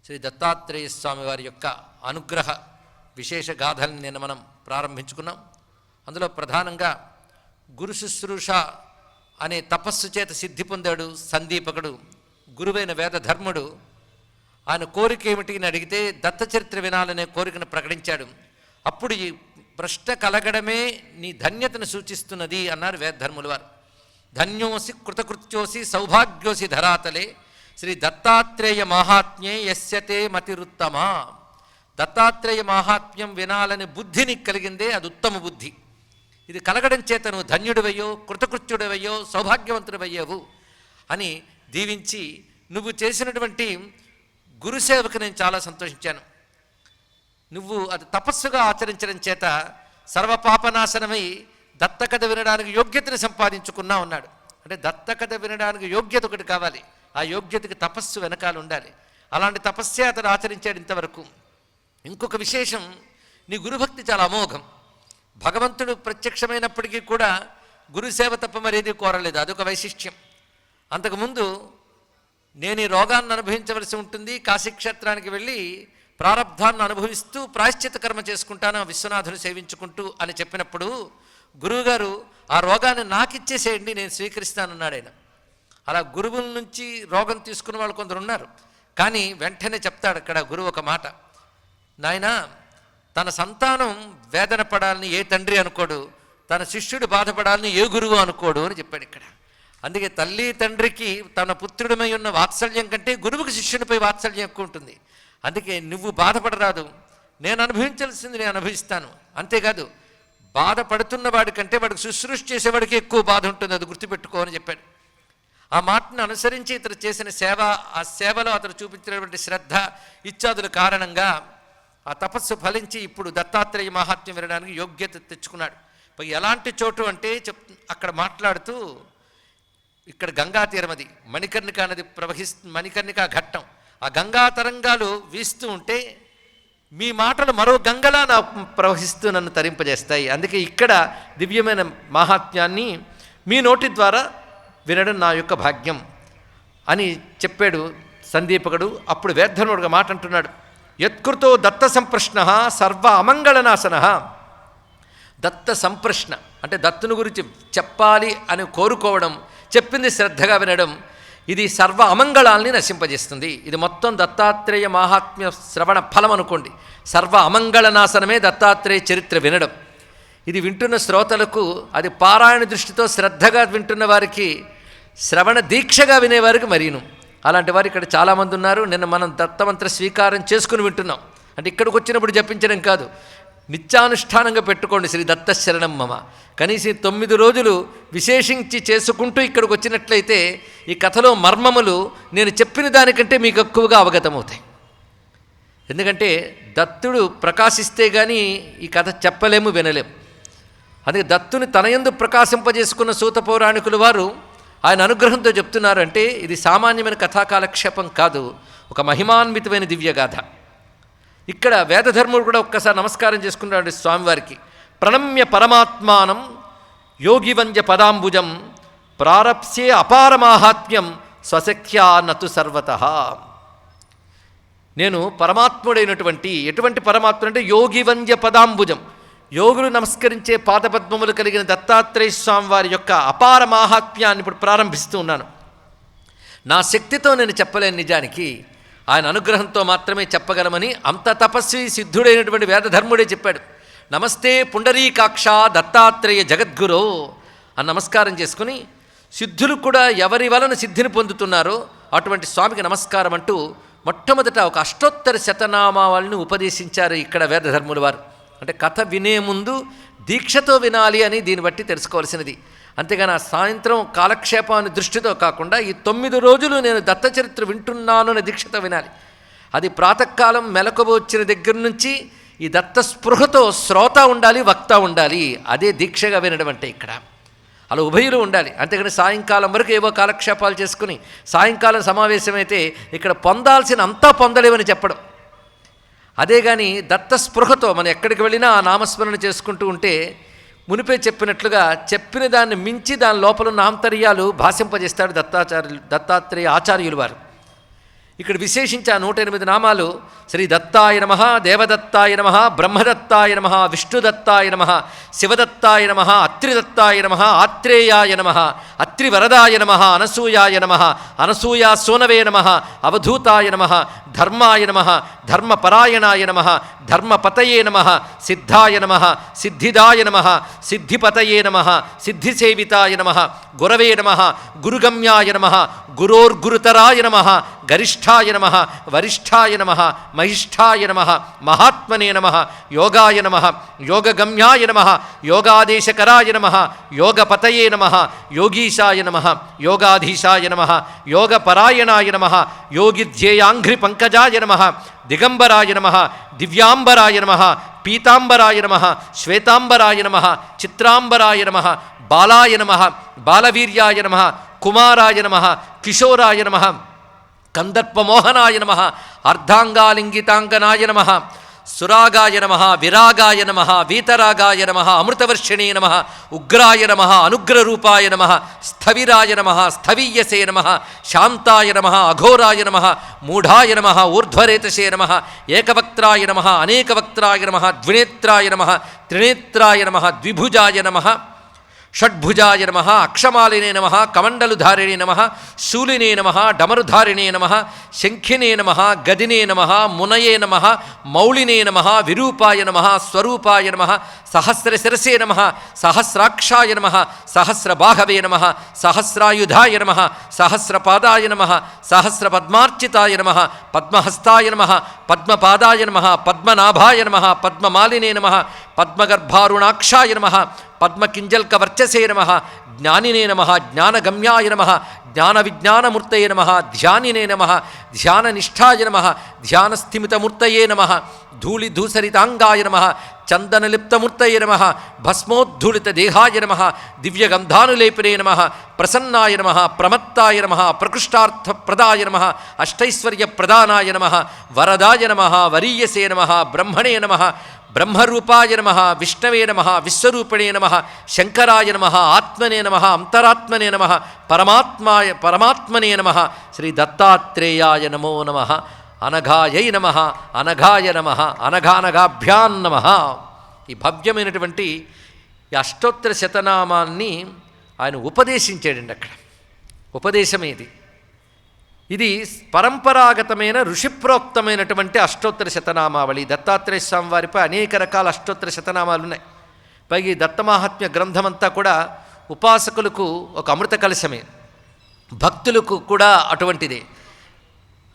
శ్రీ దత్తాత్రేయ స్వామి వారి యొక్క అనుగ్రహ విశేష గాథల్ని నిన్న మనం ప్రారంభించుకున్నాం. అందులో ప్రధానంగా గురు శుశ్రూష అనే తపస్సు చేత సిద్ధి పొందాడు సందీపకుడు. గురువైన వేదధర్ముడు ఆయన కోరిక ఏమిటి అని అడిగితే దత్తచరిత్ర వినాలనే కోరికను ప్రకటించాడు. అప్పుడు ఈ ప్రశ్న కలగడమే నీ ధన్యతను సూచిస్తున్నది అన్నారు వేదధర్ములు వారు. ధన్యోసి కృతకృత్యోసి సౌభాగ్యోసి ధరాతలే శ్రీ దత్తాత్రేయ మాహాత్మ్యే యస్యతే మతిరుత్తమా. దత్తాత్రేయ మాహాత్మ్యం వినాలని బుద్ధి నీకు కలిగిందే, అది ఉత్తమ బుద్ధి. ఇది కలగడం చేత నువ్వు ధన్యుడివయ్యో, కృతకృత్యుడివయ్యో, సౌభాగ్యవంతుడివయ్యావు అని దీవించి, నువ్వు చేసినటువంటి గురుసేవకు నేను చాలా సంతోషించాను. నువ్వు అది తపస్సుగా ఆచరించడం చేత సర్వపాపనాశనమై దత్తకథ వినడానికి యోగ్యతను సంపాదించుకున్నా ఉన్నాడు. అంటే దత్తకథ వినడానికి యోగ్యత ఒకటి కావాలి, ఆ యోగ్యతకి తపస్సు వెనకాల ఉండాలి. అలాంటి తపస్సే అతను ఆచరించాడు ఇంతవరకు. ఇంకొక విశేషం, నీ గురుభక్తి చాలా అమోఘం. భగవంతుడు ప్రత్యక్షమైనప్పటికీ కూడా గురుసేవ తప్ప మరేది కోరలేదు, అదొక వైశిష్ట్యం. అంతకుముందు నేను ఈ రోగాన్ని అనుభవించవలసి ఉంటుంది, కాశీక్షేత్రానికి వెళ్ళి ప్రారబ్ధాన్ని అనుభవిస్తూ ప్రాయశ్చిత కర్మ చేసుకుంటాను విశ్వనాథుని సేవించుకుంటూ అని చెప్పినప్పుడు గురువుగారు ఆ రోగాన్ని నాకిచ్చేసేయండి, నేను స్వీకరిస్తానన్నాడు ఆయన. అలా గురువుల నుంచి రోగం తీసుకున్న వాళ్ళు కొందరు ఉన్నారు. కానీ వెంటనే చెప్తాడు అక్కడ గురువు ఒక మాట, నాయనా తన సంతానం వేదన పడాలని ఏ తండ్రి అనుకోడు, తన శిష్యుడు బాధపడాలని ఏ గురువు అనుకోడు అని చెప్పాడు ఇక్కడ. అందుకే తల్లి తండ్రికి తన పుత్రుడిపై ఉన్న వాత్సల్యం కంటే గురువుకి శిష్యునిపై వాత్సల్యం ఎక్కువ ఉంటుంది. అందుకే నువ్వు బాధపడరాదు, నేను అనుభవించాల్సింది నేను అనుభవిస్తాను. అంతేకాదు బాధపడుతున్న వాడి కంటే వాడికి శుశ్రూష చేసేవాడికి ఎక్కువ బాధ ఉంటుంది, అది గుర్తుపెట్టుకో అని చెప్పాడు. ఆ మాటను అనుసరించి ఇతడు చేసిన సేవ, ఆ సేవలో అతడు చూపించినటువంటి శ్రద్ధ ఇత్యాదుల కారణంగా ఆ తపస్సు ఫలించి ఇప్పుడు దత్తాత్రేయ మహాత్మ్యం వినడానికి యోగ్యత తెచ్చుకున్నాడు. ఎలాంటి చోటు అంటే అక్కడ మాట్లాడుతూ, ఇక్కడ గంగా తీరమది, మణికర్ణికా నది మణికర్ణికా ఘట్టం, ఆ గంగా తరంగాలు వీస్తూ ఉంటే మీ మాటలు మరో గంగలా నా ప్రవహిస్తూ నన్ను తరింపజేస్తాయి. అందుకే ఇక్కడ దివ్యమైన మహాత్మ్యాన్ని మీ నోటి ద్వారా వినడం నా యొక్క భాగ్యం అని చెప్పాడు సందీపకుడు. అప్పుడు వేదధర్ముడుగా మాట అంటున్నాడు, యత్కృతో దత్త సంప్రశ్న సర్వ అమంగళనాశన. దత్త సంప్రశ్న అంటే దత్తుని గురించి చెప్పాలి అని కోరుకోవడం, చెప్పింది శ్రద్ధగా వినడం, ఇది సర్వ అమంగళాల్ని నశింపజేస్తుంది. ఇది మొత్తం దత్తాత్రేయ మహాత్మ్య శ్రవణ ఫలం అనుకోండి. సర్వ అమంగళనాశనమే దత్తాత్రేయ చరిత్ర వినడం. ఇది వింటున్న శ్రోతలకు, అది పారాయణ దృష్టితో శ్రద్ధగా వింటున్న వారికి, శ్రవణ దీక్షగా వినేవారికి మరీను. అలాంటి వారు ఇక్కడ చాలామంది ఉన్నారు. నిన్న మనం దత్తమంత్ర స్వీకారం చేసుకుని వింటున్నాం. అంటే ఇక్కడికి వచ్చినప్పుడు జపించడం కాదు, నిత్యానుష్ఠానంగా పెట్టుకోండి శ్రీ దత్త శరణం మమ. కనీసం 9 రోజులు విశేషించి చేసుకుంటూ ఇక్కడికి వచ్చినట్లయితే ఈ కథలో మర్మములు నేను చెప్పిన దానికంటే మీకు ఎక్కువగా అవగతమవుతాయి. ఎందుకంటే దత్తుడు ప్రకాశిస్తే కానీ ఈ కథ చెప్పలేము, వినలేము. అందుకే దత్తుని తనయందు ప్రకాశింపజేసుకున్న సూత పౌరాణికులు వారు ఆయన అనుగ్రహంతో చెప్తున్నారు. అంటే ఇది సామాన్యమైన కథాకాలక్షేపం కాదు, ఒక మహిమాన్వితమైన దివ్యగాథ. ఇక్కడ వేదధర్ముడు కూడా ఒక్కసారి నమస్కారం చేసుకున్నాడు స్వామివారికి. ప్రణమ్య పరమాత్మానం యోగివంజ పదాంబుజం ప్రారప్స్యే అపారమాహాత్మ్యం స్వశక్త్యా నతు సర్వతః. నేను పరమాత్ముడైనటువంటి, ఎటువంటి పరమాత్ముడు అంటే యోగివంజ పదాంబుజం, యోగులు నమస్కరించే పాదపద్మములు కలిగిన దత్తాత్రేయ స్వామి వారి యొక్క అపార మాహాత్మ్యాన్ని ఇప్పుడు ప్రారంభిస్తూ ఉన్నాను. నా శక్తితో నేను చెప్పలేను, నిజానికి ఆయన అనుగ్రహంతో మాత్రమే చెప్పగలమని అంత తపస్వి సిద్ధుడైనటువంటి వేదధర్ముడే చెప్పాడు. నమస్తే పుండరీకాక్ష దత్తాత్రేయ జగద్గురో అని నమస్కారం చేసుకుని, సిద్ధులు కూడా ఎవరి వలన సిద్ధిని పొందుతున్నారో అటువంటి స్వామికి నమస్కారం అంటూ మొట్టమొదట ఒక అష్టోత్తర శతనామాలను ఉపదేశించారు ఇక్కడ వేదధర్ముల వారు. అంటే కథ వినే ముందు దీక్షతో వినాలి అని దీన్ని బట్టి తెలుసుకోవాల్సినది. అంతేగాని ఆ సాయంత్రం కాలక్షేపాన్ని దృష్టితో కాకుండా ఈ 9 రోజులు నేను దత్త చరిత్ర వింటున్నాను అనే దీక్షతో వినాలి. అది ప్రాతకాలం మెలకువ వచ్చిన దగ్గర నుంచి ఈ దత్త స్పృహతో శ్రోత ఉండాలి, వక్త ఉండాలి. అదే దీక్షగా వినడం అంటే ఇక్కడ అలా ఉభయులు ఉండాలి. అంతేగాని సాయంకాలం వరకు ఏవో కాలక్షేపాలు చేసుకుని సాయంకాలం సమావేశమైతే ఇక్కడ పొందాల్సిన అంతా పొందలేమని చెప్పడం. అదే కానీ దత్త స్పృహతో మనం ఎక్కడికి వెళ్ళినా ఆ నామస్మరణ చేసుకుంటూ ఉంటే మునిపే చెప్పినట్లుగా చెప్పిన దాన్ని మించి దాని లోపల ఉన్న ఆంతర్యాలు భాషింపజేస్తాడు దత్తాత్రేయ ఆచార్యులు వారు. ఇక్కడ విశేషించి ఆ 108 నామాలు శ్రీ దత్తాయ నమః, దేవదత్తాయ నమః, బ్రహ్మదత్తాయ నమః, విష్ణుదత్తాయ నమః, శివదత్తాయ నమః, అత్రిదత్తాయ నమః, ఆత్రేయాయ నమః, అత్రివరదాయ నమః, అనసూయాయ నమః, అనసూయా సోనవే నమః, అవధూతాయ నమః, ధర్మాయ నమః, ధర్మపరాయణాయ నమః, ధర్మపతయే నమః, సిద్ధాయ నమః, సిద్ధిదాయ నమః, సిద్ధిపతయే నమః, సిద్ధిసేవితాయ నమః, గురవే నమః, గురుగమ్యాయ నమః, గురోర్గురుతరాయ నమః, గరిష్ఠాయ నమః, వరిష్ఠాయ నమః, మహిష్ఠాయ నమః, మహాత్మనే నమః, యోగాయ నమః, యోగగమ్యాయ నమః, యోగాదేశకరాయ నమః, యోగపతయే నమః, యోగీశాయ నమః, యోగాధీశాయ నమః, యోగపరాయణాయ నమః, యోగిధ్యేయాంఘ్రి పంకజాయ నమః, దిగంబరాయ నమః, దివ్యాంబరాయ నమః, పీతాంబరాయ నమః, శ్వేతాంబరాయ నమః, చిత్రాంబరాయ నమః, బాలాయ నమః, బాలవీర్యాయ నమః, కుమారాయ నమః, కిశోరాయ నమః, కందర్పమోహనాయ నమః, అర్ధాంగాలింగితాంగనాయ నమః, సురాగాయ నమః, విరాగాయ నమః, వీతరాగాయ నమః, అమృతవర్షిణే నమః, ఉగ్రాయ నమః, అనుగ్రరూపాయ నమః, స్థవిరాయ నమః, స్థవీయసే నమః, శాంతాయ నమః, అఘోరాయ నమః, మూఢాయ నమః, ఊర్ధ్వరేతసే నమః, ఏకవక్త్రాయ నమః, అనేకవక్త్రాయ నమః, ద్వినేత్రాయ నమః, త్రినేత్రాయ నమః, ద్విభుజాయ నమః, షడ్భుజాయ నమః, అక్షమాలినే నమః, కమండలుధారిణే నమః, శూలినే నమః, డమరుధారిణే నమః, శంఖినే నమః, గదినే నమః, మునయే నమః, మౌళినే నమః, విరూపాయ నమః, స్వరూపాయ నమః, సహస్రశిరసే నమః, సహస్రాక్షాయ నమః, సహస్రబాహవే నమః, సహస్రాయుధాయ నమః, సహస్రపాదాయ నమః, సహస్రపద్మార్చితాయ నమః, పద్మహస్తాయ నమః, పద్మపాదాయ నమః, పద్మనాభాయ నమః, పద్మమాలినే నమః, పద్మగర్భారుణాక్షాయ నమః, పద్మకింజల్కవర్చసే నమః, జ్ఞానినే నమః, జ్ఞానగమ్యాయ నమః, జ్ఞానవిజ్ఞానమూర్తయే నమః, ధ్యానినే నమః, ధ్యాననిష్ఠాయ నమః, ధ్యానస్థిమితమూర్తయే నమః, ధూళిధూసరితాంగాయ నమః, చందనలిప్తమూర్తయే నమః, భస్మోద్ధూళితదేహాయ నమః, దివ్యగంధానులేపినే నమః, ప్రసన్నాయ నమః, ప్రమత్తాయ నమః, ప్రకృష్టార్థప్రదాయ నమః, అష్టైశ్వర్యప్రదానాయ నమః, వరదాయ నమః, వరీయసే నమః, బ్రహ్మణే నమః, బ్రహ్మరూపాయ నమః, విష్ణవే నమః, విశ్వరూపిణే నమః, శంకరాయ నమః, ఆత్మనే నమః, అంతరాత్మనే నమః, పరమాత్మనే నమః, శ్రీ దత్తాత్రేయాయ నమో నమః, అనఘాయై నమః, అనఘాయ నమః, అనఘానఘాభ్యాం నమః. ఈ భవ్యమైనటువంటి ఈ అష్టోత్తర శతనామాన్ని ఆయన ఉపదేశించాడండి. అక్కడ ఉపదేశమేది, ఇది పరంపరాగతమైన ఋషిప్రోక్తమైనటువంటి అష్టోత్తర శతనామావళి. దత్తాత్రేయ స్వామి వారిపై అనేక రకాల అష్టోత్తర శతనామాలు ఉన్నాయి. పైగా ఈ దత్తమాహాత్మ్య గ్రంథమంతా కూడా ఉపాసకులకు ఒక అమృత కలశమే, భక్తులకు కూడా అటువంటిదే.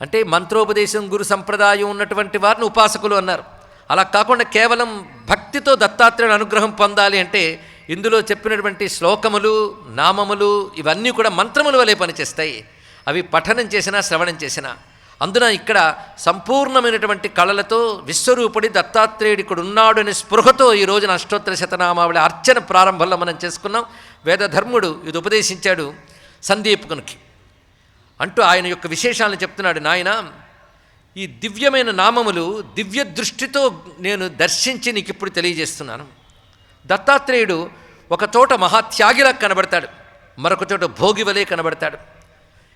అంటే మంత్రోపదేశం గురు సంప్రదాయం ఉన్నటువంటి వారిని ఉపాసకులు అన్నారు. అలా కాకుండా కేవలం భక్తితో దత్తాత్రేయుని అనుగ్రహం పొందాలి అంటే ఇందులో చెప్పినటువంటి శ్లోకములు, నామములు ఇవన్నీ కూడా మంత్రముల వలె పనిచేస్తాయి. అవి పఠనం చేసినా శ్రవణం చేసినా. అందున ఇక్కడ సంపూర్ణమైనటువంటి కళలతో విశ్వరూపుడి దత్తాత్రేయుడు ఇక్కడ ఉన్నాడు అనే స్పృహతో ఈ రోజున అష్టోత్తర శతనామావళి అర్చన ప్రారంభంలో మనం చేసుకున్నాం. వేదధర్ముడు ఇది ఉపదేశించాడు సందీపకునికి అంటూ ఆయన యొక్క విశేషాలను చెప్తున్నాడు. నాయన, ఈ దివ్యమైన నామములు దివ్య దృష్టితో నేను దర్శించి నీకు ఇప్పుడు తెలియజేస్తున్నాను. దత్తాత్రేయుడు ఒక చోట మహాత్యాగిలా కనబడతాడు, మరొక చోట భోగివలే కనబడతాడు,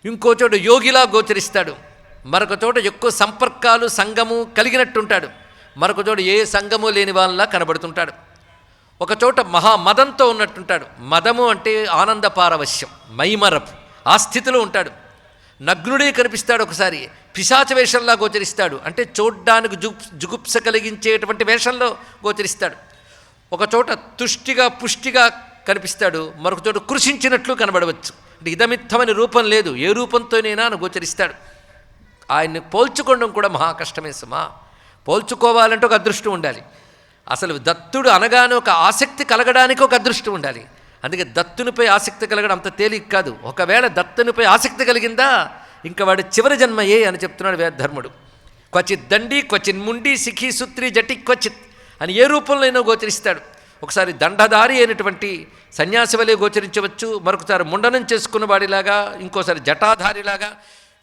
ఇంకో చోట యోగిలా గోచరిస్తాడు, మరొక చోట ఎక్కువ సంపర్కాలు సంగము కలిగినట్టుంటాడు, మరొక చోట ఏ సంగము లేని వాళ్ళలా కనబడుతుంటాడు, ఒక చోట మహామదంతో ఉన్నట్టుంటాడు. మదము అంటే ఆనంద పారవశ్యం, మైమరపు, ఆ స్థితిలో ఉంటాడు. నగ్నుడే కనిపిస్తాడు, ఒకసారి పిశాచ వేషంలా గోచరిస్తాడు, అంటే చూడ్డానికి జుగుప్స కలిగించేటువంటి వేషంలో గోచరిస్తాడు. ఒక చోట తుష్టిగా పుష్టిగా కనిపిస్తాడు, మరొక చోట కృషించినట్లు కనబడవచ్చు. అంటే ఇదమిత్తమని రూపం లేదు, ఏ రూపంతోనైనా గోచరిస్తాడు. ఆయన్ని పోల్చుకోవడం కూడా మహా కష్టమే సుమా. పోల్చుకోవాలంటే ఒక అదృష్టం ఉండాలి. అసలు దత్తుడు అనగానే ఒక ఆసక్తి కలగడానికి ఒక అదృష్టం ఉండాలి. అందుకే దత్తునిపై ఆసక్తి కలగడం అంత తేలిక కాదు. ఒకవేళ దత్తునిపై ఆసక్తి కలిగిందా ఇంకా వాడు చివరి జన్మయే అని చెప్తున్నాడు వేదధర్ముడు. క్వచిత్ దండి, క్వచిత్ ముండి, సిఖి సూత్రి జటి క్వచిత్ అని ఏ రూపంలోనైనా గోచరిస్తాడు. ఒకసారి దండధారి అయినటువంటి సన్యాసి వలె గోచరించవచ్చు, మరొకసారి ముండనం చేసుకున్న వాడిలాగా, ఇంకోసారి జటాధారిలాగా,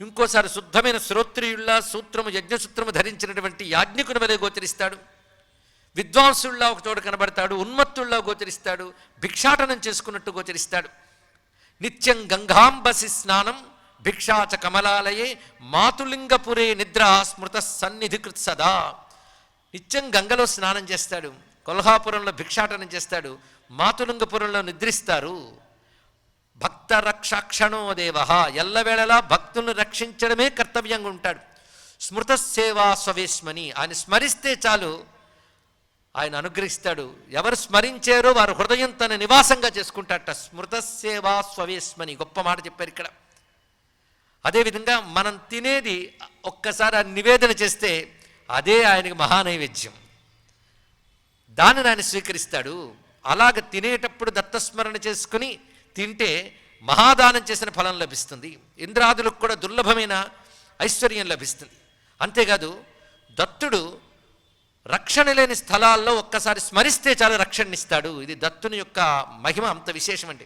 ఇంకోసారి శుద్ధమైన శ్రోత్రియుల్లా సూత్రము యజ్ఞసూత్రము ధరించినటువంటి యాజ్ఞికుని వలె గోచరిస్తాడు. విద్వాంసుల్లా ఒక చోట కనబడతాడు, ఉన్మత్తుల్లా గోచరిస్తాడు, భిక్షాటనం చేసుకున్నట్టు గోచరిస్తాడు. నిత్యం గంగాంబసి స్నానం భిక్షాచ కమలాలయే మాతులింగపురే నిద్ర స్మృత సన్నిధికృత్ సదా. నిత్యం గంగలో స్నానం చేస్తాడు, కొల్హాపురంలో భిక్షాటనం చేస్తాడు, మాతులింగపురంలో నిద్రిస్తారు. భక్త రక్షాక్షణో దేవ, ఎల్లవేళలా భక్తులను రక్షించడమే కర్తవ్యంగా ఉంటాడు. స్మృత సేవా స్వవేశ్మని, ఆయన స్మరిస్తే చాలు ఆయన అనుగ్రహిస్తాడు. ఎవరు స్మరించారో వారు హృదయం తన నివాసంగా చేసుకుంటారట. స్మృత సేవా స్వవేశ్మని, గొప్ప మాట చెప్పారు ఇక్కడ. అదేవిధంగా మనం తినేది ఒక్కసారి ఆ నివేదన చేస్తే అదే ఆయనకి మహానైవేద్యం, దానిని ఆయన స్వీకరిస్తాడు. అలాగ తినేటప్పుడు దత్తస్మరణ చేసుకుని తింటే మహాదానం చేసిన ఫలం లభిస్తుంది. ఇంద్రాదులకు కూడా దుర్లభమైన ఐశ్వర్యం లభిస్తుంది. అంతేకాదు దత్తుడు రక్షణ లేని స్థలాల్లో ఒక్కసారి స్మరిస్తే చాలు రక్షణనిస్తాడు. ఇది దత్తుని యొక్క మహిమ అంత విశేషమండి.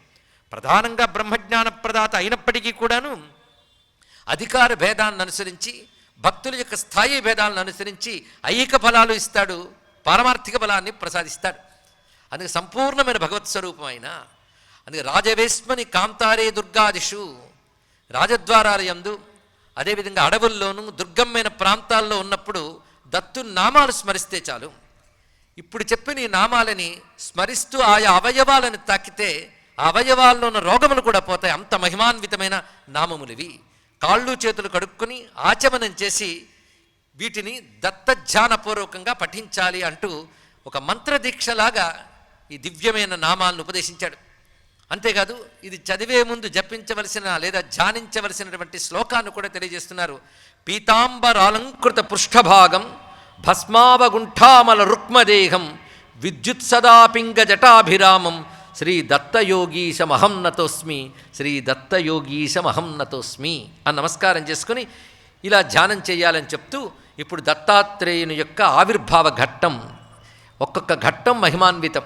ప్రధానంగా బ్రహ్మజ్ఞాన ప్రదాత అయినప్పటికీ కూడాను అధికార భేదాన్ని అనుసరించి, భక్తుల యొక్క స్థాయి భేదాలను అనుసరించి ఐహిక ఫలాలు ఇస్తాడు, పారమార్థిక ఫలాన్ని ప్రసాదిస్తాడు. అందుకే సంపూర్ణమైన భగవత్ స్వరూపం ఆయన. అందుకే రాజవేశ్మని కాంతారే దుర్గాదిషు, రాజద్వారాల యందు అదేవిధంగా అడవుల్లోనూ దుర్గమైన ప్రాంతాల్లో ఉన్నప్పుడు దత్తు నామాలు స్మరిస్తే చాలు. ఇప్పుడు చెప్పిన ఈ నామాలని స్మరిస్తూ ఆయా అవయవాలను తాకితే ఆ అవయవాల్లో ఉన్న రోగములు కూడా పోతాయి. అంత మహిమాన్వితమైన నామములివి. కాళ్ళు చేతులు కడుక్కొని ఆచమనం చేసి వీటిని దత్తధ్యానపూర్వకంగా పఠించాలి అంటూ ఒక మంత్రదీక్షలాగా ఈ దివ్యమైన నామాలను ఉపదేశించాడు. అంతేకాదు ఇది చదివే ముందు జపించవలసిన లేదా ధ్యానించవలసినటువంటి శ్లోకాన్ని కూడా తెలియజేస్తున్నారు. పీతాంబరాలంకృత పృష్ఠభాగం భస్మావగుంఠామల రుక్మదేహం విద్యుత్ సదాపింగ జటాభిరామం శ్రీ దత్తయోగీశమహం నతోస్మి, శ్రీ దత్తయోగీశమహం నతోస్మి అని నమస్కారం చేసుకుని ఇలా ధ్యానం చేయాలని చెప్తూ ఇప్పుడు దత్తాత్రేయుని యొక్క ఆవిర్భావ ఘట్టం, ఒక్కొక్క ఘట్టం మహిమాన్వితం.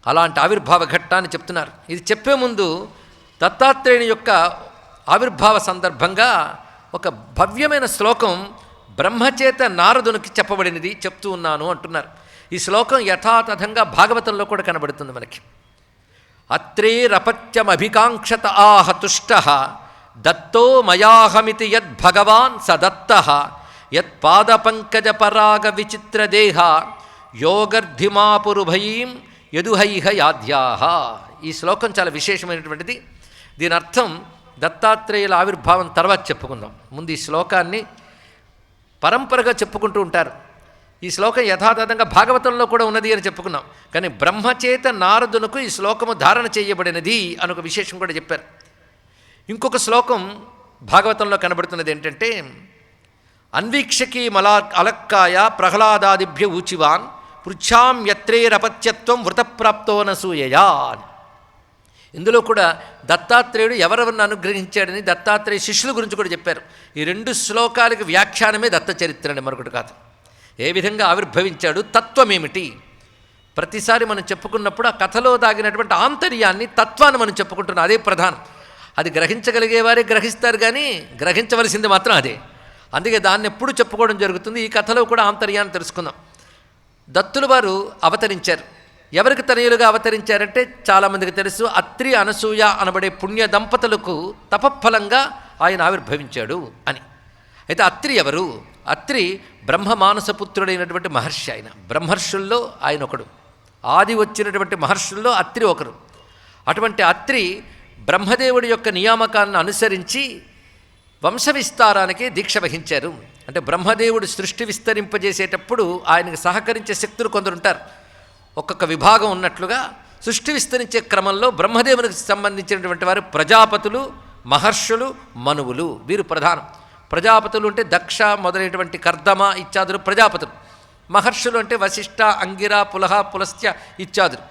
అలాంటి ఆవిర్భావ ఘట్టాన్ని చెప్తున్నారు. ఇది చెప్పే ముందు దత్తాత్రేయుని యొక్క ఆవిర్భావ సందర్భంగా ఒక భవ్యమైన శ్లోకం బ్రహ్మచేత నారదునికి చెప్పబడినది చెప్తూ ఉన్నాను అంటున్నారు. ఈ శ్లోకం యథాతథంగా భాగవతంలో కూడా కనబడుతుంది మనకి. అత్రేరపత్యమభికాంక్షత ఆహ తుష్ట దత్తో మయాహమితి యద్భగవాన్ స దత్త యత్పాదపంకజ పరాగ విచిత్రదేహ యోగర్ధిమాపురుభయీం యదుహైహ యాధ్యాహ. ఈ శ్లోకం చాలా విశేషమైనటువంటిది. దీని అర్థం దత్తాత్రేయుల ఆవిర్భావం తర్వాత చెప్పుకుందాం. ముందు ఈ శ్లోకాన్ని పరంపరగా చెప్పుకుంటూ ఉంటారు. ఈ శ్లోకం యథాతథంగా భాగవతంలో కూడా ఉన్నది అని చెప్పుకున్నాం. కానీ బ్రహ్మచేత నారదునకు ఈ శ్లోకము ధారణ చేయబడినది అని ఒక విశేషం కూడా చెప్పారు. ఇంకొక శ్లోకం భాగవతంలో కనబడుతున్నది ఏంటంటే అన్వీక్షకీ అలక్కాయ ప్రహ్లాదాదిభ్య ఊచివాన్ పృచ్ఛాం యత్రేరపత్యత్వం వృతప్రాప్తో నసూయయా. ఇందులో కూడా దత్తాత్రేయుడు ఎవరెవరిని అనుగ్రహించాడని దత్తాత్రేయ శిష్యుల గురించి కూడా చెప్పారు. ఈ రెండు శ్లోకాలకి వ్యాఖ్యానమే దత్త చరిత్ర అని, మరొకటి కాదు. ఏ విధంగా ఆవిర్భవించాడు, తత్వమేమిటి, ప్రతిసారి మనం చెప్పుకున్నప్పుడు ఆ కథలో దాగినటువంటి ఆంతర్యాన్ని, తత్వాన్ని మనం చెప్పుకుంటున్నాం. అదే ప్రధానం. అది గ్రహించగలిగేవారే గ్రహిస్తారు, కానీ గ్రహించవలసింది మాత్రం అదే. అందుకే దాన్ని ఎప్పుడు చెప్పుకోవడం జరుగుతుంది. ఈ కథలో కూడా ఆంతర్యాన్ని తెలుసుకుందాం. దత్తులు వారు అవతరించారు. ఎవరికి తనయులుగా అవతరించారంటే చాలామందికి తెలుసు. అత్రి అనసూయ అనబడే పుణ్య దంపతులకు తపఫలంగా ఆయన ఆవిర్భవించాడు అని. అయితే అత్రి ఎవరు? అత్రి బ్రహ్మమానసపుత్రుడైనటువంటి మహర్షి. ఆయన బ్రహ్మర్షుల్లో ఆయన ఒకడు. ఆది వచ్చినటువంటి మహర్షుల్లో అత్రి ఒకరు. అటువంటి అత్రి బ్రహ్మదేవుడి యొక్క నియామకాలను అనుసరించి వంశ విస్తారానికి దీక్ష వహించారు. అంటే బ్రహ్మదేవుడు సృష్టి విస్తరింపజేసేటప్పుడు ఆయనకు సహకరించే శక్తులు కొందరుంటారు. ఒక్కొక్క విభాగం ఉన్నట్లుగా సృష్టి విస్తరించే క్రమంలో బ్రహ్మదేవునికి సంబంధించినటువంటి వారు ప్రజాపతులు, మహర్షులు, మనువులు. వీరు ప్రధానం. ప్రజాపతులు అంటే దక్ష మొదలైనటువంటి కర్దమ ఇత్యాదులు ప్రజాపతులు. మహర్షులు అంటే వశిష్ఠ, అంగిర, పులహ, పులస్త్య ఇత్యాదులు.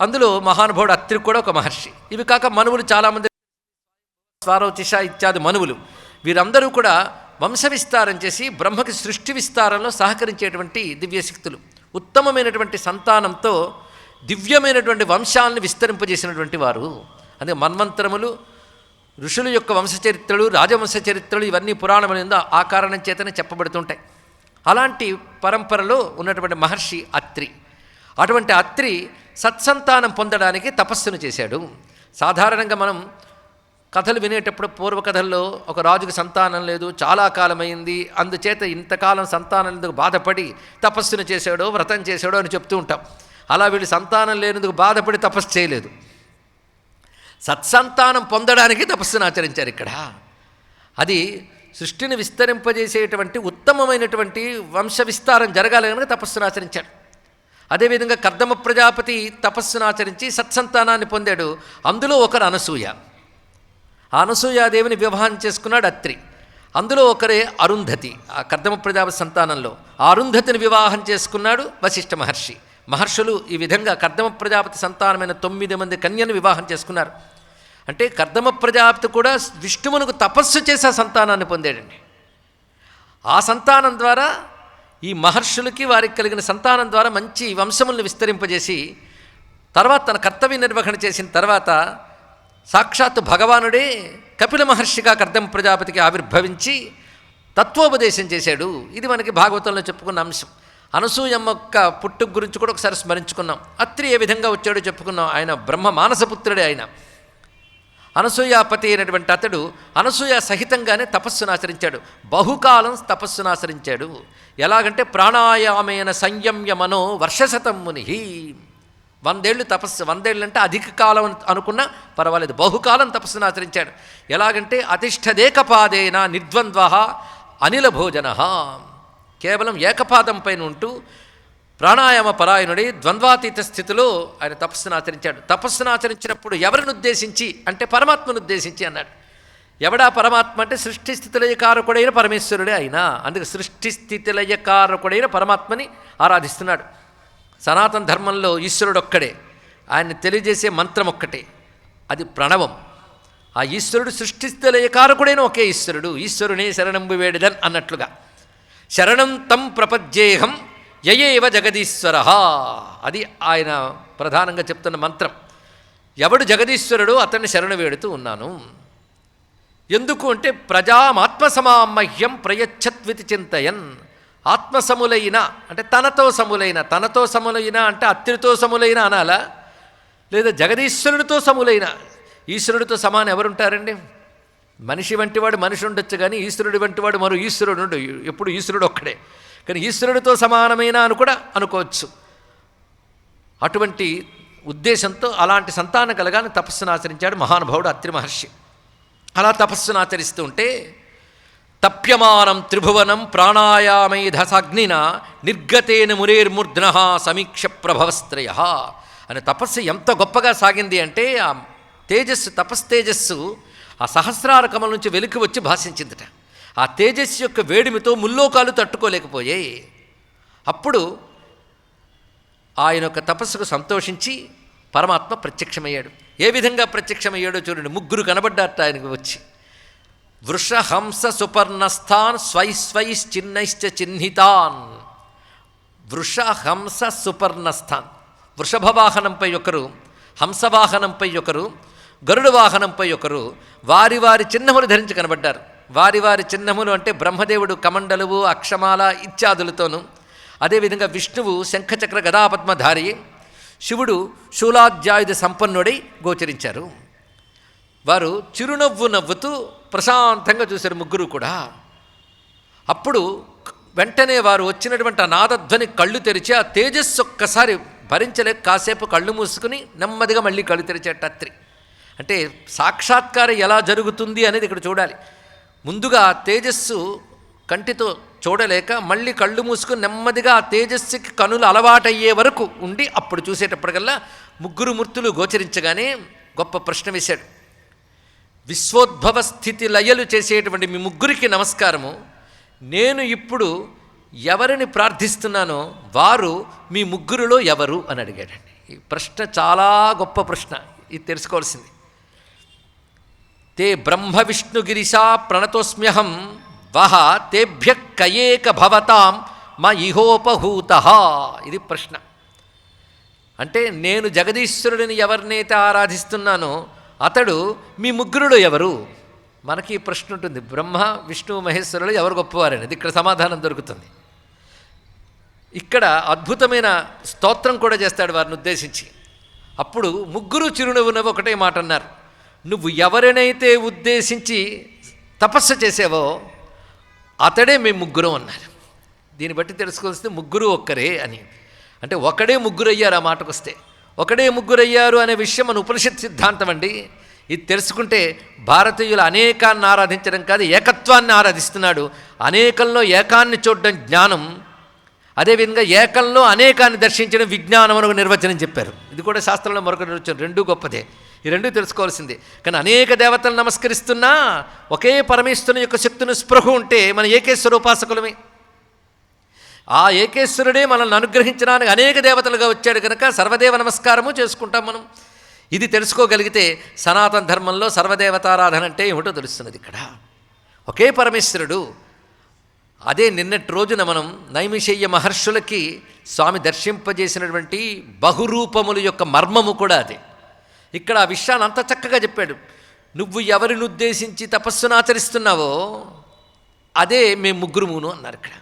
అందులో మహానుభావుడు అత్రి కూడా ఒక మహర్షి. ఇవి కాక మనువులు చాలామంది, స్వారోచిష ఇత్యాది మనువులు. వీరందరూ కూడా వంశ విస్తారం చేసి బ్రహ్మకి సృష్టి విస్తారంలో సహకరించేటువంటి దివ్యశక్తులు. ఉత్తమమైనటువంటి సంతానంతో దివ్యమైనటువంటి వంశాలను విస్తరింపజేసినటువంటి వారు. అందుకే మన్వంతరములు, ఋషుల యొక్క వంశచరిత్రలు, రాజవంశ చరిత్రలు ఇవన్నీ పురాణములందు ఆ కారణం చేతనే చెప్పబడుతుంటాయి. అలాంటి పరంపరలో ఉన్నటువంటి మహర్షి అత్రి. అటువంటి అత్రి సత్సంతానం పొందడానికి తపస్సును చేశాడు. సాధారణంగా మనం కథలు వినేటప్పుడు పూర్వకథల్లో ఒక రాజుకి సంతానం లేదు, చాలా కాలమైంది, అందుచేత ఇంతకాలం సంతానం ఎందుకు బాధపడి తపస్సును చేశాడో వ్రతం చేశాడో అని చెప్తూ ఉంటాం. అలా వీళ్ళు సంతానం లేనందుకు బాధపడి తపస్సు చేయలేదు, సత్సంతానం పొందడానికి తపస్సును ఆచరించారు. ఇక్కడ అది సృష్టిని విస్తరింపజేసేటువంటి ఉత్తమమైనటువంటి వంశ విస్తారం జరగాలి కనుక తపస్సును ఆచరించాడు. అదేవిధంగా కర్దమ ప్రజాపతి తపస్సును ఆచరించి సత్సంతానాన్ని పొందాడు. అందులో ఒకరు అనసూయ. ఆ అనసూయాదేవిని వివాహం చేసుకున్నాడు అత్రి. అందులో ఒకరే అరుంధతి. ఆ కర్దమ ప్రజాపతి సంతానంలో ఆ అరుంధతిని వివాహం చేసుకున్నాడు వశిష్ఠ మహర్షి. మహర్షులు ఈ విధంగా కర్దమ ప్రజాపతి సంతానమైన 9 మంది కన్యను వివాహం చేసుకున్నారు. అంటే కర్దమ ప్రజాపతి కూడా విష్ణువునకు తపస్సు చేసే సంతానాన్ని పొందాడండి. ఆ సంతానం ద్వారా ఈ మహర్షులకి వారికి కలిగిన సంతానం ద్వారా మంచి వంశములను విస్తరింపజేసి తర్వాత తన కర్తవ్య నిర్వహణ చేసిన తర్వాత సాక్షాత్తు భగవానుడే కపిల మహర్షిగా కర్దమ ప్రజాపతికి ఆవిర్భవించి తత్వోపదేశం చేశాడు. ఇది మనకి భాగవతంలో చెప్పుకున్న అంశం. అనసూయమ్మ యొక్క పుట్టుక గురించి కూడా ఒకసారి స్మరించుకున్నాం. అత్రి ఏ విధంగా వచ్చాడో చెప్పుకున్నాం. ఆయన బ్రహ్మ మానసపుత్రుడే. ఆయన అనసూయాపతి అయినటువంటి అతడు అనసూయ సహితంగానే తపస్సును ఆచరించాడు. బహుకాలం తపస్సును ఆచరించాడు. ఎలాగంటే ప్రాణాయామేన సంయమ్య మనో వర్షశతం ముని. 100 ఏళ్ళు తపస్సు. 100 ఏళ్ళు అంటే అధిక కాలం అనుకున్నా పర్వాలేదు, బహుకాలం తపస్సును ఆచరించాడు. ఎలాగంటే అతిష్ఠదేకపాదేన నిర్ద్వంద్వ అనిల భోజన. కేవలం ఏకపాదం పైన ఉంటూ ప్రాణాయామ పరాయణుడి ద్వంద్వాతీత స్థితిలో ఆయన తపస్సును ఆచరించాడు. తపస్సును ఆచరించినప్పుడు ఎవరిని ఉద్దేశించి అంటే పరమాత్మను ఉద్దేశించి అన్నాడు. ఎవడా పరమాత్మ అంటే సృష్టి స్థితిలయకారకుడైన పరమేశ్వరుడే అయినా. అందుకే సృష్టి స్థితిలయకారకుడైన పరమాత్మని ఆరాధిస్తున్నాడు. సనాతన ధర్మంలో ఈశ్వరుడు ఒక్కడే, ఆయన్ని తెలియజేసే మంత్రం ఒక్కటే, అది ప్రణవం. ఆ ఈశ్వరుడు సృష్టి స్థితిలయకారకుడైన ఒకే ఈశ్వరుడు. ఈశ్వరునే శరణంబు వేడిదన్ అన్నట్లుగా శరణం తం ప్రపజ్యేహం యయేవ జగదీశ్వర. అది ఆయన ప్రధానంగా చెప్తున్న మంత్రం. ఎవడు జగదీశ్వరుడు అతన్ని శరణు వేడుతూ ఉన్నాను. ఎందుకు అంటే ప్రజామాత్మసమామహ్యం ప్రయచ్చత్వితి చింతయన్. ఆత్మసములైన అంటే తనతో సములైన అంటే అత్రితో సములైన అనాలా, లేదా జగదీశ్వరుడితో సములైన. ఈశ్వరుడితో సమానం ఎవరుంటారండి? మనిషి వంటివాడు మనిషి ఉండొచ్చు, కానీ ఈశ్వరుడి వంటివాడు మరో ఈశ్వరుడు ఉండు. ఎప్పుడు ఈశ్వరుడు ఒక్కడే, కానీ ఈశ్వరుడితో సమానమైన అని కూడా అనుకోవచ్చు. అటువంటి ఉద్దేశంతో అలాంటి సంతానం కలగానే తపస్సును ఆచరించాడు మహానుభావుడు అత్రి మహర్షి. అలా తపస్సును ఆచరిస్తూ ఉంటే తప్యమానం త్రిభువనం ప్రాణాయామైధసాగ్నిన నిర్గతేన మురేర్మూర్ధన సమీక్ష ప్రభవస్త్రయ అనే తపస్సు ఎంత గొప్పగా సాగింది అంటే ఆ తేజస్సు, తపస్తేజస్సు ఆ సహస్రార కమల నుంచి వెలికి వచ్చి భాషించిందట. ఆ తేజస్సు యొక్క వేడిమితో ముల్లోకాలు తట్టుకోలేకపోయాయి. అప్పుడు ఆయన యొక్క తపస్సుకు సంతోషించి పరమాత్మ ప్రత్యక్షమయ్యాడు. ఏ విధంగా ప్రత్యక్షమయ్యాడో చూడండి. 3 కనబడ్డారట ఆయనకు వచ్చి. వృష హంస సుపర్ణస్థాన్ స్వైశ్వైశ్చిన్నైశ్చ చిహ్నితాన్. వృష హంస సుపర్ణస్థాన్. వృషభవాహనంపై ఒకరు, హంసవాహనంపై ఒకరు, గరుడ వాహనంపై ఒకరు వారి వారి చిహ్నములు ధరించి కనబడ్డారు. వారి వారి చిహ్నములు అంటే బ్రహ్మదేవుడు కమండలువు అక్షమాల ఇత్యాదులతోనూ, అదేవిధంగా విష్ణువు శంఖచక్ర గదాపద్మధారి, శివుడు శూలాధ్యాయుధ సంపన్నుడై గోచరించారు. వారు చిరునవ్వు నవ్వుతూ ప్రశాంతంగా చూశారు 3 కూడా. అప్పుడు వెంటనే వారు వచ్చినటువంటి ఆ నాదధ్వని కళ్ళు తెరిచి ఆ తేజస్సు ఒక్కసారి భరించలేక కాసేపు కళ్ళు మూసుకుని నెమ్మదిగా మళ్ళీ కళ్ళు తెరిచేట అత్రి. అంటే సాక్షాత్కారం ఎలా జరుగుతుంది అనేది ఇక్కడ చూడాలి. ముందుగా తేజస్సు కంటితో చూడలేక మళ్ళీ కళ్ళు మూసుకుని నెమ్మదిగా ఆ తేజస్సుకి కనులు అలవాటయ్యే వరకు ఉండి అప్పుడు చూసేటప్పటికల్లా 3 మూర్తులు గోచరించగానే గొప్ప ప్రశ్న వేశాడు. విశ్వోద్భవ స్థితి లయలు చేసేటువంటి మీ 3కి నమస్కారము. నేను ఇప్పుడు ఎవరిని ప్రార్థిస్తున్నానో వారు మీ 3లో ఎవరు అని అడిగాడండి. ఈ ప్రశ్న చాలా గొప్ప ప్రశ్న, ఇది తెలుసుకోవాల్సింది. తే బ్రహ్మ విష్ణు గిరిశా ప్రణతోస్మ్యహం వహ తేభ్య కయేక భవతాం మా ఇహోపహూత. ఇది ప్రశ్న. అంటే నేను జగదీశ్వరుడిని ఎవరినైతే ఆరాధిస్తున్నానో అతడు మీ 3లో ఎవరు? మనకి ఈ ప్రశ్న ఉంటుంది, బ్రహ్మ విష్ణు మహేశ్వరులు ఎవరు గొప్పవారనేది. ఇక్కడ సమాధానం దొరుకుతుంది. ఇక్కడ అద్భుతమైన స్తోత్రం కూడా చేస్తాడు వారిని ఉద్దేశించి. అప్పుడు 3 చిరునవ్వు నవ్వు ఒకటే మాట అన్నారు. నువ్వు ఎవరినైతే ఉద్దేశించి తపస్సు చేసావో అతడే మేము ముగ్గురం అన్నారు. దీన్ని బట్టి తెలుసుకోవాల్సింది ముగ్గురు ఒక్కరే అని. అంటే ఒకడే ముగ్గురు అయ్యారు. ఆ మాటకు వస్తే ఒకడే ముగ్గురు అయ్యారు అనే విషయం మన ఉపనిషత్ సిద్ధాంతం అండి. ఇది తెలుసుకుంటే భారతీయులు అనేకాన్ని ఆరాధించడం కాదు, ఏకత్వాన్ని ఆరాధిస్తున్నాడు. అనేకంలో ఏకాన్ని చూడడం జ్ఞానం, అదేవిధంగా ఏకంలో అనేకాన్ని దర్శించడం విజ్ఞానం అని ఒక నిర్వచనం చెప్పారు. ఇది కూడా శాస్త్రంలో మరొక నిర్వచనం, రెండూ గొప్పదే. ఈ రెండు తెలుసుకోవాల్సిందే. కానీ అనేక దేవతలు నమస్కరిస్తున్నా ఒకే పరమేశ్వరుని యొక్క శక్తిని స్పృహ ఉంటే మన ఏకేశ్వర ఉపాసకులమే. ఆ ఏకేశ్వరుడే మనల్ని అనుగ్రహించడానికి అనేక దేవతలుగా వచ్చాడు కనుక సర్వదేవ నమస్కారము చేసుకుంటాం మనం. ఇది తెలుసుకోగలిగితే సనాతన ధర్మంలో సర్వదేవతారాధన అంటే ఏమిటో తెలుస్తున్నది. ఇక్కడ ఒకే పరమేశ్వరుడు. అదే నిన్నటి రోజున మనం నైమిషయ్య మహర్షులకి స్వామి దర్శింపజేసినటువంటి బహురూపముల యొక్క మర్మము కూడా అదే. ఇక్కడ ఆ విషయాన్ని అంత చక్కగా చెప్పాడు. నువ్వు ఎవరిని ఉద్దేశించి తపస్సును ఆచరిస్తున్నావో అదే మేము ముగ్గురుమును అన్నారు. ఇక్కడ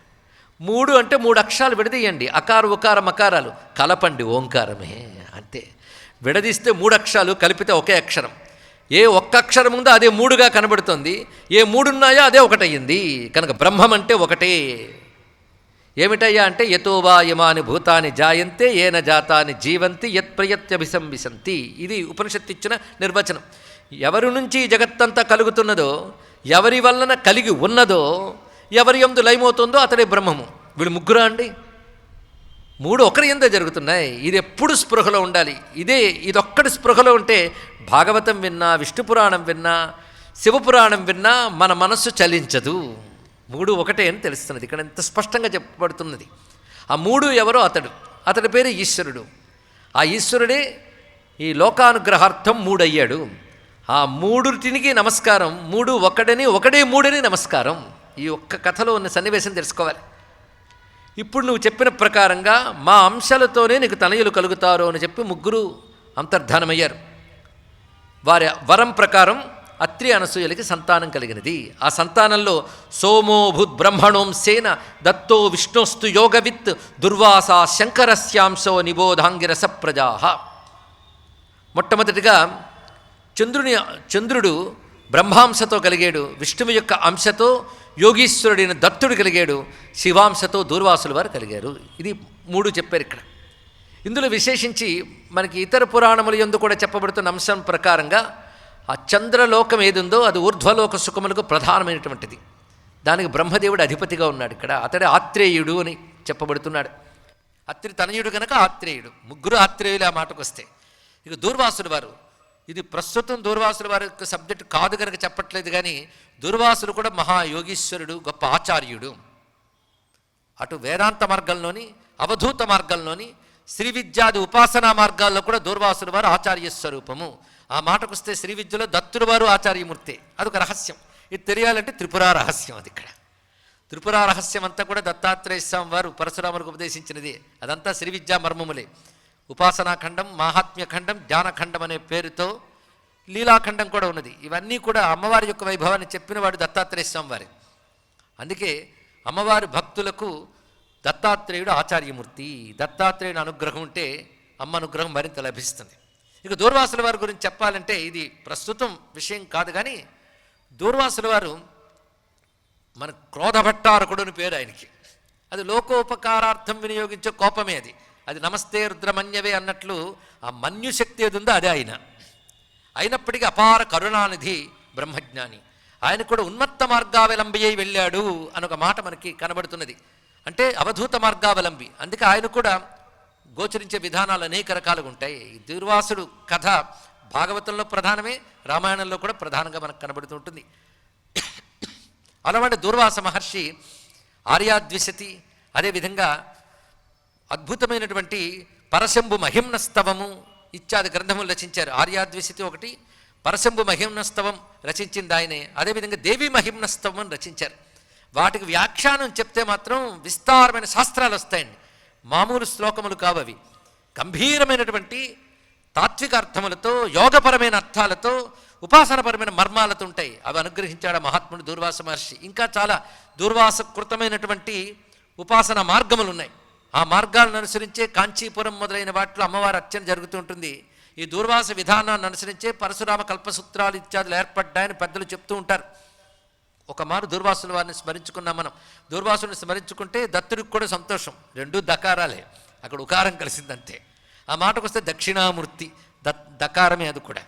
మూడు అంటే 3 అక్షరాలు విడదీయండి. అకారు ఉకార మకారాలు కలపండి, ఓంకారమే అంతే. విడదీస్తే 3 అక్షరాలు కలిపితే ఒకే అక్షరం. ఏ ఒక్క అక్షరం ఉందో అదే 3గా కనబడుతుంది. ఏ 3 ఉన్నాయో అదే ఒకటయ్యింది. కనుక బ్రహ్మం అంటే ఒకటే. ఏమిటయ్యా అంటే యతోవా యమాని భూతాని జాయంతే ఏన జాతాని జీవంతి యత్ ప్రయత్యభిసంవిశంతి. ఇది ఉపనిషత్తు ఇచ్చిన నిర్వచనం. ఎవరి నుంచి జగత్తంతా కలుగుతున్నదో, ఎవరి వలన కలిగి ఉన్నదో, ఎవరి యందు లయమవుతుందో అతడే బ్రహ్మము. వీళ్ళు ముగ్గురా అండి? 3 ఒకరి యందే జరుగుతున్నాయి. ఇది ఎప్పుడు స్పృహలో ఉండాలి. ఇదొక్కటి స్పృహలో ఉంటే భాగవతం విన్నా, విష్ణు పురాణం విన్నా, శివపురాణం విన్నా మన మనస్సు చలించదు. 3 ఒకటే అని తెలుస్తున్నది. ఇక్కడ ఎంత స్పష్టంగా చెప్పబడుతున్నది. ఆ 3 ఎవరో అతడి పేరు ఈశ్వరుడు. ఆ ఈశ్వరుడే ఈ లోకానుగ్రహార్థం 3 అయ్యాడు. ఆ 3టికి నమస్కారం. 3 ఒకడని, ఒకడే 3అని నమస్కారం. ఈ ఒక్క కథలో ఉన్న సన్నివేశం తెలుసుకోవాలి. ఇప్పుడు నువ్వు చెప్పిన ప్రకారంగా మా అంశాలతోనే నీకు తనయులు కలుగుతారు అని చెప్పి 3 అంతర్ధానమయ్యారు. వారి వరం ప్రకారం అత్రి అనసూయలకి సంతానం కలిగినది. ఆ సంతానంలో సోమోభూత్ బ్రహ్మణోంసేన దత్తో విష్ణోస్తు యోగవిత్ దుర్వాసా శంకరస్యాంశో నిబోధాంగిరస ప్రజా. మొట్టమొదటిగా చంద్రుడు బ్రహ్మాంశతో కలిగాడు. విష్ణువు యొక్క అంశతో యోగీశ్వరుడైన దత్తుడు కలిగాడు. శివాంశతో దూర్వాసుల వారు కలిగారు. ఇది 3 చెప్పారు ఇక్కడ. ఇందులో విశేషించి మనకి ఇతర పురాణముల యందు కూడా చెప్పబడుతున్న అంశం ప్రకారంగా ఆ చంద్రలోకం ఏదుందో అది ఊర్ధ్వలోక సుఖములకు ప్రధానమైనటువంటిది. దానికి బ్రహ్మదేవుడు అధిపతిగా ఉన్నాడు. ఇక్కడ అతడే ఆత్రేయుడు అని చెప్పబడుతున్నాడు. అత్రి తనయుడు కనుక ఆత్రేయుడు. 3 ఆత్రేయులు ఆ మాటకు వస్తే. ఇక దూర్వాసుల వారు, ఇది ప్రస్తుతం దూర్వాసుల వారి యొక్క సబ్జెక్టు కాదు కనుక చెప్పట్లేదు. కానీ దూర్వాసుడు కూడా మహాయోగీశ్వరుడు, గొప్ప ఆచార్యుడు. అటు వేదాంత మార్గంలోని, అవధూత మార్గంలోని, శ్రీ విద్యాది ఉపాసనా మార్గాల్లో కూడా దూర్వాసుల వారు ఆచార్య స్వరూపము. ఆ మాటకు వస్తే శ్రీ విద్యలో దత్తుడు వారు ఆచార్యమూర్తి. అదొక రహస్యం. ఇది తెలియాలంటే త్రిపురా రహస్యం. అది ఇక్కడ త్రిపురా రహస్యం అంతా కూడా దత్తాత్రేయ స్వామి వారు పరశురాములకు ఉపదేశించినది. అదంతా శ్రీ విద్యా మర్మములే. ఉపాసనాఖండం, మాహాత్మ్యఖండం, జ్ఞానఖండం అనే పేరుతో లీలాఖండం కూడా ఉన్నది. ఇవన్నీ కూడా అమ్మవారి యొక్క వైభవాన్ని చెప్పినవాడు దత్తాత్రేయ స్వామి వారి. అందుకే అమ్మవారి భక్తులకు దత్తాత్రేయుడు ఆచార్యమూర్తి. దత్తాత్రేయుడు అనుగ్రహం ఉంటే అమ్మ అనుగ్రహం మరింత లభిస్తుంది. ఇక దూర్వాసుల వారి గురించి చెప్పాలంటే ఇది ప్రస్తుతం విషయం కాదు. కానీ దూర్వాసుల వారు మన క్రోధభట్టారకుడు అని పేరు ఆయనకి. అది లోకోపకారార్థం వినియోగించే కోపమే. అది నమస్తే రుద్రమన్యవే అన్నట్లు ఆ మన్యుశక్తి ఏది ఉందో అదే ఆయన. అయినప్పటికీ అపార కరుణానిధి, బ్రహ్మజ్ఞాని. ఆయన కూడా ఉన్మత్త మార్గావలంబి అయి వెళ్ళాడు అని ఒక మాట మనకి కనబడుతున్నది. అంటే అవధూత మార్గావలంబి. అందుకే ఆయన కూడా గోచరించే విధానాలు అనేక రకాలుగా ఉంటాయి. దూర్వాసుడు కథ భాగవతంలో ప్రధానమే, రామాయణంలో కూడా ప్రధానంగా మనకు కనబడుతూ ఉంటుంది. అలాంటి దూర్వాస మహర్షి ఆర్యాద్విశతి, అదేవిధంగా అద్భుతమైనటువంటి పరశంభు మహిమ్నస్తవము ఇత్యాది గ్రంథములు రచించారు. ఆర్యాద్విశతి ఒకటి, పరశంభు మహిమ్నస్తవం రచించింది ఆయనే. అదేవిధంగా దేవి మహిమ్నస్తవం రచించారు. వాటికి వ్యాఖ్యానం చెప్తే మాత్రం విస్తారమైన శాస్త్రాలు వస్తాయండి. మామూలు శ్లోకములు కావవి. గంభీరమైనటువంటి తాత్విక అర్థములతో, యోగపరమైన అర్థాలతో, ఉపాసనపరమైన మర్మాలతో ఉంటాయి. అవి అనుగ్రహించాడు మహాత్ముడు దూర్వాస మహర్షి. ఇంకా చాలా దూర్వాసకృతమైనటువంటి ఉపాసన మార్గములు ఉన్నాయి. ఆ మార్గాలను అనుసరించే కాంచీపురం మొదలైన వాటిలో అమ్మవారి అర్చన జరుగుతూ ఉంటుంది. ఈ దూర్వాస విధానాన్ని అనుసరించే పరశురామ కల్పసూత్రాలు ఇత్యాదులు ఏర్పడ్డాయని పెద్దలు చెప్తూ ఉంటారు. ఒక మారు దూర్వాసుల వారిని స్మరించుకున్నాం మనం. దూర్వాసుని స్మరించుకుంటే దత్తుడికి కూడా సంతోషం. రెండూ దకారాలే, అక్కడ ఉకారం కలిసిందంతే. ఆ మాటకు వస్తే దక్షిణామూర్తి దకారమే అది కూడా.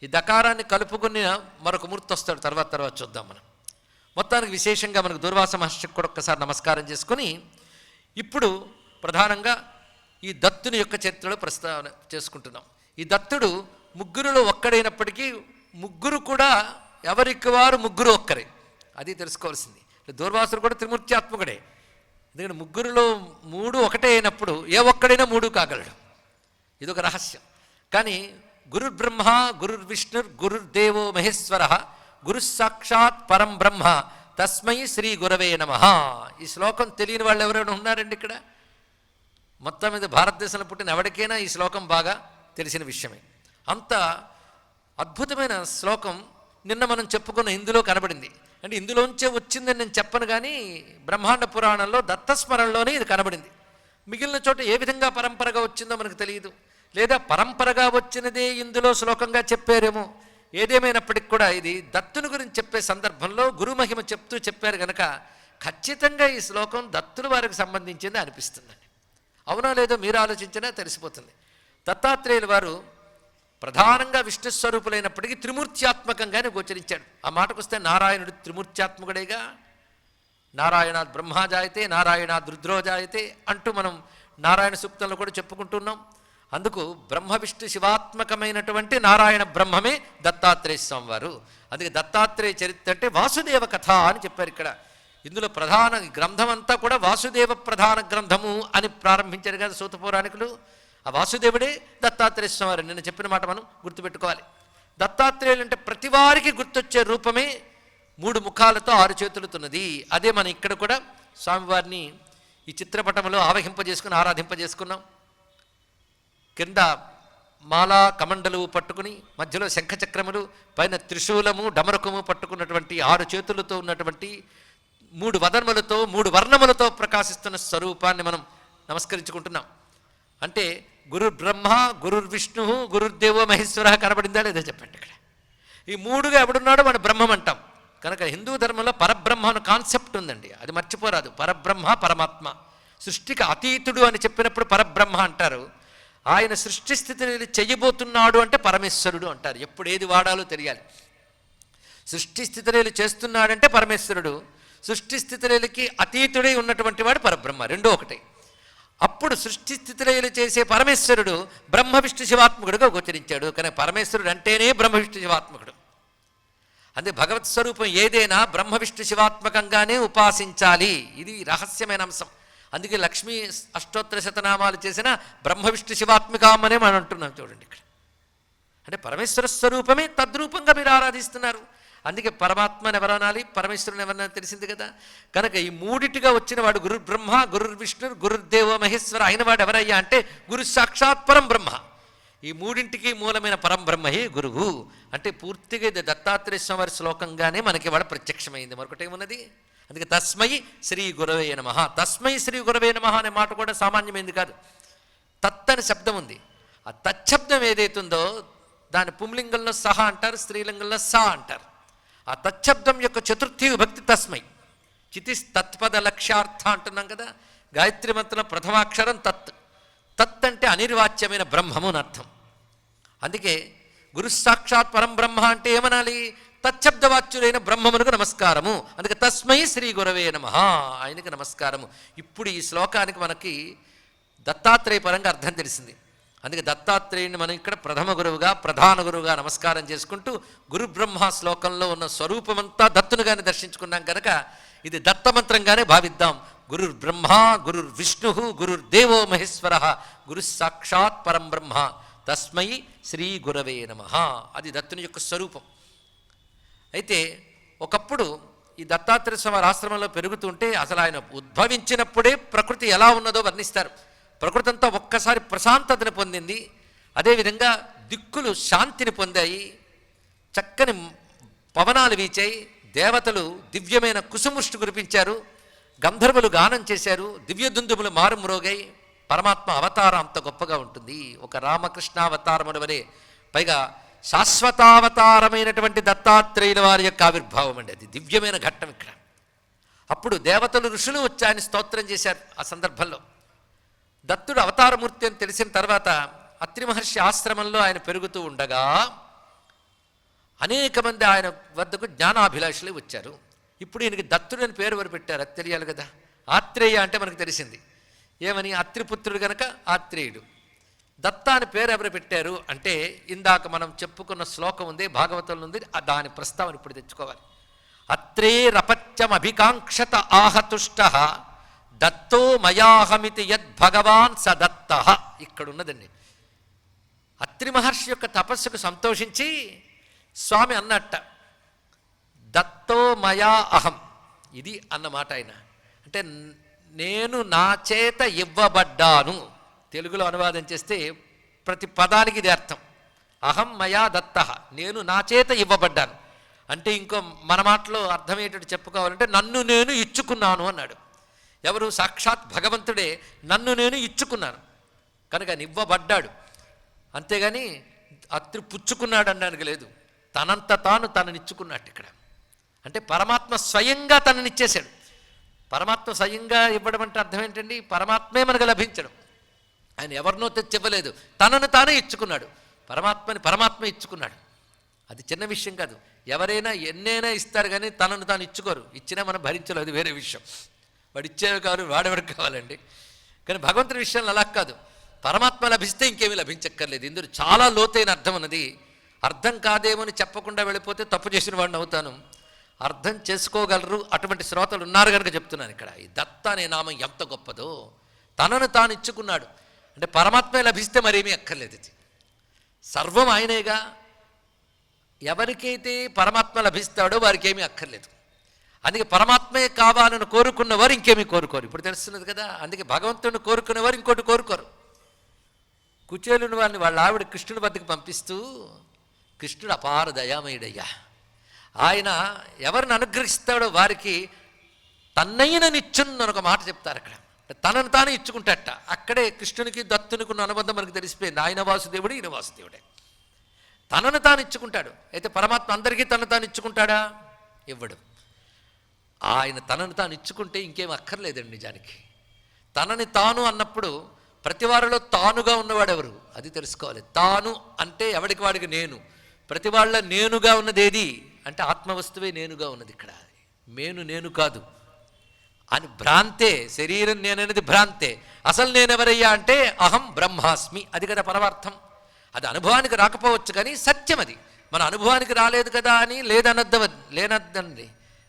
ఈ దకారాన్ని కలుపుకుని మరొక మూర్తి వస్తాడు, తర్వాత చూద్దాం మనం. మొత్తానికి విశేషంగా మనకు దూర్వాస మహర్షికి కూడా ఒక్కసారి నమస్కారం చేసుకుని ఇప్పుడు ప్రధానంగా ఈ దత్తుని యొక్క చరిత్రలో ప్రస్తావన చేసుకుంటున్నాం. ఈ దత్తుడు ముగ్గురులో ఒక్కడైనప్పటికీ ముగ్గురు కూడా ఎవరికి వారు ముగ్గురు ఒక్కరే, అది తెలుసుకోవాల్సింది. దూర్వాసుడు కూడా త్రిమూర్త్యాత్మకుడే. ఎందుకంటే ముగ్గురులో మూడు ఒకటే అయినప్పుడు ఏ ఒక్కడైనా మూడు కాగలడు, ఇదొక రహస్యం. కానీ గురుర్బ్రహ్మ గురుర్విష్ణుర్ గురుర్దేవో మహేశ్వర గురు సాక్షాత్ పరం బ్రహ్మ తస్మై శ్రీ గురవే నమః. ఈ శ్లోకం తెలియని వాళ్ళు ఎవరైనా ఉన్నారండి ఇక్కడ? మొత్తం మీద భారతదేశంలో పుట్టిన ఎవరికైనా ఈ శ్లోకం బాగా తెలిసిన విషయమే. అంత అద్భుతమైన శ్లోకం నిన్న మనం చెప్పుకున్న ఇందులో కనబడింది. అంటే ఇందులోంచే వచ్చిందని నేను చెప్పను, కానీ బ్రహ్మాండ పురాణంలో దత్తస్మరణలోనే ఇది కనబడింది. మిగిలిన చోట ఏ విధంగా పరంపరగా వచ్చిందో మనకు తెలియదు, లేదా పరంపరగా వచ్చినదే ఇందులో శ్లోకంగా చెప్పారేమో. ఏదేమైనప్పటికి కూడా ఇది దత్తుని గురించి చెప్పే సందర్భంలో గురుమహిమ చెప్తూ చెప్పారు కనుక ఖచ్చితంగా ఈ శ్లోకం దత్తుల వారికి సంబంధించింది అనిపిస్తుందండి. అవునో లేదో మీరు ఆలోచించినా తెలిసిపోతుంది. దత్తాత్రేయుల వారు ప్రధానంగా విష్ణు స్వరూపులైనప్పటికీ త్రిమూర్త్యాత్మకంగానే గోచరించాడు. ఆ మాటకు వస్తే నారాయణుడు త్రిమూర్త్యాత్మకుడేగా. నారాయణాద్ బ్రహ్మాజాయతే నారాయణాద్ రుద్రోజాయతే అంటూ మనం నారాయణ సూక్తంలో కూడా చెప్పుకుంటున్నాం. అందుకు బ్రహ్మ విష్ణు శివాత్మకమైనటువంటి నారాయణ బ్రహ్మమే దత్తాత్రేయ స్వామి వారు. అందుకే దత్తాత్రేయ చరిత్ర అంటే వాసుదేవ కథ అని చెప్పారు ఇక్కడ. ఇందులో ప్రధాన గ్రంథం అంతా కూడా వాసుదేవ ప్రధాన గ్రంథము అని ప్రారంభించారు కదా సూత పౌరాణికులు. ఆ వాసుదేవుడే దత్తాత్రేయ స్వామి వారు. నిన్న చెప్పిన మాట మనం గుర్తుపెట్టుకోవాలి. దత్తాత్రేయులు అంటే ప్రతి వారికి గుర్తొచ్చే రూపమే 3 ముఖాలతో 6 చేతులతున్నది. అదే మనం ఇక్కడ కూడా స్వామివారిని ఈ చిత్రపటంలో ఆవహింపజేసుకుని ఆరాధింపజేసుకున్నాం. కింద మాలా కమండలు పట్టుకుని మధ్యలో శంఖచక్రములు, పైన త్రిశూలము డమరకము పట్టుకున్నటువంటి 6 చేతులతో ఉన్నటువంటి 3 వదనములతో 3 వర్ణములతో ప్రకాశిస్తున్న స్వరూపాన్ని మనం నమస్కరించుకుంటున్నాం. అంటే గురుర్ బ్రహ్మ గురుర్ విష్ణు గురుర్దేవో మహేశ్వర కనబడిందా లేదా చెప్పండి. ఇక్కడ ఈ 3గా ఎవడున్నాడో వాడు బ్రహ్మం అంటాం. కనుక హిందూ ధర్మంలో పరబ్రహ్మ అనే కాన్సెప్ట్ ఉందండి, అది మర్చిపోరాదు. పరబ్రహ్మ పరమాత్మ, సృష్టికి అతీతుడు అని చెప్పినప్పుడు పరబ్రహ్మ అంటారు. ఆయన సృష్టి స్థితిని చెయ్యబోతున్నాడు అంటే పరమేశ్వరుడు అంటారు. ఎప్పుడు ఏది వాడాలో తెలియాలి. సృష్టి స్థితిని చేస్తున్నాడంటే పరమేశ్వరుడు, సృష్టి స్థితికి అతీతుడై ఉన్నటువంటి వాడు పరబ్రహ్మ, రెండో ఒకటే. అప్పుడు సృష్టి స్థితిలయలు చేసే పరమేశ్వరుడు బ్రహ్మ విష్ణు శివాత్మకుడుగా గోచరించాడు. కానీ పరమేశ్వరుడు అంటేనే బ్రహ్మ విష్ణు శివాత్మకుడు. అంటే భగవత్ స్వరూపం ఏదైనా బ్రహ్మ విష్ణు శివాత్మకంగానే ఉపాసించాలి, ఇది రహస్యమైన అంశం. అందుకే లక్ష్మీ అష్టోత్తర శతనామాలు చేసిన బ్రహ్మ విష్ణు శివాత్మికామనే మనం అంటున్నాం. చూడండి ఇక్కడ అంటే పరమేశ్వర స్వరూపమే తద్రూపంగా మీరు ఆరాధిస్తున్నారు. అందుకే పరమాత్మని ఎవరనాలి, పరమేశ్వరుని ఎవరన్నా తెలిసింది కదా. కనుక ఈ 3టిగా వచ్చిన వాడు గురు బ్రహ్మ గురుర్ విష్ణు గురుర్దేవో మహేశ్వర అయిన వాడు ఎవరయ్యా అంటే గురు సాక్షాత్ పరం బ్రహ్మ. ఈ 3ంటికి మూలమైన పరం బ్రహ్మయే గురువు. అంటే పూర్తిగా ఇది దత్తాత్రేయ స్వామి వారి శ్లోకంగానే మనకి వాడు ప్రత్యక్షమైంది, మరొకటేమున్నది. అందుకే తస్మై శ్రీ గురవే నమః. తస్మై శ్రీ గురవే నమః అనే మాట కూడా సామాన్యమైంది కాదు. తత్ అని శబ్దం ఉంది. ఆ తచ్చబ్దం ఏదైతుందో దాని పుంలింగంలో సహ అంటారు, స్త్రీలింగంలో సా అంటారు. ఆ తచ్చబ్దం యొక్క చతుర్థి విభక్తి తస్మై. చితిస్ తత్పద లక్ష్యార్థ అంటున్నాం కదా. గాయత్రి మంత్రంలో ప్రథమాక్షరం తత్. తత్ అంటే అనిర్వాచ్యమైన బ్రహ్మము అని అర్థం. అందుకే గురు సాక్షాత్ పరం బ్రహ్మ అంటే ఏమనాలి, తచ్చబ్దవాచ్యుడైన బ్రహ్మమునకు నమస్కారము. అందుకే తస్మై శ్రీ గురవే నమః, ఆయనకి నమస్కారము. ఇప్పుడు ఈ శ్లోకానికి మనకి దత్తాత్రేయ పరంగా అర్థం తెలిసింది. అందుకే దత్తాత్రేయుని మనం ఇక్కడ ప్రథమ గురువుగా ప్రధాన గురువుగా నమస్కారం చేసుకుంటూ గురు బ్రహ్మ శ్లోకంలో ఉన్న స్వరూపమంతా దత్తునుగానే దర్శించుకున్నాం కనుక ఇది దత్తమంత్రంగానే భావిద్దాం. గురుర్ బ్రహ్మ గురుర్ విష్ణు గురుర్దేవో మహేశ్వర గురు సాక్షాత్ పరం బ్రహ్మ తస్మై శ్రీ గురవే నమః. అది దత్తుని యొక్క స్వరూపం. అయితే ఒకప్పుడు ఈ దత్తాత్రేయ స్వామి ఆశ్రమంలో పెరుగుతుంటే అసలు ఆయన ఉద్భవించినప్పుడే ప్రకృతి ఎలా ఉన్నదో వర్ణిస్తారు. ప్రకృతి అంతా ఒక్కసారి ప్రశాంతతను పొందింది. అదేవిధంగా దిక్కులు శాంతిని పొందాయి, చక్కని పవనాలు వీచాయి, దేవతలు దివ్యమైన కుసుముష్టి కురిపించారు, గంధర్వులు గానం చేశారు, దివ్య దుందుములు మారుమ్రోగాయి. పరమాత్మ అవతారం అంత గొప్పగా ఉంటుంది. ఒక రామకృష్ణ అవతారముల వలె, పైగా శాశ్వతావతారమైనటువంటి దత్తాత్రేయుల వారి యొక్క ఆవిర్భావం అండి. అది దివ్యమైన ఘట్టం ఇక్కడ. అప్పుడు దేవతలు ఋషులు వచ్చి ఆయన స్తోత్రం చేశారు. ఆ సందర్భంలో దత్తుడు అవతారమూర్తి అని తెలిసిన తర్వాత అత్రి మహర్షి ఆశ్రమంలో ఆయన పెరుగుతూ ఉండగా అనేక మంది ఆయన వద్దకు జ్ఞానాభిలాషులు వచ్చారు. ఇప్పుడు ఈయనకి దత్తుడు అని పేరు ఎవరు పెట్టారు? అది తెలియాలి కదా. ఆత్రేయ అంటే మనకు తెలిసింది ఏమని, అత్రిపుత్రుడు కనుక ఆత్రేయుడు. దత్త అని పేరు ఎవరు పెట్టారు అంటే, ఇందాక మనం చెప్పుకున్న శ్లోకం ఉంది, భాగవతంలో ఉంది, దాని ప్రస్తావన ఇప్పుడు తెచ్చుకోవాలి. అత్రేరపత్యమభికాంక్షత ఆహతుష్ట దత్తో మయాహమితి యద్భగవాన్ స దత్త. ఇక్కడున్నదండి. అత్రి మహర్షి యొక్క తపస్సుకు సంతోషించి స్వామి అన్నట్ట, దత్తో మయా అహం, ఇది అన్నమాట ఆయన. అంటే నేను నా చేత ఇవ్వబడ్డాను. తెలుగులో అనువాదం చేస్తే ప్రతి పదానికి ఇది అర్థం. అహం మయా దత్త, నేను నా చేత ఇవ్వబడ్డాను. అంటే ఇంకో మన మాటలో అర్థమయ్యేటట్టు చెప్పుకోవాలంటే నన్ను నేను ఇచ్చుకున్నాను అన్నాడు. ఎవరు? సాక్షాత్ భగవంతుడే నన్ను నేను ఇచ్చుకున్నాను కనుక ఇవ్వబడ్డాడు. అంతేగాని అత్రి పుచ్చుకున్నాడు అనడానికి లేదు. తనంత తాను తననిచ్చుకున్నట్టు ఇక్కడ. అంటే పరమాత్మ స్వయంగా తననిచ్చేశాడు. పరమాత్మ స్వయంగా ఇవ్వడం అంటే అర్థం ఏంటండి? పరమాత్మే మనకు లభించడం. ఆయన ఎవరినో తెచ్చి ఇవ్వలేదు, తనను తానే ఇచ్చుకున్నాడు. పరమాత్మని పరమాత్మ ఇచ్చుకున్నాడు. అది చిన్న విషయం కాదు. ఎవరైనా ఎన్నైనా ఇస్తారు కానీ తనను తాను ఇచ్చుకోరు. ఇచ్చినా మనం భరించలేదు, అది వేరే విషయం. వాడు ఇచ్చేవి కాదు, వాడెవడికి కావాలండి. కానీ భగవంతుని విషయంలో అలా కాదు. పరమాత్మ లభిస్తే ఇంకేమీ లభించక్కర్లేదు. ఇందులో చాలా లోతైన అర్థం ఉన్నది. అర్థం కాదేమని చెప్పకుండా వెళ్ళిపోతే తప్పు చేసిన వాడిని అవుతాను. అర్థం చేసుకోగలరు అటువంటి శ్రోతలు ఉన్నారు కనుక చెప్తున్నాను ఇక్కడ. ఈ దత్త అనే నామం ఎంత గొప్పదో. తనను తాను ఇచ్చుకున్నాడు అంటే పరమాత్మే లభిస్తే మరేమీ అక్కర్లేదు. ఇది సర్వం ఆయనేగా. ఎవరికైతే పరమాత్మ లభిస్తాడో వారికి ఏమీ అక్కర్లేదు. అందుకే పరమాత్మే కావాలని కోరుకున్నవారు ఇంకేమీ కోరుకోరు. ఇప్పుడు తెలుస్తున్నది కదా. అందుకే భగవంతుడిని కోరుకునేవారు ఇంకోటి కోరుకోరు. కుచేలుని వారిని వాళ్ళ ఆవిడ కృష్ణుడి వద్దకు పంపిస్తూ, కృష్ణుడు అపార దయామయుడయ్యా, ఆయన ఎవరిని అనుగ్రహిస్తాడో వారికి తన్నైన నిచ్చున్న ఒక మాట చెప్తారు అక్కడ. తనను తాను ఇచ్చుకుంటాట. అక్కడే కృష్ణునికి దత్తునికి ఉన్న అనుబంధం మనకు తెలిసిపోయింది. ఆయన వాసుదేవుడు, ఈయన వాసుదేవుడే. తనను తాను ఇచ్చుకుంటాడు. అయితే పరమాత్మ అందరికీ తనను తాను ఇచ్చుకుంటాడా? ఇవ్వడు. ఆయన తనను తాను ఇచ్చుకుంటే ఇంకేం అక్కర్లేదండి. నిజానికి తనని తాను అన్నప్పుడు ప్రతి వారిలో తానుగా ఉన్నవాడు ఎవరు? అది తెలుసుకోవాలి. తాను అంటే ఎవడికి వాడికి నేను. ప్రతి వాళ్ళ నేనుగా ఉన్నది ఏది అంటే ఆత్మవస్తువే నేనుగా ఉన్నది. ఇక్కడ నేను కాదు అని భ్రాంతే. శరీరం నేననేది భ్రాంతే. అసలు నేనెవరయ్యా అంటే అహం బ్రహ్మాస్మి. అది కదా పరమార్థం. అది అనుభవానికి రాకపోవచ్చు కానీ సత్యం. అది మన అనుభవానికి రాలేదు కదా అని లేనద్దండి.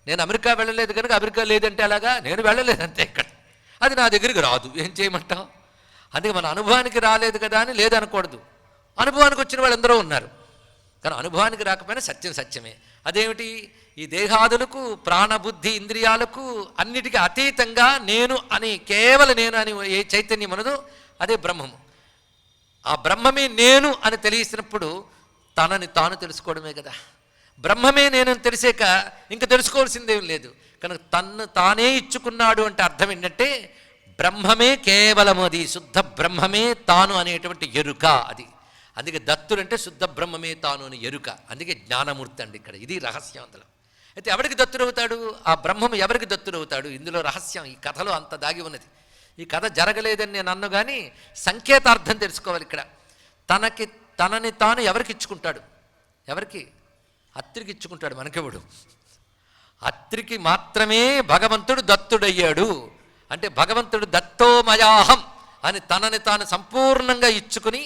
నేను అమెరికా వెళ్ళలేదు కనుక అమెరికా లేదంటే అలాగా, నేను వెళ్ళలేదంతే ఇక్కడ. అది నా దగ్గరికి రాదు, ఏం చేయమంటావు? అందుకే మన అనుభవానికి రాలేదు కదా అని లేదనకూడదు. అనుభవానికి వచ్చిన వాళ్ళు ఎందరో ఉన్నారు. కానీ అనుభవానికి రాకపోయినా సత్యం సత్యమే. అదేమిటి? ఈ దేహాదులకు, ప్రాణబుద్ధి ఇంద్రియాలకు అన్నిటికీ అతీతంగా నేను అని, కేవలం నేను అని ఏ చైతన్యం ఉన్నదో అదే బ్రహ్మము. ఆ బ్రహ్మమే నేను అని తెలిసినప్పుడు తనని తాను తెలుసుకోవడమే కదా. బ్రహ్మమే నేను అని తెలిసాక ఇంకా తెలుసుకోవాల్సిందేం లేదు. కనుక తన్ను తానే ఇచ్చుకున్నాడు అంటే అర్థం ఏంటంటే బ్రహ్మమే కేవలం, అది శుద్ధ బ్రహ్మమే తాను అనేటువంటి ఎరుక. అది అందుకే దత్తుడు అంటే శుద్ధ బ్రహ్మమే తాను అని ఎరుక. అందుకే జ్ఞానమూర్తి అండి ఇక్కడ. ఇది రహస్యం అందులో. అయితే ఎవరికి దత్తుడవుతాడు? ఆ బ్రహ్మము ఎవరికి దత్తుడవుతాడు? ఇందులో రహస్యం ఈ కథలో అంత దాగి ఉన్నది. ఈ కథ జరగలేదని నేను అన్ను కానీ సంకేతార్థం తెలుసుకోవాలి ఇక్కడ. తనని తాను ఎవరికి ఇచ్చుకుంటాడు? ఎవరికి? అత్రికి ఇచ్చుకుంటాడు. మనకెవడు? అత్రికి మాత్రమే భగవంతుడు దత్తుడయ్యాడు. అంటే భగవంతుడు దత్తోమయాహం అని తనని తాను సంపూర్ణంగా ఇచ్చుకుని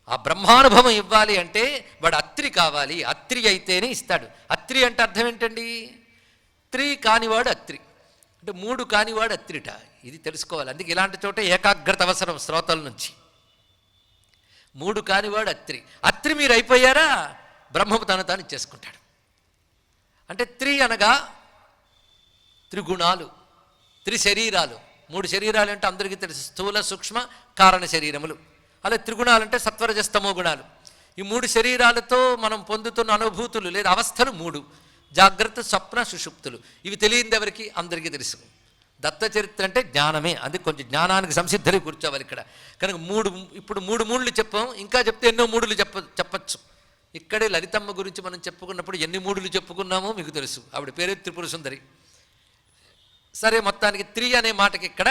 ఆ బ్రహ్మానుభవం ఇవ్వాలి అంటే వాడు అత్రి కావాలి. అత్రి అయితేనే ఇస్తాడు. అత్రి అంటే అర్థం ఏంటండి? త్రి కానివాడు అత్రి అంటే 3 కానివాడు అత్రిట. ఇది తెలుసుకోవాలి. అందుకే ఇలాంటి చోట ఏకాగ్రత అవసరం శ్రోతల నుంచి. 3 కానివాడు అత్రి. అత్రి మీరు అయిపోయారా బ్రహ్మము తను తాను ఇచ్చేసుకుంటాడు. అంటే త్రి అనగా త్రిగుణాలు, 3 శరీరాలు. 3 శరీరాలు అంటే అందరికీ తెలుసు, స్థూల సూక్ష్మ కారణ శరీరములు. అలా త్రిగుణాలంటే సత్వరజస్తమో గుణాలు. ఈ 3 శరీరాలతో మనం పొందుతున్న అనుభూతులు లేదా అవస్థలు 3: జాగ్రత్త, స్వప్న, సుషుప్తులు. ఇవి తెలియదు ఎవరికి? అందరికీ తెలుసు. దత్త చరిత్ర అంటే జ్ఞానమే, అది కొంచెం జ్ఞానానికి సంసిద్ధులై కూర్చోవాలి ఇక్కడ. కనుక ఇప్పుడు మూడు చెప్పాం, ఇంకా చెప్తే ఎన్నో మూడులు చెప్పచ్చు. ఇక్కడే లలితమ్మ గురించి మనం చెప్పుకున్నప్పుడు ఎన్ని మూడులు చెప్పుకున్నామో మీకు తెలుసు. ఆవిడ పేరే త్రిపుర సుందరి. సరే, మొత్తానికి త్రి అనే మాటకి ఇక్కడ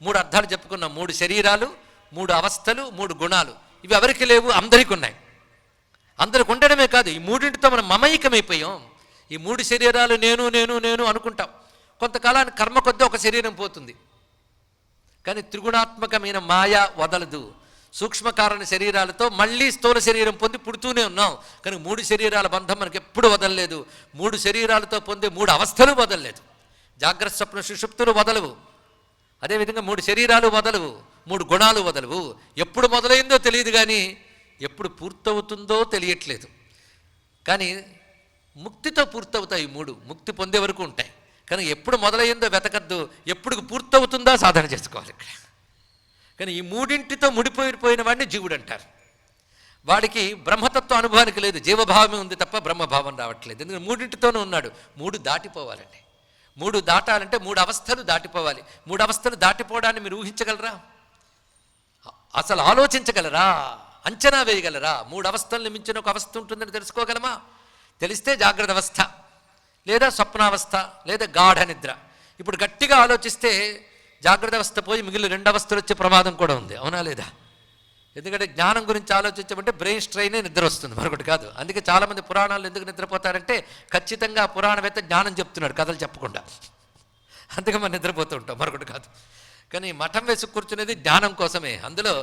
3 అర్థాలు చెప్పుకున్నాం. 3 శరీరాలు, 3 అవస్థలు, 3 గుణాలు. ఇవి ఎవరికి లేవు, అందరికీ ఉన్నాయి. అందరికి ఉండడమే కాదు, ఈ మూడింటితో మనం మమైకమైపోయాం. ఈ 3 శరీరాలు నేను నేను నేను అనుకుంటాం. కొంతకాలానికి కర్మ కొద్దీ ఒక శరీరం పోతుంది, కానీ త్రిగుణాత్మకమైన మాయ వదలదు. సూక్ష్మకారణ శరీరాలతో మళ్ళీ స్థూల శరీరం పొంది పుడుతూనే ఉన్నాం. కానీ 3 శరీరాల బంధం మనకి ఎప్పుడు వదలలేదు. 3 శరీరాలతో పొందే 3 అవస్థలు వదలలేదు. జాగ్రత్త స్వప్న సుషుప్తులు వదలవు, అదేవిధంగా 3 శరీరాలు వదలవు, 3 గుణాలు వదలవు. ఎప్పుడు మొదలైందో తెలియదు, కానీ ఎప్పుడు పూర్తవుతుందో తెలియట్లేదు. కానీ ముక్తితో పూర్తవుతాయి 3. ముక్తి పొందే వరకు ఉంటాయి, కానీ ఎప్పుడు మొదలైందో వెతకద్దు, ఎప్పుడు పూర్తవుతుందో సాధన చేసుకోవాలి ఇక్కడ. కానీ ఈ మూడింటితో ముడిపోయిన వాడిని జీవుడు అంటారు. వాడికి బ్రహ్మతత్వ అనుభవానికి లేదు, జీవభావమే ఉంది తప్ప బ్రహ్మభావం రావట్లేదు. ఎందుకంటే మూడింటితోనే ఉన్నాడు. 3 దాటిపోవాలండి. 3 దాటాలంటే 3 అవస్థలు దాటిపోవాలి. 3 అవస్థలు దాటిపోవడాన్ని మీరు ఊహించగలరా? అసలు ఆలోచించగలరా? అంచనా వేయగలరా? 3 అవస్థలను మించిన ఒక అవస్థ ఉంటుందని తెలుసుకోగలమా? తెలిస్తే జాగ్రత్త అవస్థ, లేదా స్వప్నావస్థ, లేదా గాఢ నిద్ర. ఇప్పుడు గట్టిగా ఆలోచిస్తే జాగ్రత్త అవస్థ పోయి మిగిలిన 2 అవస్థలు వచ్చే ప్రమాదం కూడా ఉంది, అవునా లేదా? ఎందుకంటే జ్ఞానం గురించి ఆలోచించమంటే బ్రెయిన్ స్ట్రైనే నిద్ర వస్తుంది, మరొకటి కాదు. అందుకే చాలామంది పురాణాలు ఎందుకు నిద్రపోతారంటే ఖచ్చితంగా పురాణవేత్త జ్ఞానం చెప్తున్నాడు, కథలు చెప్పకుండా. అందుకే మనం నిద్రపోతూ ఉంటాం, మరొకటి కాదు. కానీ మఠం వేసి కూర్చునేది జ్ఞానం కోసమే. అందులో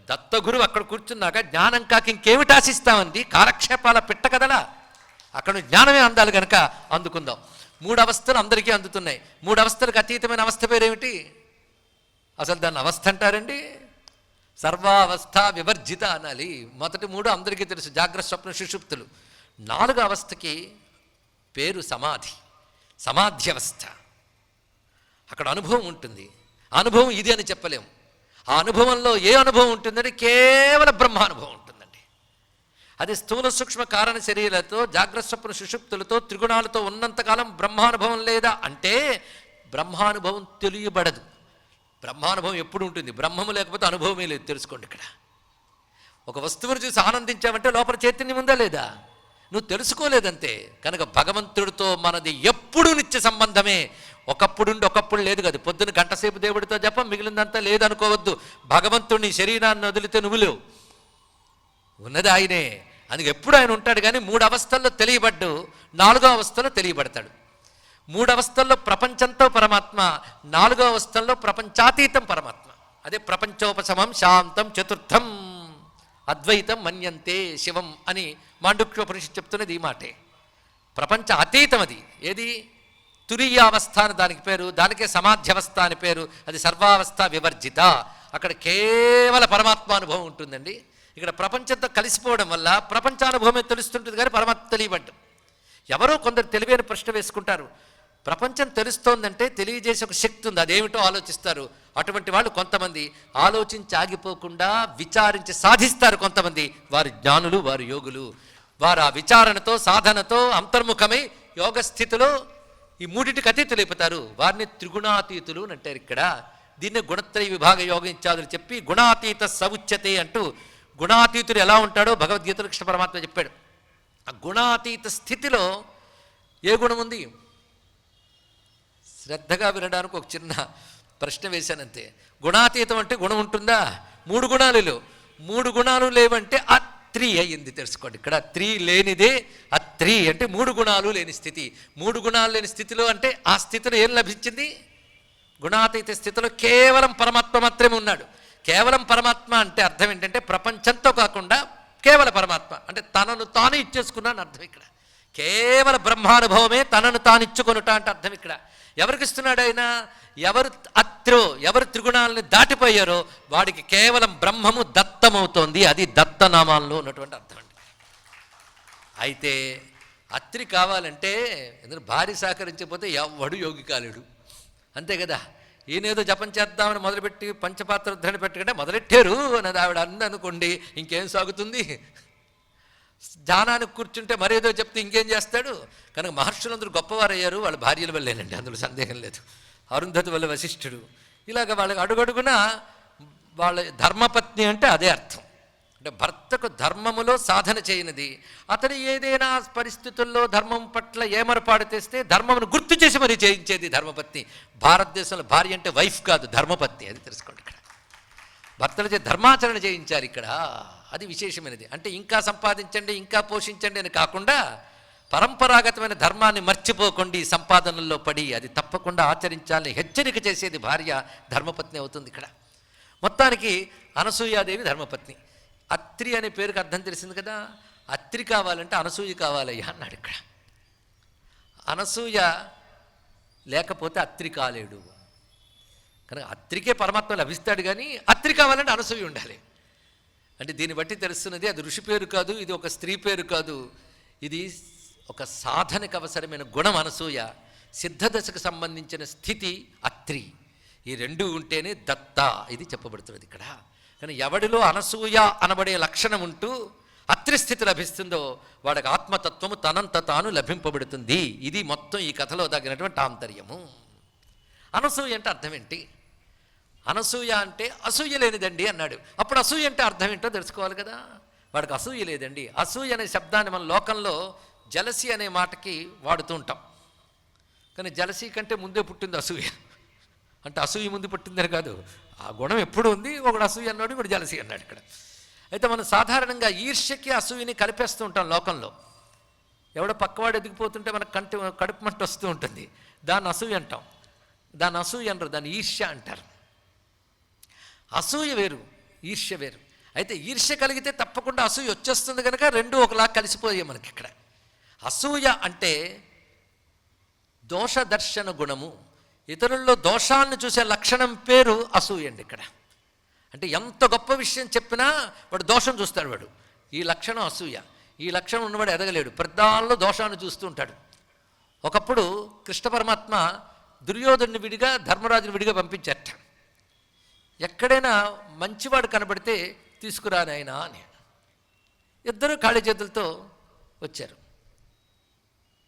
దత్తగురువు అక్కడ కూర్చున్నాక జ్ఞానం కాక ఇంకేమిటి ఆశిస్తామండి? కాలక్షేపాల పిట్ట కదలా, అక్కడ జ్ఞానమే అందాలి కనుక అందుకుందాం. 3 అవస్థలు అందరికీ అందుతున్నాయి. 3 అవస్థలకు అతీతమైన అవస్థ పేరేమిటి? అసలు దాన్ని అవస్థ అంటారండి? సర్వావస్థ వివర్జిత అనాలి. మొదటి 3 అందరికీ తెలుసు, జాగ్రత్త స్వప్న సుషుప్తులు. 4వ అవస్థకి పేరు సమాధి, సమాధ్యవస్థ. అక్కడ అనుభవం ఉంటుంది. అనుభవం ఇది అని చెప్పలేము. ఆ అనుభవంలో ఏ అనుభవం ఉంటుందంటే కేవలం బ్రహ్మానుభవం ఉంటుందండి. అది స్థూల సూక్ష్మ కారణ శరీరాలతో జాగ్రత్త స్వప్న సుషుప్తులతో త్రిగుణాలతో ఉన్నంతకాలం బ్రహ్మానుభవం లేదా అంటే బ్రహ్మానుభవం తెలియబడదు. బ్రహ్మానుభవం ఎప్పుడు ఉంటుంది? బ్రహ్మము లేకపోతే అనుభవమే లేదు, తెలుసుకోండి. ఇక్కడ ఒక వస్తువును చూసి ఆనందించావంటే లోపల చైతన్యం ఉందా లేదా? నువ్వు తెలుసుకోలేదంతే. కనుక భగవంతుడితో మనది ఎప్పుడు నిత్య సంబంధమే. ఒకప్పుడుండి ఒకప్పుడు లేదు కదా. పొద్దున్న గంటసేపు దేవుడితో జపం, మిగిలిందంతా లేదనుకోవద్దు. భగవంతుడిని శరీరాన్ని వదిలితే నువ్వు లేవు, ఉన్నది ఆయనే. అందుకే ఎప్పుడు ఆయన ఉంటాడు. కానీ 3 అవస్థల్లో తెలియబడ్డు, 4వ అవస్థలో తెలియబడతాడు. 3 అవస్థల్లో ప్రపంచంతో పరమాత్మ, 4వ అవస్థల్లో ప్రపంచాతీతం పరమాత్మ. అదే ప్రపంచోపశమం శాంతం చతుర్థం అద్వైతం మన్యంతే శివం అని మాండుక్యోపనిషత్తు చెప్తున్నది ఈ మాటే. ప్రపంచ అతీతం అది. ఏది? తురీయావస్థ అని దానికి పేరు, దానికే సమాధ్యవస్థ అని పేరు. అది సర్వావస్థ వివర్జిత. అక్కడ కేవల పరమాత్మానుభవం ఉంటుందండి. ఇక్కడ ప్రపంచంతో కలిసిపోవడం వల్ల ప్రపంచానుభవమే తెలుస్తుంటుంది, కానీ పరమాత్మ తెలియబడ్డం. ఎవరో కొందరు తెలివైన ప్రశ్న వేసుకుంటారు, ప్రపంచం తెలుస్తోందంటే తెలియజేసే ఒక శక్తి ఉంది, అదేమిటో ఆలోచిస్తారు. అటువంటి వాళ్ళు కొంతమంది ఆలోచించి ఆగిపోకుండా విచారించి సాధిస్తారు. కొంతమంది వారు జ్ఞానులు, వారు యోగులు. వారు ఆ విచారణతో సాధనతో అంతర్ముఖమై యోగ స్థితిలో ఈ 3టికి అతీతులు అయిపోతారు. వారిని త్రిగుణాతీతులు అని అంటారు. ఇక్కడ దీన్ని గుణత్రయ విభాగ యోగం ఇత్యాదులు చెప్పి గుణాతీత సముచ్యతే అంటూ గుణాతీతుడు ఎలా ఉంటాడో భగవద్గీతలో కృష్ణ పరమాత్మ చెప్పాడు. ఆ గుణాతీత స్థితిలో ఏ గుణం ఉంది? శ్రద్ధగా వినడానికి ఒక చిన్న ప్రశ్న వేశానంతే. గుణాతీతం అంటే గుణం ఉంటుందా? 3 గుణాలు లేవు. 3 గుణాలు లేవంటే అత్రి అయ్యింది, తెలుసుకోండి. ఇక్కడ 3 లేనిదే అత్రి అంటే 3 గుణాలు లేని స్థితి. 3 గుణాలు లేని స్థితిలో అంటే ఆ స్థితిలో ఏం లభించింది? గుణాతీత స్థితిలో కేవలం పరమాత్మ మాత్రమే ఉన్నాడు. కేవలం పరమాత్మ అంటే అర్థం ఏంటంటే ప్రపంచంతో కాకుండా కేవల పరమాత్మ అంటే తనను తాను ఇచ్చేసుకున్నాను అర్థం. ఇక్కడ కేవల బ్రహ్మానుభవమే తనను తాను ఇచ్చుకొనుట అంటే అర్థం. ఇక్కడ ఎవరికి ఇస్తున్నాడు ఆయన? ఎవరు అత్రో, ఎవరు త్రిగుణాలని దాటిపోయారో వాడికి కేవలం బ్రహ్మము దత్తమవుతోంది. అది దత్తనామాల్లో ఉన్నటువంటి అర్థం అండి. అయితే అత్రి కావాలంటే ఎందుకంటే భార్య సహకరించకపోతే ఎవడు యోగి కాలేడు, అంతే కదా. ఈయనేదో జపం చేద్దామని మొదలుపెట్టి పంచపాత్ర ధరణ పెట్టుకుంటే మొదలెట్టారు అన్నది ఆవిడ అనుకోండి, ఇంకేం సాగుతుంది? ధ్యానానికి కూర్చుంటే మరేదో చెప్తే ఇంకేం చేస్తాడు? కనుక మహర్షులందరూ గొప్పవారయ్యారు వాళ్ళ భార్యల వల్లేనండి, అందులో సందేహం లేదు. అరుంధతి వల్ల వశిష్ఠుడు, ఇలాగ వాళ్ళకి అడుగడుగున వాళ్ళ ధర్మపత్ని అంటే అదే అర్థం. అంటే భర్తకు ధర్మములో సాధన చేయనిది, అతను ఏదైనా పరిస్థితుల్లో ధర్మం పట్ల ఏమరపాటు తెస్తే ధర్మమును గుర్తు చేసి మరీ చేయించేది ధర్మపత్ని. భారతదేశంలో భార్య అంటే వైఫ్ కాదు, ధర్మపత్ని. అది తెలుసుకోండి. ఇక్కడ భర్తలు ధర్మాచరణ చేయించారు ఇక్కడ, అది విశేషమైనది. అంటే ఇంకా సంపాదించండి, ఇంకా పోషించండి అని కాకుండా పరంపరాగతమైన ధర్మాన్ని మర్చిపోకండి, సంపాదనల్లో పడి అది తప్పకుండా ఆచరించాలని హెచ్చరిక చేసేది భార్య ధర్మపత్ని అవుతుంది ఇక్కడ. మొత్తానికి అనసూయాదేవి ధర్మపత్ని. అత్రి అనే పేరుకి అర్థం తెలిసింది కదా, అత్రి కావాలంటే అనసూయ కావాలయ్యా అన్నాడు ఇక్కడ. అనసూయ లేకపోతే అత్రి కాలేడు కనుక అత్రికే పరమాత్మ లభిస్తాడు, కానీ అత్రి కావాలంటే అనసూయ ఉండాలి. అంటే దీన్ని బట్టి తెలుస్తున్నది అది ఋషి పేరు కాదు, ఇది ఒక స్త్రీ పేరు కాదు, ఇది ఒక సాధనకు అవసరమైన గుణం అనసూయ. సిద్ధదశకు సంబంధించిన స్థితి అత్రి. ఈ రెండు ఉంటేనే దత్త ఇది చెప్పబడుతున్నది ఇక్కడ. కానీ ఎవడిలో అనసూయ అనబడే లక్షణం ఉంటూ అత్రి స్థితి లభిస్తుందో వాడికి ఆత్మతత్వము తనంత తాను లభింపబడుతుంది. ఇది మొత్తం ఈ కథలో తగినటువంటి ఆంతర్యము. అనసూయ అంటే అర్థం ఏంటి? అనసూయ అంటే అసూయ లేనిదండి అన్నాడు. అప్పుడు అసూయ అంటే అర్థం ఏంటో తెలుసుకోవాలి కదా. వాడికి అసూయ లేదండి. అసూయ అనే శబ్దాన్ని మన లోకంలో జలసి అనే మాటకి వాడుతూ ఉంటాం. కానీ జలసి కంటే ముందే పుట్టింది అసూయ. అంటే అసూయ ముందు పుట్టిందని కాదు, ఆ గుణం ఎప్పుడు ఉంది. ఒకడు అసూయ అన్నాడు, ఇప్పుడు జలసి అన్నాడు ఇక్కడ. అయితే మనం సాధారణంగా ఈర్ష్యకి అసూయని కలిపేస్తూ ఉంటాం లోకంలో. ఎవడో పక్కవాడు ఎదిగిపోతుంటే మనకు కడుపు మంట వస్తూ ఉంటుంది, దాన్ని అసూయ అంటాం. దాన్ని అసూయ అనరు, దాన్ని ఈర్ష్య అంటారు. అసూయ వేరు, ఈర్ష్య వేరు. అయితే ఈర్ష్య కలిగితే తప్పకుండా అసూయ వచ్చేస్తుంది కనుక రెండు ఒకలా కలిసిపోయాయి మనకి ఇక్కడ. అసూయ అంటే దోషదర్శన గుణము, ఇతరుల్లో దోషాన్ని చూసే లక్షణం పేరు అసూయ అండి ఇక్కడ. అంటే ఎంత గొప్ప విషయం చెప్పినా వాడు దోషం చూస్తాడు. వాడు ఈ లక్షణం అసూయ. ఈ లక్షణం ఉన్నవాడు ఎదగలేడు, ప్రతిదానిలో దోషాన్ని చూస్తూ ఉంటాడు. ఒకప్పుడు కృష్ణ పరమాత్మ దుర్యోధనుని విడిగా ధర్మరాజుని విడిగా పంపించారట. ఎక్కడైనా మంచివాడు కనబడితే తీసుకురానాయనా అని. ఇద్దరు ఖాళీ చేతులతో వచ్చారు.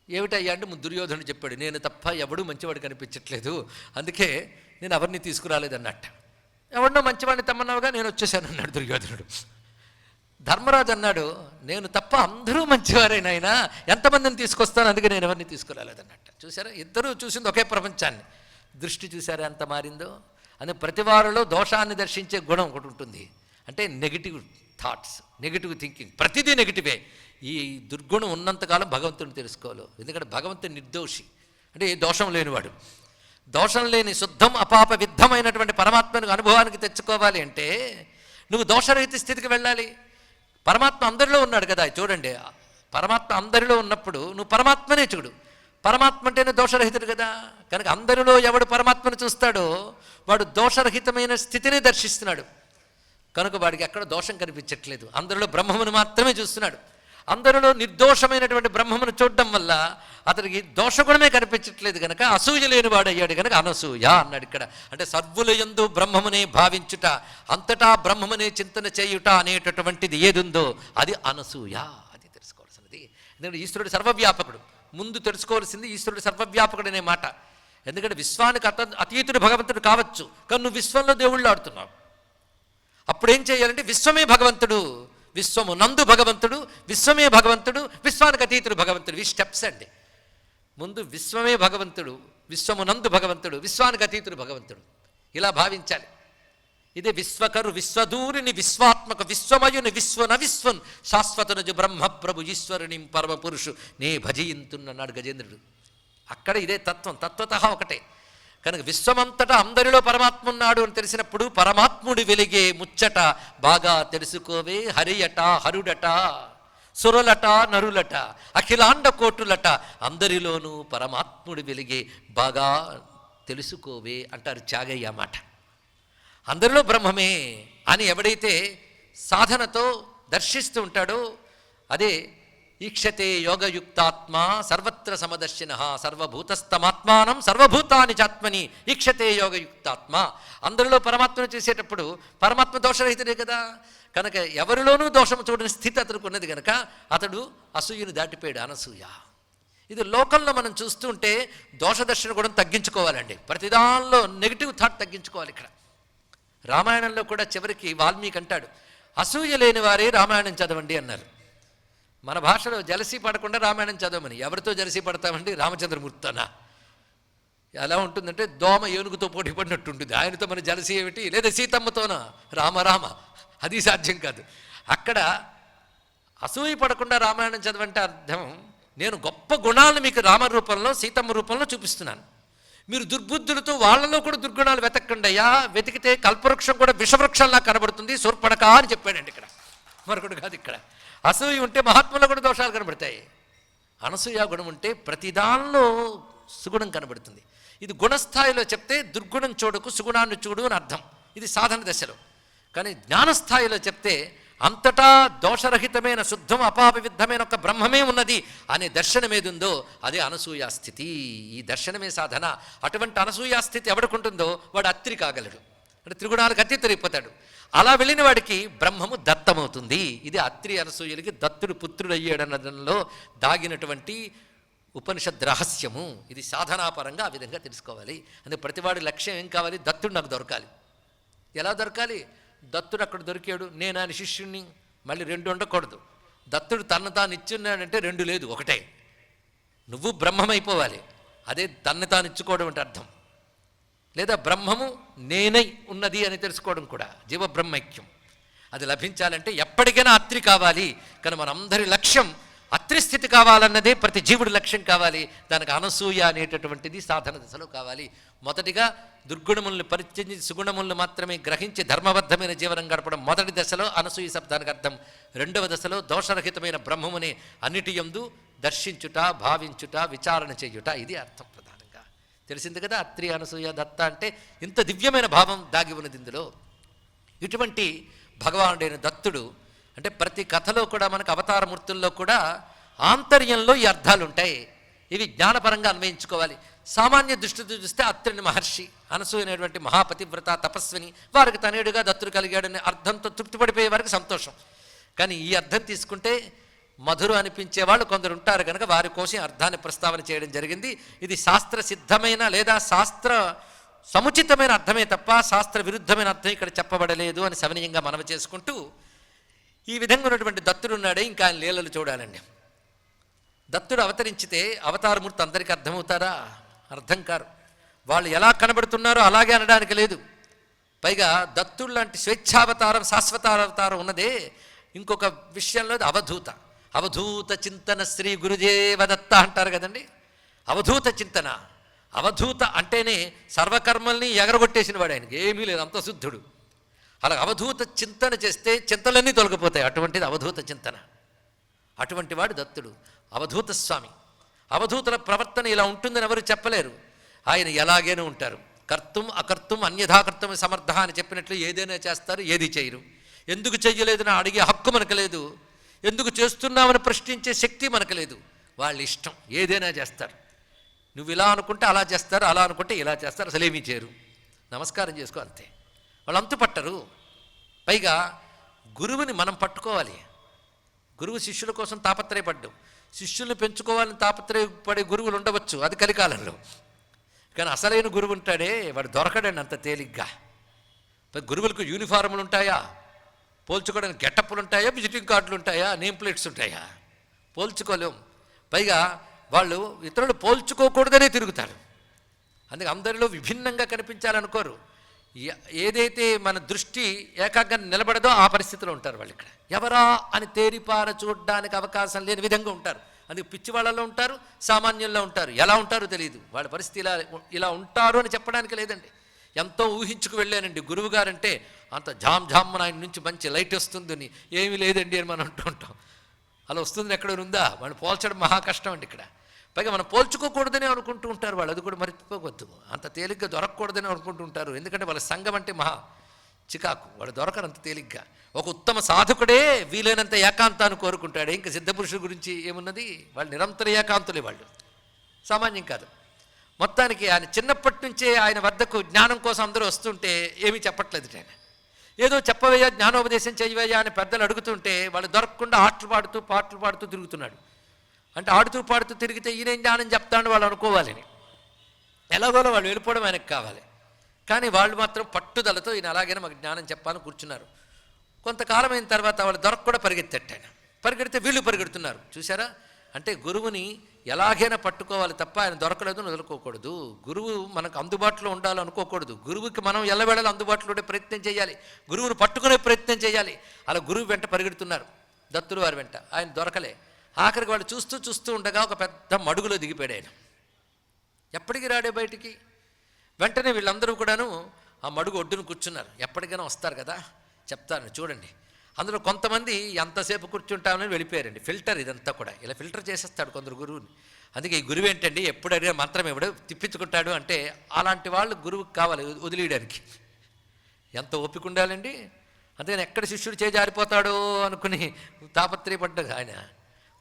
ఏమిటయ్యా అంటే దుర్యోధనుడు చెప్పాడు, నేను తప్ప ఎవడూ మంచివాడు కనిపించట్లేదు, అందుకే నేను ఎవరిని తీసుకురాలేదన్నట్ట. ఎవరినో మంచివాడిని తెమ్మన్నావుగా, నేను వచ్చేసాను అన్నాడు దుర్యోధనుడు. ధర్మరాజు అన్నాడు, నేను తప్ప అందరూ మంచివారేనాయనా, ఎంతమందిని తీసుకొస్తాను, అందుకే నేను ఎవరిని తీసుకురాలేదన్నట్ట. చూసారా, ఇద్దరూ చూసింది ఒకే ప్రపంచాన్ని. దృష్టి చూసారా ఎంత మారిందో. అని ప్రతి వారిలో దోషాన్ని దర్శించే గుణం ఒకటి ఉంటుంది. అంటే నెగిటివ్ థాట్స్, నెగిటివ్ థింకింగ్, ప్రతిదీ నెగిటివే. ఈ దుర్గుణం ఉన్నంతకాలం భగవంతుని తెలుసుకోవాలి. ఎందుకంటే భగవంతుని నిర్దోషి, అంటే ఏ దోషం లేనివాడు. దోషం లేని శుద్ధం అపాప విద్ధమైనటువంటి పరమాత్మను అనుభవానికి తెచ్చుకోవాలి అంటే నువ్వు దోషరహిత స్థితికి వెళ్ళాలి. పరమాత్మ అందరిలో ఉన్నాడు కదా. చూడండి, పరమాత్మ అందరిలో ఉన్నప్పుడు నువ్వు పరమాత్మనే చూడు. పరమాత్మ అంటేనే దోషరహితుడు కదా. కనుక అందరిలో ఎవడు పరమాత్మను చూస్తాడో వాడు దోషరహితమైన స్థితిని దర్శిస్తున్నాడు. కనుక వాడికి ఎక్కడ దోషం కనిపించట్లేదు, అందరిలో బ్రహ్మమును మాత్రమే చూస్తున్నాడు. అందరిలో నిర్దోషమైనటువంటి బ్రహ్మమును చూడడం వల్ల అతనికి దోషగుణమే కనిపించట్లేదు కనుక అసూయ లేని వాడు అయ్యాడు కనుక అనసూయ అన్నాడు ఇక్కడ. అంటే సర్వుల యందు బ్రహ్మమునే భావించుట, అంతటా బ్రహ్మమునే చింతన చేయుట అనేటటువంటిది ఏది ఉందో అది అనసూయ. అది తెలుసుకోవాల్సినది. ఎందుకంటే ఈశ్వరుడు సర్వవ్యాపకుడు. ముందు తెలుసుకోవాల్సింది ఈశ్వరుడు సర్వవ్యాపకుడు అనే మాట. ఎందుకంటే విశ్వానికి అతీతుడు భగవంతుడు కావచ్చు, కానీ నువ్వు విశ్వంలో దేవుళ్ళు ఆడుతున్నావు. అప్పుడేం చేయాలంటే విశ్వమే భగవంతుడు, విశ్వము నందు భగవంతుడు, విశ్వమే భగవంతుడు, విశ్వానికి అతీతుడు భగవంతుడు. ఈ స్టెప్స్ అండి. ముందు విశ్వమే భగవంతుడు, విశ్వము నందు భగవంతుడు, విశ్వానికి అతీతుడు భగవంతుడు, ఇలా భావించాలి. ఇదే విశ్వకరు విశ్వదూరిని విశ్వాత్మక విశ్వమయుని విశ్వన విశ్వన్ శాశ్వతనుజు బ్రహ్మ ప్రభు ఈశ్వరుని పరమ పురుషు నే భజయింతున్నన్నాడు గజేంద్రుడు. అక్కడ ఇదే తత్వం, తత్వత ఒకటే. కనుక విశ్వమంతటా అందరిలో పరమాత్మ ఉన్నాడు అని తెలిసినప్పుడు పరమాత్ముడి వెలిగే ముచ్చట బాగా తెలుసుకోవే. హరియట హరుడట, సురులట నరులట, అఖిలాండ కోటులట, అందరిలోనూ పరమాత్ముడి వెలిగే బాగా తెలుసుకోవే అంటారు త్యాగయ్య మాట. అందరిలో బ్రహ్మమే అని ఎవడైతే సాధనతో దర్శిస్తూ ఉంటాడో అదే ఈక్షతే యోగయుక్తాత్మ సర్వత్ర సమదర్శిన సర్వభూతస్థమాత్మానం సర్వభూతాని చాత్మని ఈక్షతే యోగయుక్తాత్మ. అందరిలో పరమాత్మను చూసేటప్పుడు పరమాత్మ దోషరహితుడే కదా. కనుక ఎవరిలోనూ దోషము చూడని స్థితి అతనికి ఉన్నది కనుక అతడు అసూయను దాటిపోయాడు, అనసూయ. ఇది లోకంలో మనం చూస్తుంటే దోషదర్శన కూడా తగ్గించుకోవాలండి. ప్రతిదానిలో నెగిటివ్ థాట్ తగ్గించుకోవాలి. ఇక్కడ రామాయణంలో కూడా చివరికి వాల్మీకి అంటాడు, అసూయ లేని వారే రామాయణం చదవండి అన్నారు. మన భాషలో జలసీ పడకుండా రామాయణం చదవమని. ఎవరితో జలసీ పడతామండి? రామచంద్రమూర్తితోనా? ఎలా ఉంటుందంటే దోమ ఏనుగుతో పోటీ పడినట్టు ఉంటుంది. ఆయనతో మన జలసీ ఏమిటి? లేదా సీతమ్మతోనా? రామ అది సాధ్యం కాదు. అక్కడ అసూయ పడకుండా రామాయణం చదవంటే అర్థం, నేను గొప్ప గుణాలను మీకు రామ రూపంలో సీతమ్మ రూపంలో చూపిస్తున్నాను. మీరు దుర్బుద్ధులతో వాళ్ళలో కూడా దుర్గుణాలు వెతకండి అయ్యా. వెతికితే కల్పవృక్షం కూడా విషవృక్షంలా కనబడుతుంది, సూర్పణక అని చెప్పాడండి. ఇక్కడ మరొకటి కాదు. ఇక్కడ అసూయ ఉంటే మహాత్ములో కూడా దోషాలు కనబడతాయి. అనసూయ గుణం ఉంటే ప్రతిదానిలో సుగుణం కనబడుతుంది. ఇది గుణస్థాయిలో చెప్తే దుర్గుణం చూడకు సుగుణాన్ని చూడు అని అర్థం. ఇది సాధన దశలో. కానీ జ్ఞానస్థాయిలో చెప్తే అంతటా దోషరహితమైన శుద్ధం అపాపవిద్ధమైన ఒక బ్రహ్మమే ఉన్నది అనే దర్శనం ఏదుందో అదే అనసూయాస్థితి. ఈ దర్శనమే సాధన. అటువంటి అనసూయాస్థితి ఎవడుకుంటుందో వాడు అత్రి కాగలడు, అంటే త్రిగుణాలకు అతీతుడైపోతాడు. అలా వెళ్ళిన వాడికి బ్రహ్మము దత్తమవుతుంది. ఇది అత్రి అనసూయులకి దత్తుడు పుత్రుడు అయ్యాడనడంలో దాగినటువంటి ఉపనిషద్ రహస్యము. ఇది సాధనాపరంగా ఆ విధంగా తెలుసుకోవాలి. అందుకే ప్రతివాడి లక్ష్యం ఏం కావాలి? దత్తుడు నాకు దొరకాలి. ఎలా దొరకాలి? దత్తుడు అక్కడ దొరికాడు, నేను ఆయన శిష్యుణ్ణి, మళ్ళీ రెండు ఉండకూడదు. దత్తుడు తను తాను ఇచ్చున్నాడంటే రెండు లేదు, ఒకటే. నువ్వు బ్రహ్మమైపోవాలి. అదే తన్ను తాను ఇచ్చుకోవడం అంటే అర్థం. లేదా బ్రహ్మము నేనై ఉన్నది అని తెలుసుకోవడం కూడా జీవబ్రహ్మైక్యం. అది లభించాలంటే ఎప్పటికైనా అత్రి కావాలి. కానీ మనందరి లక్ష్యం అత్రిస్థితి కావాలన్నదే ప్రతి జీవుడి లక్ష్యం కావాలి. దానికి అనసూయ అనేటటువంటిది సాధన దశలో కావాలి. మొదటిగా దుర్గుణములను పరిత్యజించి సుగుణములను మాత్రమే గ్రహించి ధర్మబద్ధమైన జీవనం గడపడం మొదటి దశలో అనసూయ శబ్దానికి అర్థం. రెండవ దశలో దోషరహితమైన బ్రహ్మముని అన్నిటి యందు దర్శించుట, భావించుట, విచారణ చేయుట. ఇది అర్థం ప్రధానంగా. తెలిసింది కదా అత్రి అనసూయ దత్త అంటే ఇంత దివ్యమైన భావం దాగి ఉన్నది ఇందులో. ఇటువంటి భగవానుడైన దత్తుడు అంటే ప్రతి కథలో కూడా మనకు అవతారమూర్తుల్లో కూడా ఆంతర్యంలో ఈ అర్థాలు ఉంటాయి. ఇవి జ్ఞానపరంగా అన్వయించుకోవాలి. సామాన్య దృష్టితో చూస్తే అత్రిని మహర్షి, అనసూయ అనేటువంటి మహాపతివ్రత తపస్విని, వారికి తనేడుగా దత్తుడు కలిగాడనే అర్థంతో తృప్తిపడిపోయే వారికి సంతోషం. కానీ ఈ అర్థం తీసుకుంటే మధురు అనిపించే వాళ్ళు కొందరు ఉంటారు కనుక వారి కోసం అర్థాన్ని ప్రస్తావన చేయడం జరిగింది. ఇది శాస్త్ర సిద్ధమైన లేదా శాస్త్ర సముచితమైన అర్థమే తప్ప శాస్త్ర విరుద్ధమైన అర్థం ఇక్కడ చెప్పబడలేదు అని సవినయంగా మనవి చేసుకుంటూ, ఈ విధంగా ఉన్నటువంటి దత్తుడు ఉన్నాడే, ఇంకా ఆయన లీలలు చూడాలండి. దత్తుడు అవతరించితే అవతారమూర్తి అందరికీ అర్థమవుతారా? అర్థం కారు. వాళ్ళు ఎలా కనబడుతున్నారో అలాగే అనడానికి లేదు. పైగా దత్తుడు లాంటి స్వేచ్ఛావతారం శాశ్వతావతారం ఉన్నదే ఇంకొక విషయంలో అవధూత చింతన శ్రీ గురుదేవదత్త అంటారు కదండి. అవధూత చింతన, అవధూత అంటేనే సర్వకర్మల్ని ఎగరగొట్టేసిన వాడు, ఆయనకి ఏమీ లేదు, అంత శుద్ధుడు. అలా అవధూత చింతన చేస్తే చింతలన్నీ తొలగిపోతాయి. అటువంటిది అవధూత చింతన. అటువంటి వాడు దత్తుడు, అవధూత స్వామి. అవధూతుల ప్రవర్తన ఇలా ఉంటుందని ఎవరు చెప్పలేరు. ఆయన ఎలాగైనా ఉంటారు. కర్తం అకర్తం అన్యథాకర్తం సమర్థ అని చెప్పినట్లు ఏదైనా చేస్తారు, ఏది చేయరు. ఎందుకు చెయ్యలేదని అడిగే హక్కు మనకు లేదు, ఎందుకు చేస్తున్నామని ప్రశ్నించే శక్తి మనకు లేదు. వాళ్ళ ఇష్టం, ఏదైనా చేస్తారు. నువ్వు ఇలా అనుకుంటే అలా చేస్తారు, అలా అనుకుంటే ఇలా చేస్తారు, అసలేమీ చేయరు. నమస్కారం చేసుకో అంతే. వాళ్ళు అంతు పట్టరు. పైగా గురువుని మనం పట్టుకోవాలి. గురువు శిష్యుల కోసం తాపత్రయపడ్డాం. శిష్యుల్ని పెంచుకోవాలని తాపత్రయపడే గురువులు ఉండవచ్చు, అది కలికాలంలో. కానీ అసలైన గురువు ఉంటాడే వాడు దొరకడండి అంత తేలిగ్గా. గురువులకు యూనిఫార్ములు ఉంటాయా? పోల్చుకోవడానికి గెటప్పులు ఉంటాయా? విజిటింగ్ కార్డులు ఉంటాయా? నేమ్ ప్లేట్స్ ఉంటాయా? పోల్చుకోలేం. పైగా వాళ్ళు ఇతరులు పోల్చుకోకూడదనే తిరుగుతారు. అందుకే అందరిలో విభిన్నంగా కనిపించాలనుకోరు. ఏదైతే మన దృష్టి ఏకాగ్రంగా నిలబడదో ఆ పరిస్థితిలో ఉంటారు వాళ్ళు. ఇక్కడ ఎవరా అని తేరిపార చూడడానికి అవకాశం లేని విధంగా ఉంటారు. అందుకే పిచ్చి వాళ్ళలో ఉంటారు, సామాన్యుల్లో ఉంటారు. ఎలా ఉంటారో తెలియదు. వాళ్ళ పరిస్థితి ఇలా ఉంటారు అని చెప్పడానికి లేదండి. ఎంతో ఊహించుకు వెళ్ళానండి. గురువు గారంటే అంత జామ్ ఆయన నుంచి మంచి లైట్ వస్తుందని, ఏమీ లేదండి అని మనం అంటూ ఉంటాం. అలా వస్తుందని ఎక్కడ ఉందా? వాళ్ళు పోల్చడం మహా కష్టం అండి ఇక్కడ. పైగా మనం పోల్చుకోకూడదని అనుకుంటూ ఉంటారు వాళ్ళు. అది కూడా మర్చిపోవద్దు. అంత తేలిగ్గా దొరకకూడదని అనుకుంటూ ఉంటారు. ఎందుకంటే వాళ్ళ సంఘం అంటే మహా చికాకు. వాళ్ళు దొరకరు అంత తేలిగ్గా. ఒక ఉత్తమ సాధకుడే వీలైనంత ఏకాంతాన్ని కోరుకుంటాడు. ఇంకా సిద్ధపురుషుల గురించి ఏమున్నది? వాళ్ళు నిరంతర ఏకాంతులే, వాళ్ళు సామాన్యం కాదు. మొత్తానికి ఆయన చిన్నప్పటి నుంచే ఆయన వద్దకు జ్ఞానం కోసం అందరూ వస్తుంటే ఏమీ చెప్పట్లేదు. ఆయన ఏదో చెప్పవయ్యా, జ్ఞానోపదేశం చేయవయ్యా అని పెద్దలు అడుగుతుంటే వాళ్ళు దొరకకుండా పాటలు పాడుతూ తిరుగుతున్నాడు. అంటే ఆడుతూ పాడుతూ తిరిగితే ఈయనేం జ్ఞానం చెప్తాడు వాళ్ళు అనుకోవాలని, ఎలాగోలో వాళ్ళు వెళ్ళిపోవడం ఆయనకు కావాలి. కానీ వాళ్ళు మాత్రం పట్టుదలతో ఈయన అలాగైనా మాకు జ్ఞానం చెప్పాలని కూర్చున్నారు. కొంతకాలం అయిన తర్వాత వాళ్ళు దొరక కూడా పరిగెత్తాడు ఆయన. పరిగెడితే వీళ్ళు పరిగెడుతున్నారు. చూసారా, అంటే గురువుని ఎలాగైనా పట్టుకోవాలి తప్ప ఆయన దొరకలేదు వదులుకోకూడదు. గురువు మనకు అందుబాటులో ఉండాలి అనుకోకూడదు. గురువుకి మనం ఎల్లవేళలా అందుబాటులో ఉండే ప్రయత్నం చేయాలి, గురువుని పట్టుకునే ప్రయత్నం చేయాలి. అలా గురువు వెంట పరిగెడుతున్నారు, దత్తుడు వారి వెంట. ఆయన దొరకలే. ఆఖరికి వాళ్ళు చూస్తూ చూస్తూ ఉండగా ఒక పెద్ద మడుగులో దిగిపోయాడు ఆయన. ఎప్పటికి రాడే బయటికి. వెంటనే వీళ్ళందరూ కూడాను ఆ మడుగు ఒడ్డును కూర్చున్నారు. ఎప్పటికైనా వస్తారు కదా, చెప్తాను చూడండి. అందులో కొంతమంది ఎంతసేపు కూర్చుంటామని వెళ్ళిపోయారండి. ఫిల్టర్ ఇదంతా కూడా ఇలా ఫిల్టర్ చేసేస్తాడు కొందరు గురువుని. అందుకే ఈ గురువు ఏంటండి ఎప్పుడైనా మంత్రం ఎవడు తిప్పించుకుంటాడు అంటే అలాంటి వాళ్ళు గురువుకి కావాలి వదిలేయడానికి. ఎంత ఓపిక ఉండాలండి. అందుకని ఎక్కడ శిష్యుడు చేజారిపోతాడో అనుకుని తాపత్రయపడ్డాడు ఆయన.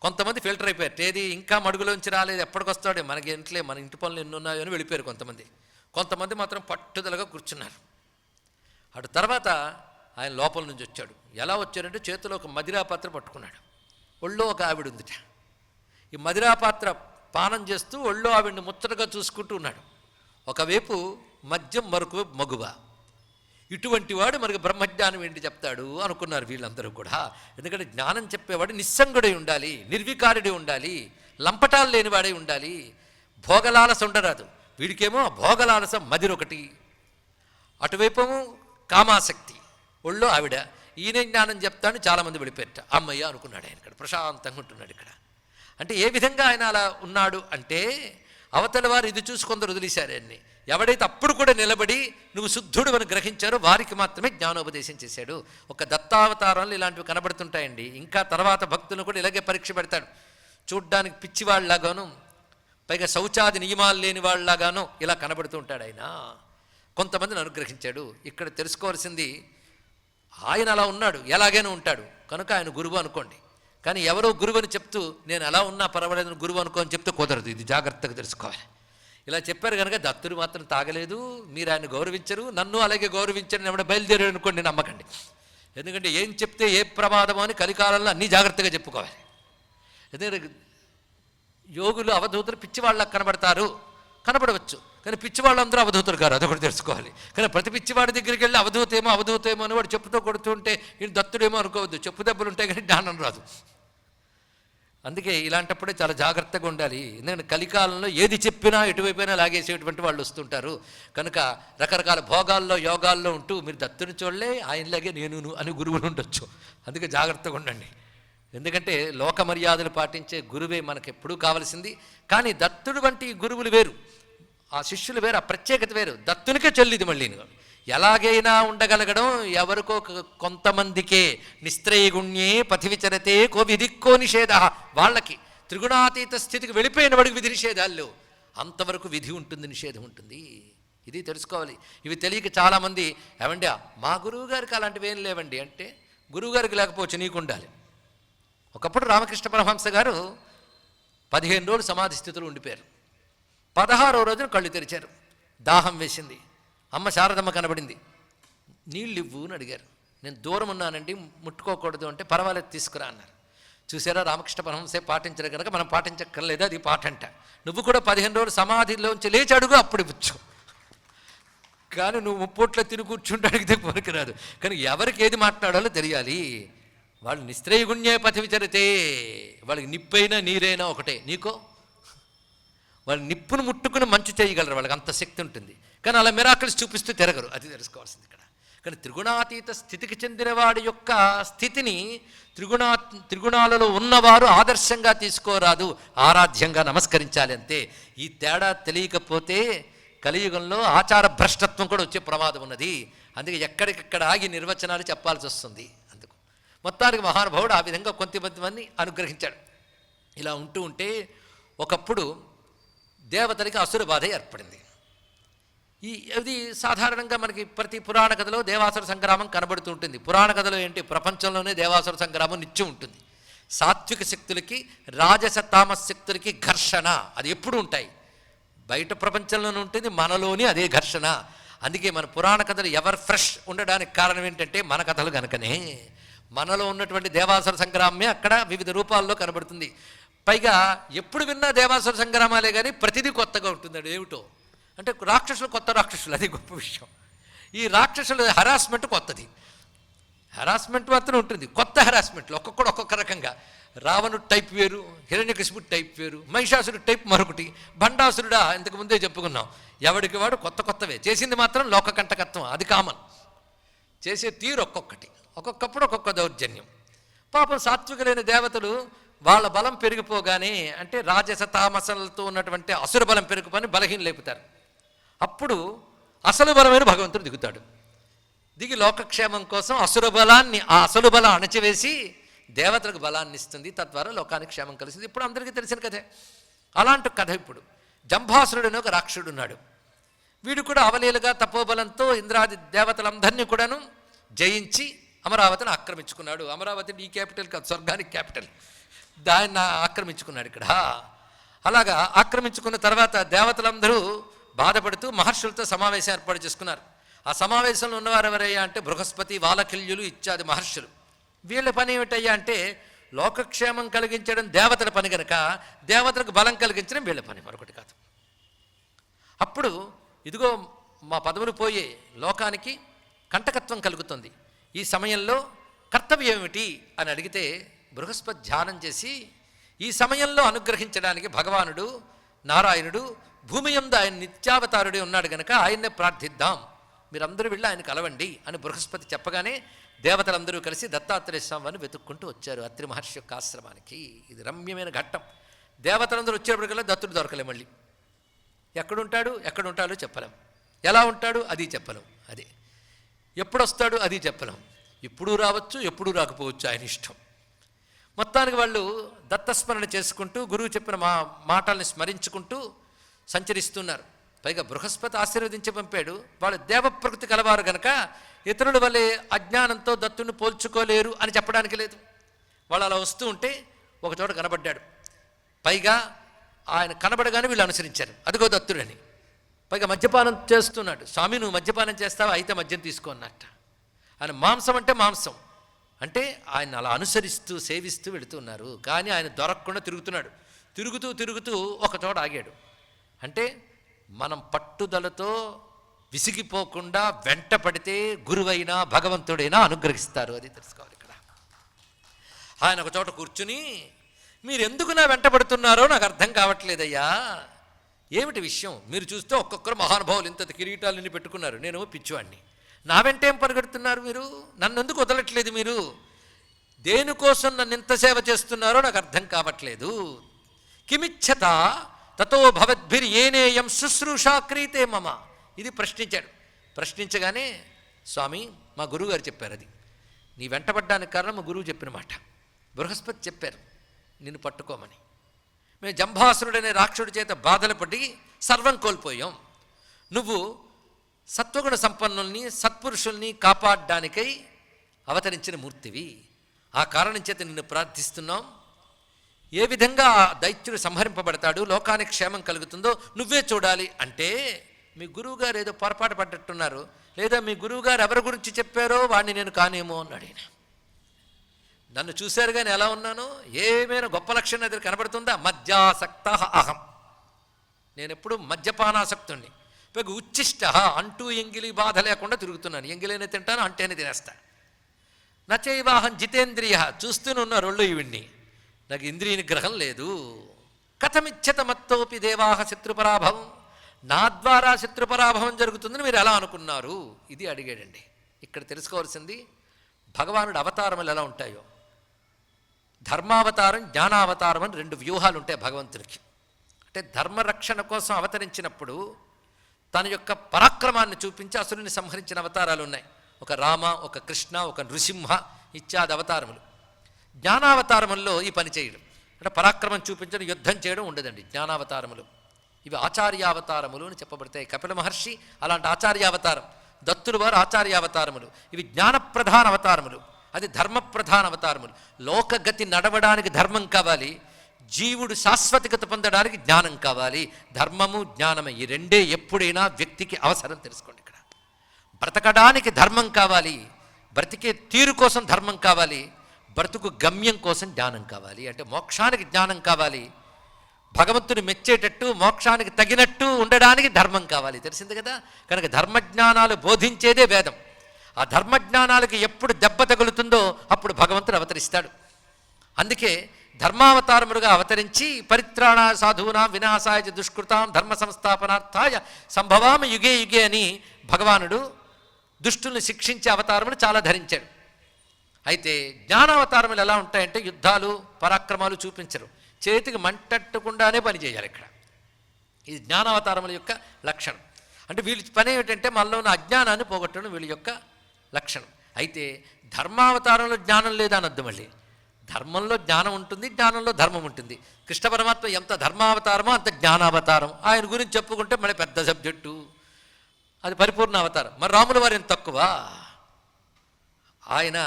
కొంతమంది ఫిల్టర్ అయిపోయారు. ఏది ఇంకా మడుగులోంచి రాలేదు, ఎప్పటికొస్తాడు, మనకి ఇంట్లో మన ఇంటి పనులు ఎన్ని ఉన్నాయో అని వెళ్ళిపోయారు కొంతమంది. కొంతమంది మాత్రం పట్టుదలగా కూర్చున్నారు. అటు తర్వాత ఆయన లోపల నుంచి వచ్చాడు. ఎలా వచ్చాడంటే చేతిలో ఒక మదిరా పాత్ర పట్టుకున్నాడు. ఒళ్ళో ఒక ఆవిడ ఉందిట. ఈ మదిరా పాత్ర పానం చేస్తూ ఒళ్ళో ఆవిడ్ని ముచ్చటగా చూసుకుంటూ ఉన్నాడు. ఒకవైపు మద్యం, మరొకవైపు మగువ. ఇటువంటి వాడు మనకి బ్రహ్మజ్ఞానం ఏంటి చెప్తాడు అనుకున్నారు వీళ్ళందరూ కూడా. ఎందుకంటే జ్ఞానం చెప్పేవాడు నిస్సంగుడై ఉండాలి, నిర్వికారుడై ఉండాలి, లంపటాలు లేనివాడై ఉండాలి, భోగలాలస ఉండరాదు. వీడికేమో భోగలాలస మదిరొకటి, అటువైపేమో కామాసక్తి, ఒళ్ళో ఆవిడ. ఈయన జ్ఞానం చెప్తాను చాలామంది వెళ్ళిపోయారట. అమ్మయ్య అనుకున్నాడు ఆయన. ఇక్కడ ప్రశాంతంగా ఉంటున్నాడు ఇక్కడ. అంటే ఏ విధంగా ఆయన అలా ఉన్నాడు అంటే అవతల వారు ఇది చూసి కొందరు వదిలేశారు ఆయన్ని. ఎవడైతే అప్పుడు కూడా నిలబడి నువ్వు శుద్ధుడు అని గ్రహించారో వారికి మాత్రమే జ్ఞానోపదేశం చేశాడు. ఒక దత్తావతారంలో ఇలాంటివి కనబడుతుంటాయండి. ఇంకా తర్వాత భక్తులను కూడా ఇలాగే పరీక్ష పెడతాడు. చూడ్డానికి పిచ్చివాళ్ళలాగాను, పైగా శౌచాది నియమాలు లేని వాళ్ళలాగాను ఇలా కనబడుతూ ఉంటాడు ఆయన. కొంతమందిని అనుగ్రహించాడు. ఇక్కడ తెలుసుకోవాల్సింది ఆయన అలా ఉన్నాడు, ఎలాగైనా ఉంటాడు కనుక ఆయన గురువు అనుకోండి. కానీ ఎవరో గురువు అని చెప్తూ నేను ఎలా ఉన్నా పర్వాలేదు గురువు అనుకో అని చెప్తే కుదరదు. ఇది జాగ్రత్తగా తెలుసుకోవాలి. ఇలా చెప్పారు కనుక దత్తుడు మాత్రం తాగలేదు, మీరు ఆయన గౌరవించరు, నన్ను అలాగే గౌరవించండి ఎవడ బయలుదేరాడు అనుకోండి, నమ్మకండి. ఎందుకంటే ఏం చెప్తే ఏ ప్రమాదమో అని కలికాలంలో అన్నీ జాగ్రత్తగా చెప్పుకోవాలి. ఎందుకంటే యోగులు అవధూతులు పిచ్చివాళ్ళకి కనబడవచ్చు, కానీ పిచ్చివాళ్ళందరూ అవధూతులు గారు, అదొకటి తెలుసుకోవాలి. కానీ ప్రతి పిచ్చివాడి దగ్గరికి వెళ్ళి అవధూతేమో అని వాడు చెప్పుతో కొడుతుంటే ఈయన దత్తుడేమో అనుకోవద్దు. చెప్పు దెబ్బలు ఉంటాయి కానీ జ్ఞానం రాదు. అందుకే ఇలాంటప్పుడే చాలా జాగ్రత్తగా ఉండాలి. ఎందుకంటే కలికాలంలో ఏది చెప్పినా ఎటువైపోయినా లాగేసేటువంటి వాళ్ళు వస్తుంటారు. కనుక రకరకాల భోగాల్లో యోగాల్లో ఉంటూ మీరు దత్తుని చూడలే ఆయనలాగే నేను అని గురువులు ఉండొచ్చు. అందుకే జాగ్రత్తగా ఉండండి. ఎందుకంటే లోక మర్యాదలు పాటించే గురువే మనకు ఎప్పుడూ కావాల్సింది. కానీ దత్తుడు వంటి గురువులు వేరు, ఆ శిష్యులు వేరు, ఆ ప్రత్యేకత వేరు. దత్తునికే చెల్లిది మళ్ళీ. ఎలాగైనా ఉండగలగడం ఎవరికో కొంతమందికే. నిస్త్రయగుణ్యే పథి విచరతే కో విధిక్కో నిషేధ. వాళ్ళకి త్రిగుణాతీత స్థితికి వెళ్ళిపోయిన వాడికి విధి నిషేధాలు లేవు. అంతవరకు విధి ఉంటుంది, నిషేధం ఉంటుంది. ఇది తెలుసుకోవాలి. ఇవి తెలియక చాలామంది ఏమండి మా గురువు గారికి అలాంటివి ఏం లేవండి అంటే, గురువు గారికి లేకపోవచ్చు నీకు ఉండాలి. ఒకప్పుడు రామకృష్ణ పరమహంస గారు 15 రోజులు సమాధి స్థితిలో ఉండిపోయారు. 16వ రోజున కళ్ళు తెరిచారు. దాహం వేసింది. అమ్మ శారదమ్మ కనబడింది. నీళ్ళు ఇవ్వు అని అడిగారు. నేను దూరం ఉన్నానండి ముట్టుకోకూడదు అంటే పర్వాలేదు తీసుకురా అన్నారు. చూసారా, రామకృష్ణ పరమహంసే పాటించరు కనుక మనం పాటించక్కర్లేదు, అది పాటంట. నువ్వు కూడా 15 రోజులు సమాధిలోంచి లేచి అడుగు, అప్పుడు ఇవ్వచ్చు. కానీ నువ్వు ముప్పొట్లో తిని కూర్చుంటే అడిగితే పనికిరాదు. కానీ ఎవరికి ఏది మాట్లాడాలో తెలియాలి. వాళ్ళు నిస్త్రయగుణ్యే పథి విచరితే, వాళ్ళకి నిప్పైనా నీరైనా ఒకటే. నీకో వాళ్ళు నిప్పును ముట్టుకుని మంచు చేయగలరు, వాళ్ళకి అంత శక్తి ఉంటుంది. కానీ అలా మిరాకిల్స్ చూపిస్తూ తిరగరు, అది తెలుసుకోవాల్సింది ఇక్కడ. కానీ త్రిగుణాతీత స్థితికి చెందిన వాడి యొక్క స్థితిని త్రిగుణాలలో ఉన్నవారు ఆదర్శంగా తీసుకోరాదు, ఆరాధ్యంగా నమస్కరించాలి అంతే. ఈ తేడా తెలియకపోతే కలియుగంలో ఆచార భ్రష్టత్వం కూడా వచ్చే ప్రమాదం ఉన్నది. అందుకే ఎక్కడికెక్కడ ఆగి నిర్వచనాలు చెప్పాల్సి వస్తుంది. అందుకు మొత్తానికి మహానుభావుడు ఆ విధంగా కొంతమంది అనుగ్రహించాడు. ఇలా ఉంటూ ఉంటే ఒకప్పుడు దేవతలకి అసుర బాధ ఏర్పడింది. ఇది సాధారణంగా మనకి ప్రతి పురాణ కథలో దేవాసుర సంగ్రామం కనబడుతూ ఉంటుంది. పురాణ కథలో ఏంటి, ప్రపంచంలోనే దేవాసుర సంగ్రామం నిత్యం ఉంటుంది. సాత్విక శక్తులకి రాజస తామస శక్తులకి ఘర్షణ అది ఎప్పుడు ఉంటాయి. బయట ప్రపంచంలోనే ఉంటుంది, మనలోని అదే ఘర్షణ. అందుకే మన పురాణ కథలు ఎవర్ ఫ్రెష్ ఉండడానికి కారణం ఏంటంటే మన కథలు కనుకనే. మనలో ఉన్నటువంటి దేవాసుర సంగ్రామమే అక్కడ వివిధ రూపాల్లో కనబడుతుంది. పైగా ఎప్పుడు విన్నా దేవాసుర సంగ్రామాలే కానీ ప్రతిదీ కొత్తగా ఉంటుందండి. ఏమిటో అంటే రాక్షసులు కొత్త రాక్షసులు, అది గొప్ప విషయం. ఈ రాక్షసుల హెరాస్మెంట్ కొత్తది, హెరాస్మెంట్ మాత్రం ఉంటుంది, కొత్త హెరాస్మెంట్లు ఒక్కొక్కడు ఒక్కొక్క రకంగా. రావణుడు టైప్ వేరు, హిరణ్యకశిపుడు టైప్ వేరు, మహిషాసురుడు టైప్ మరొకటి, భండాసురుడా ఇంతకు ముందే చెప్పుకున్నాం. ఎవడికి వాడు కొత్త కొత్తవే, చేసింది మాత్రం లోకకంటకత్వం, అది కామన్. చేసే తీరు ఒక్కొక్కటి, ఒక్కొక్కప్పుడు ఒక్కొక్క దౌర్జన్యం. పాపం సాత్వికులైన దేవతలు వాళ్ళ బలం పెరిగిపోగానే, అంటే రాజస తామసలతో ఉన్నటువంటి అసుర బలం పెరిగిపోని బలహీన లేపుతారు. అప్పుడు అసలు బలమైన భగవంతుడు దిగుతాడు. దిగి లోకక్షేమం కోసం అసుర బలాన్ని, ఆ అసలు బలం అణచివేసి దేవతలకు బలాన్ని ఇస్తుంది. తద్వారా లోకానికి క్షేమం కలిసింది. ఇప్పుడు అందరికీ తెలిసిన కథే. అలాంటి కథ ఇప్పుడు జంభాసురుడు అని ఒక రాక్షసుడు ఉన్నాడు. వీడు కూడా అవలీలుగా తపోబలంతో ఇంద్రాది దేవతలందరినీ కూడాను జయించి అమరావతిని ఆక్రమించుకున్నాడు. అమరావతి ఈ క్యాపిటల్ కాదు, స్వర్గానికి క్యాపిటల్. దాన్ని ఆక్రమించుకున్నాడు ఇక్కడ. అలాగా ఆక్రమించుకున్న తర్వాత దేవతలందరూ బాధపడుతూ మహర్షులతో సమావేశం ఏర్పాటు చేసుకున్నారు. ఆ సమావేశంలో ఉన్నవారు ఎవరయ్యా అంటే బృహస్పతి, వాలకిల్యులు ఇత్యాది మహర్షులు. వీళ్ళ పని ఏమిటయ్యా అంటే లోకక్షేమం కలిగించడం దేవతల పని కనుక దేవతలకు బలం కలిగించడం వీళ్ళ పని, మరొకటి కాదు. అప్పుడు ఇదిగో మా పదవులు పోయే, లోకానికి కంటకత్వం కలుగుతుంది. ఈ సమయంలో కర్తవ్యం ఏమిటి అని అడిగితే బృహస్పతి ధ్యానం చేసి ఈ సమయంలో అనుగ్రహించడానికి భగవానుడు నారాయణుడు భూమి యందు ఆయన నిత్యావతారుడే ఉన్నాడు గనక ఆయన్నే ప్రార్థిద్దాం, మీరందరూ వెళ్ళి ఆయన కలవండి అని బృహస్పతి చెప్పగానే దేవతలందరూ కలిసి దత్తాత్రేయ స్వామిని వెతుక్కుంటూ వచ్చారు అత్రి మహర్షి యొక్క ఆశ్రమానికి. ఇది రమ్యమైన ఘట్టం. దేవతలందరూ వచ్చేప్పటికల్లా దత్తుడు దొరకలే. మళ్ళీ ఎక్కడుంటాడో చెప్పలేం, ఎలా ఉంటాడు అది చెప్పలేం, అదే ఎప్పుడొస్తాడు అది చెప్పలేం. ఎప్పుడూ రావచ్చు, ఎప్పుడూ రాకపోవచ్చు, ఆయన ఇష్టం. మొత్తానికి వాళ్ళు దత్తస్మరణ చేసుకుంటూ గురువు చెప్పిన మాటల్ని స్మరించుకుంటూ సంచరిస్తున్నారు. పైగా బృహస్పతి ఆశీర్వదించి పంపాడు. వాళ్ళు దేవప్రకృతి కలవారు గనక ఇతరుల వల్లే అజ్ఞానంతో దత్తుని పోల్చుకోలేరు అని చెప్పడానికి లేదు. వాళ్ళు అలా వస్తూ ఉంటే ఒకచోట కనబడ్డాడు. పైగా ఆయన కనబడగానే వీళ్ళు అనుసరించారు, అదిగో దత్తుడని. పైగా మద్యపానం చేస్తున్నాడు. స్వామి నువ్వు మద్యపానం చేస్తావా, అయితే మద్యం తీసుకో అన్నట్ట. ఆయన మాంసం అంటే మాంసం అంటే ఆయన అలా అనుసరిస్తూ సేవిస్తూ వెళుతున్నారు. కానీ ఆయన దొరకకుండా తిరుగుతున్నాడు. తిరుగుతూ ఒకచోట ఆగాడు. అంటే మనం పట్టుదలతో విసిగిపోకుండా వెంట పడితే గురువైనా భగవంతుడైనా అనుగ్రహిస్తారు, అది తెలుసుకోవాలి. ఇక్కడ ఆయన ఒక చోట కూర్చుని మీరెందుకు నా వెంట పడుతున్నారో నాకు అర్థం కావట్లేదయ్యా, ఏమిటి విషయం? మీరు చూస్తే ఒక్కొక్కరు మహానుభావులు ఇంత కిరీటాలన్నీ పెట్టుకున్నారు, నేను పిచ్చివాడిని. నా వెంట ఏం పరిగెడుతున్నారు మీరు? నన్ను ఎందుకు వదలట్లేదు మీరు? దేనికోసం నన్ను ఇంత సేవ చేస్తున్నారో నాకు అర్థం కావట్లేదు. కిమిచ్చత తతో భవద్భిర్యేనేయం శుశ్రూషా క్రీతే మమ, ఇది ప్రశ్నించాడు. ప్రశ్నించగానే స్వామి మా గురువుగారు చెప్పారు, అది నీ వెంటబడ్డానికి కారణం మా గురువు చెప్పిన మాట. బృహస్పతి చెప్పారు నిన్ను పట్టుకోమని. మేము జంభాసురుడనే రాక్షసుడి చేత బాధలు పడి సర్వం కోల్పోయాం. నువ్వు సత్వగుణ సంపన్నుల్ని సత్పురుషుల్ని కాపాడడానికై అవతరించిన మూర్తివి. ఆ కారణం చేత నిన్ను ప్రార్థిస్తున్నాం. ఏ విధంగా ఆ దైత్యుడు సంహరింపబడతాడు, లోకానికి క్షేమం కలుగుతుందో నువ్వే చూడాలి అంటే మీ గురువుగారు ఏదో పొరపాటు పడ్డట్టున్నారు, లేదా మీ గురువుగారు ఎవరి గురించి చెప్పారో వాడిని నేను కానేమో అన్నాడు ఆయన. నన్ను చూశారు కానీ ఎలా ఉన్నానో, ఏమైనా గొప్ప లక్షణం అది కనబడుతుందా? మద్యాసక్త అహం, నేను ఎప్పుడు మద్యపానాసక్తుణ్ణి. పైగా ఉచ్చిష్ట, అంటూ ఎంగిలి బాధ లేకుండా తిరుగుతున్నాను. ఎంగిలేనే తింటాను, అంటేనే తినేస్తా. నచైవాహం జితేంద్రియ, చూస్తూనే ఉన్నారు ఒళ్ళు ఇవిడ్ని, నాకు ఇంద్రియ నిగ్రహం లేదు. కథమిచ్చత మత్తోపి దేవాహ శత్రుపరాభవం, నా ద్వారా శత్రుపరాభవం జరుగుతుందని మీరు ఎలా అనుకున్నారు? ఇది అడిగాడండి. ఇక్కడ తెలుసుకోవాల్సింది భగవానుడు అవతారములు ఎలా ఉంటాయో. ధర్మావతారం, జ్ఞానావతారం అని రెండు వ్యూహాలు ఉంటాయి భగవంతునికి. అంటే ధర్మరక్షణ కోసం అవతరించినప్పుడు తన యొక్క పరాక్రమాన్ని చూపించి అసురుని సంహరించిన అవతారాలు ఉన్నాయి. ఒక రామ, ఒక కృష్ణ, ఒక నృసింహ ఇత్యాది అవతారములు. జ్ఞానావతారముల్లో ఈ పని చేయడం అంటే పరాక్రమం చూపించడం, యుద్ధం చేయడం ఉండదండి జ్ఞానావతారములు. ఇవి ఆచార్యావతారములు అని చెప్పబడతాయి. కపిల మహర్షి అలాంటి ఆచార్యావతారం, దత్తులు వారు ఆచార్యావతారములు. ఇవి జ్ఞానప్రధాన అవతారములు, అది ధర్మప్రధాన అవతారములు. లోకగతి నడవడానికి ధర్మం కావాలి, జీవుడు శాశ్వతగత పొందడానికి జ్ఞానం కావాలి. ధర్మము జ్ఞానమే ఈ రెండే ఎప్పుడైనా వ్యక్తికి అవసరం. తెలుసుకోండి, ఇక్కడ బ్రతకడానికి ధర్మం కావాలి, బ్రతికే తీరు కోసం ధర్మం కావాలి, బ్రతుకు గమ్యం కోసం జ్ఞానం కావాలి, అంటే మోక్షానికి జ్ఞానం కావాలి, భగవంతుని మెచ్చేటట్టు మోక్షానికి తగినట్టు ఉండడానికి ధర్మం కావాలి. తెలిసింది కదా. కనుక ధర్మజ్ఞానాలు బోధించేదే వేదం. ఆ ధర్మజ్ఞానాలకి ఎప్పుడు దెబ్బ తగులుతుందో అప్పుడు భగవంతుడు అవతరిస్తాడు. అందుకే ధర్మావతారములుగా అవతరించి పరిత్రాణాయ సాధూనాం వినాశాయ చ దుష్కృతాం ధర్మ సంస్థాపనార్థాయ సంభవామి యుగే యుగే అని భగవానుడు దుష్టుల్ని శిక్షించే అవతారములు చాలా ధరించాడు. అయితే జ్ఞానావతారములు ఎలా ఉంటాయంటే యుద్ధాలు పరాక్రమాలు చూపించరు, చేతికి మంటట్టుకుండానే పనిచేయాలి. ఇక్కడ ఇది జ్ఞానావతారముల యొక్క లక్షణం. అంటే వీళ్ళ పని ఏమిటంటే మనలో ఉన్న అజ్ఞానాన్ని పోగొట్టడం వీళ్ళ యొక్క లక్షణం. అయితే ధర్మావతారంలో జ్ఞానం లేదనొద్దు. మళ్ళీ ధర్మంలో జ్ఞానం ఉంటుంది, జ్ఞానంలో ధర్మం ఉంటుంది. కృష్ణ పరమాత్మ ఎంత ధర్మావతారమో అంత జ్ఞానావతారం. ఆయన గురించి చెప్పుకుంటే మళ్ళీ పెద్ద సబ్జెక్టు, అది పరిపూర్ణ అవతారం. మరి రాముల వారు ఎంత తక్కువ? ఆయన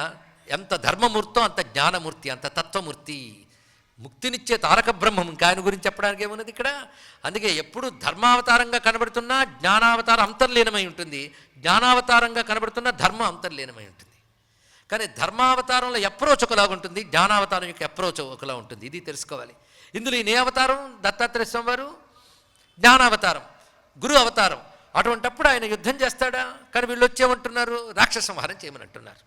ఎంత ధర్మమూర్తో అంత జ్ఞానమూర్తి, అంత తత్వమూర్తి, ముక్తినిచ్చే తారక బ్రహ్మం. ఇంకా ఆయన గురించి చెప్పడానికి ఏమున్నది ఇక్కడ? అందుకే ఎప్పుడు ధర్మావతారంగా కనబడుతున్నా జ్ఞానావతారం అంతర్లీనమై ఉంటుంది, జ్ఞానావతారంగా కనబడుతున్నా ధర్మం అంతర్లీనమై ఉంటుంది. కానీ ధర్మావతారంలో అప్రోచ్ ఒకలాగా ఉంటుంది, జ్ఞానావతారం యొక్క అప్రోచ్ ఒకలా ఉంటుంది. ఇది తెలుసుకోవాలి. ఇందులో ఈ అవతారం దత్తాత్రేయ స్వామి వారు జ్ఞానావతారం, గురు అవతారం. అటువంటప్పుడు ఆయన యుద్ధం చేస్తాడా? కానీ వీళ్ళు వచ్చేమంటున్నారు, రాక్షస సంహారం చేయమని అంటున్నారు.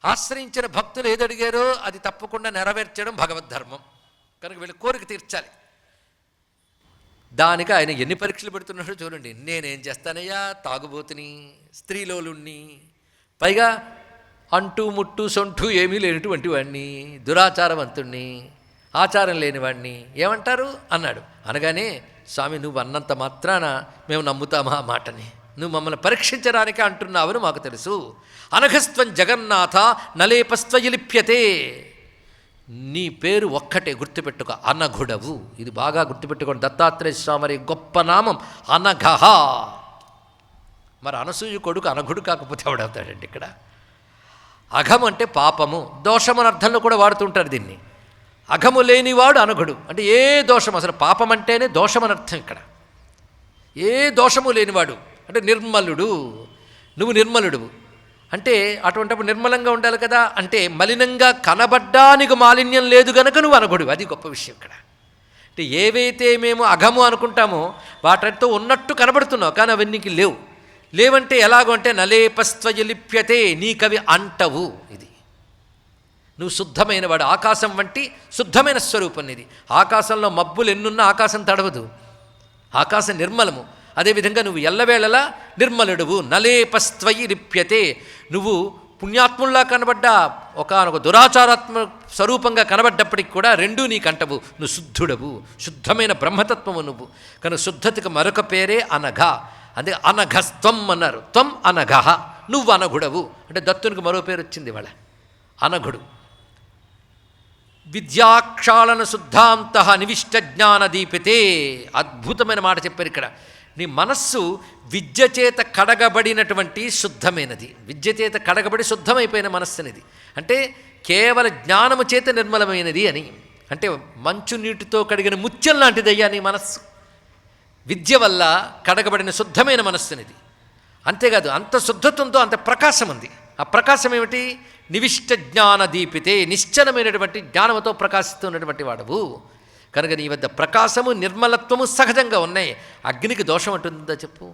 ఆశ్రయించిన భక్తులు ఏది అడిగారో అది తప్పకుండా నెరవేర్చడం భగవద్ధర్మం. కనుక వీళ్ళు కోరిక తీర్చాలి. దానికి ఆయన ఎన్ని పరీక్షలు పెడుతున్నాడో చూడండి. నేనేం చేస్తానయ్యా, తాగుబోతుని, స్త్రీలోలుణ్ణి, పైగా అంటూ ముట్టు సొంటు ఏమీ లేనటువంటి వాడిని, దురాచారవంతుణ్ణి, ఆచారం లేనివాడిని ఏమంటారు అన్నాడు. అనగానే స్వామి నువ్వు అన్నంత మాత్రాన మేము నమ్ముతామా ఆ మాటని? నువ్వు మమ్మల్ని పరీక్షించడానికి అంటున్నావని మాకు తెలుసు. అనఘస్త్వం జగన్నాథ నలేపస్త్వ లిప్యతే. నీ పేరు ఒక్కటే గుర్తుపెట్టుకో, అనఘుడవు. ఇది బాగా గుర్తుపెట్టుకోండి. దత్తాత్రేయ స్వామి గొప్ప నామం అనఘః. మరి అనసూయ కొడుకు అనఘుడు కాకపోతే ఎవడవుతాడండి? ఇక్కడ అఘం అంటే పాపము, దోషం అని అర్థంలో కూడా వాడుతుంటారు దీన్ని. అఘము లేనివాడు అనఘుడు అంటే ఏ దోషం, అసలు పాపం అంటేనే దోషం అని అర్థం. ఇక్కడ ఏ దోషము లేనివాడు అంటే నిర్మలుడు. నువ్వు నిర్మలుడు అంటే అటువంటిప్పుడు నిర్మలంగా ఉండాలి కదా. అంటే మలినంగా కనబడ్డా నీకు మాలిన్యం లేదు గనక నువ్వు అనఘుడు. అది గొప్ప విషయం ఇక్కడ. అంటే ఏవైతే మేము అఘము అనుకుంటామో వాటితో ఉన్నట్టు కనబడుతున్నావు, కానీ అవన్నీకి లేవు. లేవంటే ఎలాగో అంటే నలేపస్త్వయ లిప్యతే, నీకవి అంటవు. ఇది నువ్వు శుద్ధమైన వాడు, ఆకాశం వంటి శుద్ధమైన స్వరూపం ఇది. ఆకాశంలో మబ్బులు ఎన్నున్నా ఆకాశం తడవదు, ఆకాశం నిర్మలము. అదేవిధంగా నువ్వు ఎల్లవేళలా నిర్మలుడువు. నలేపస్త్వయి లిప్యతే. నువ్వు పుణ్యాత్ముల్లా కనబడ్డా ఒక దురాచారాత్మ స్వరూపంగా కనబడ్డప్పటికి కూడా రెండూ నీకంటవు. నువ్వు శుద్ధుడవు, శుద్ధమైన బ్రహ్మతత్వము నువ్వు. కనుక శుద్ధతకు మరొక పేరే అనఘ. అదే అనఘస్త్వం అన్నారు. త్వం అనఘః, నువ్వు అనఘుడవు. అంటే దత్తునికి మరో పేరు వచ్చింది వాళ్ళ, అనఘుడు. విద్యాక్షాళన శుద్ధాంత నివిష్ట జ్ఞాన దీపితే. అద్భుతమైన మాట చెప్పారు ఇక్కడ. నీ మనస్సు విద్య చేత కడగబడినటువంటి శుద్ధమైనది, విద్య చేత కడగబడి శుద్ధమైపోయిన మనస్సునిది. అంటే కేవల జ్ఞానము చేత నిర్మలమైనది అని. అంటే మంచు నీటితో కడిగిన ముత్యం లాంటిదయ్యా నీ మనస్సు. విద్య వల్ల కడగబడిన శుద్ధమైన మనస్సునిది. అంతేకాదు అంత శుద్ధత్వంతో అంత ప్రకాశం ఉంది. ఆ ప్రకాశం ఏమిటి? నివిష్ట జ్ఞాన దీపితే. నిశ్చలమైనటువంటి జ్ఞానంతో ప్రకాశిస్తున్నటువంటి వాడవు. కనుక నీ వద్ద ప్రకాశము నిర్మలత్వము సహజంగా ఉన్నాయి. అగ్నికి దోషం అంటుందా చెప్పు?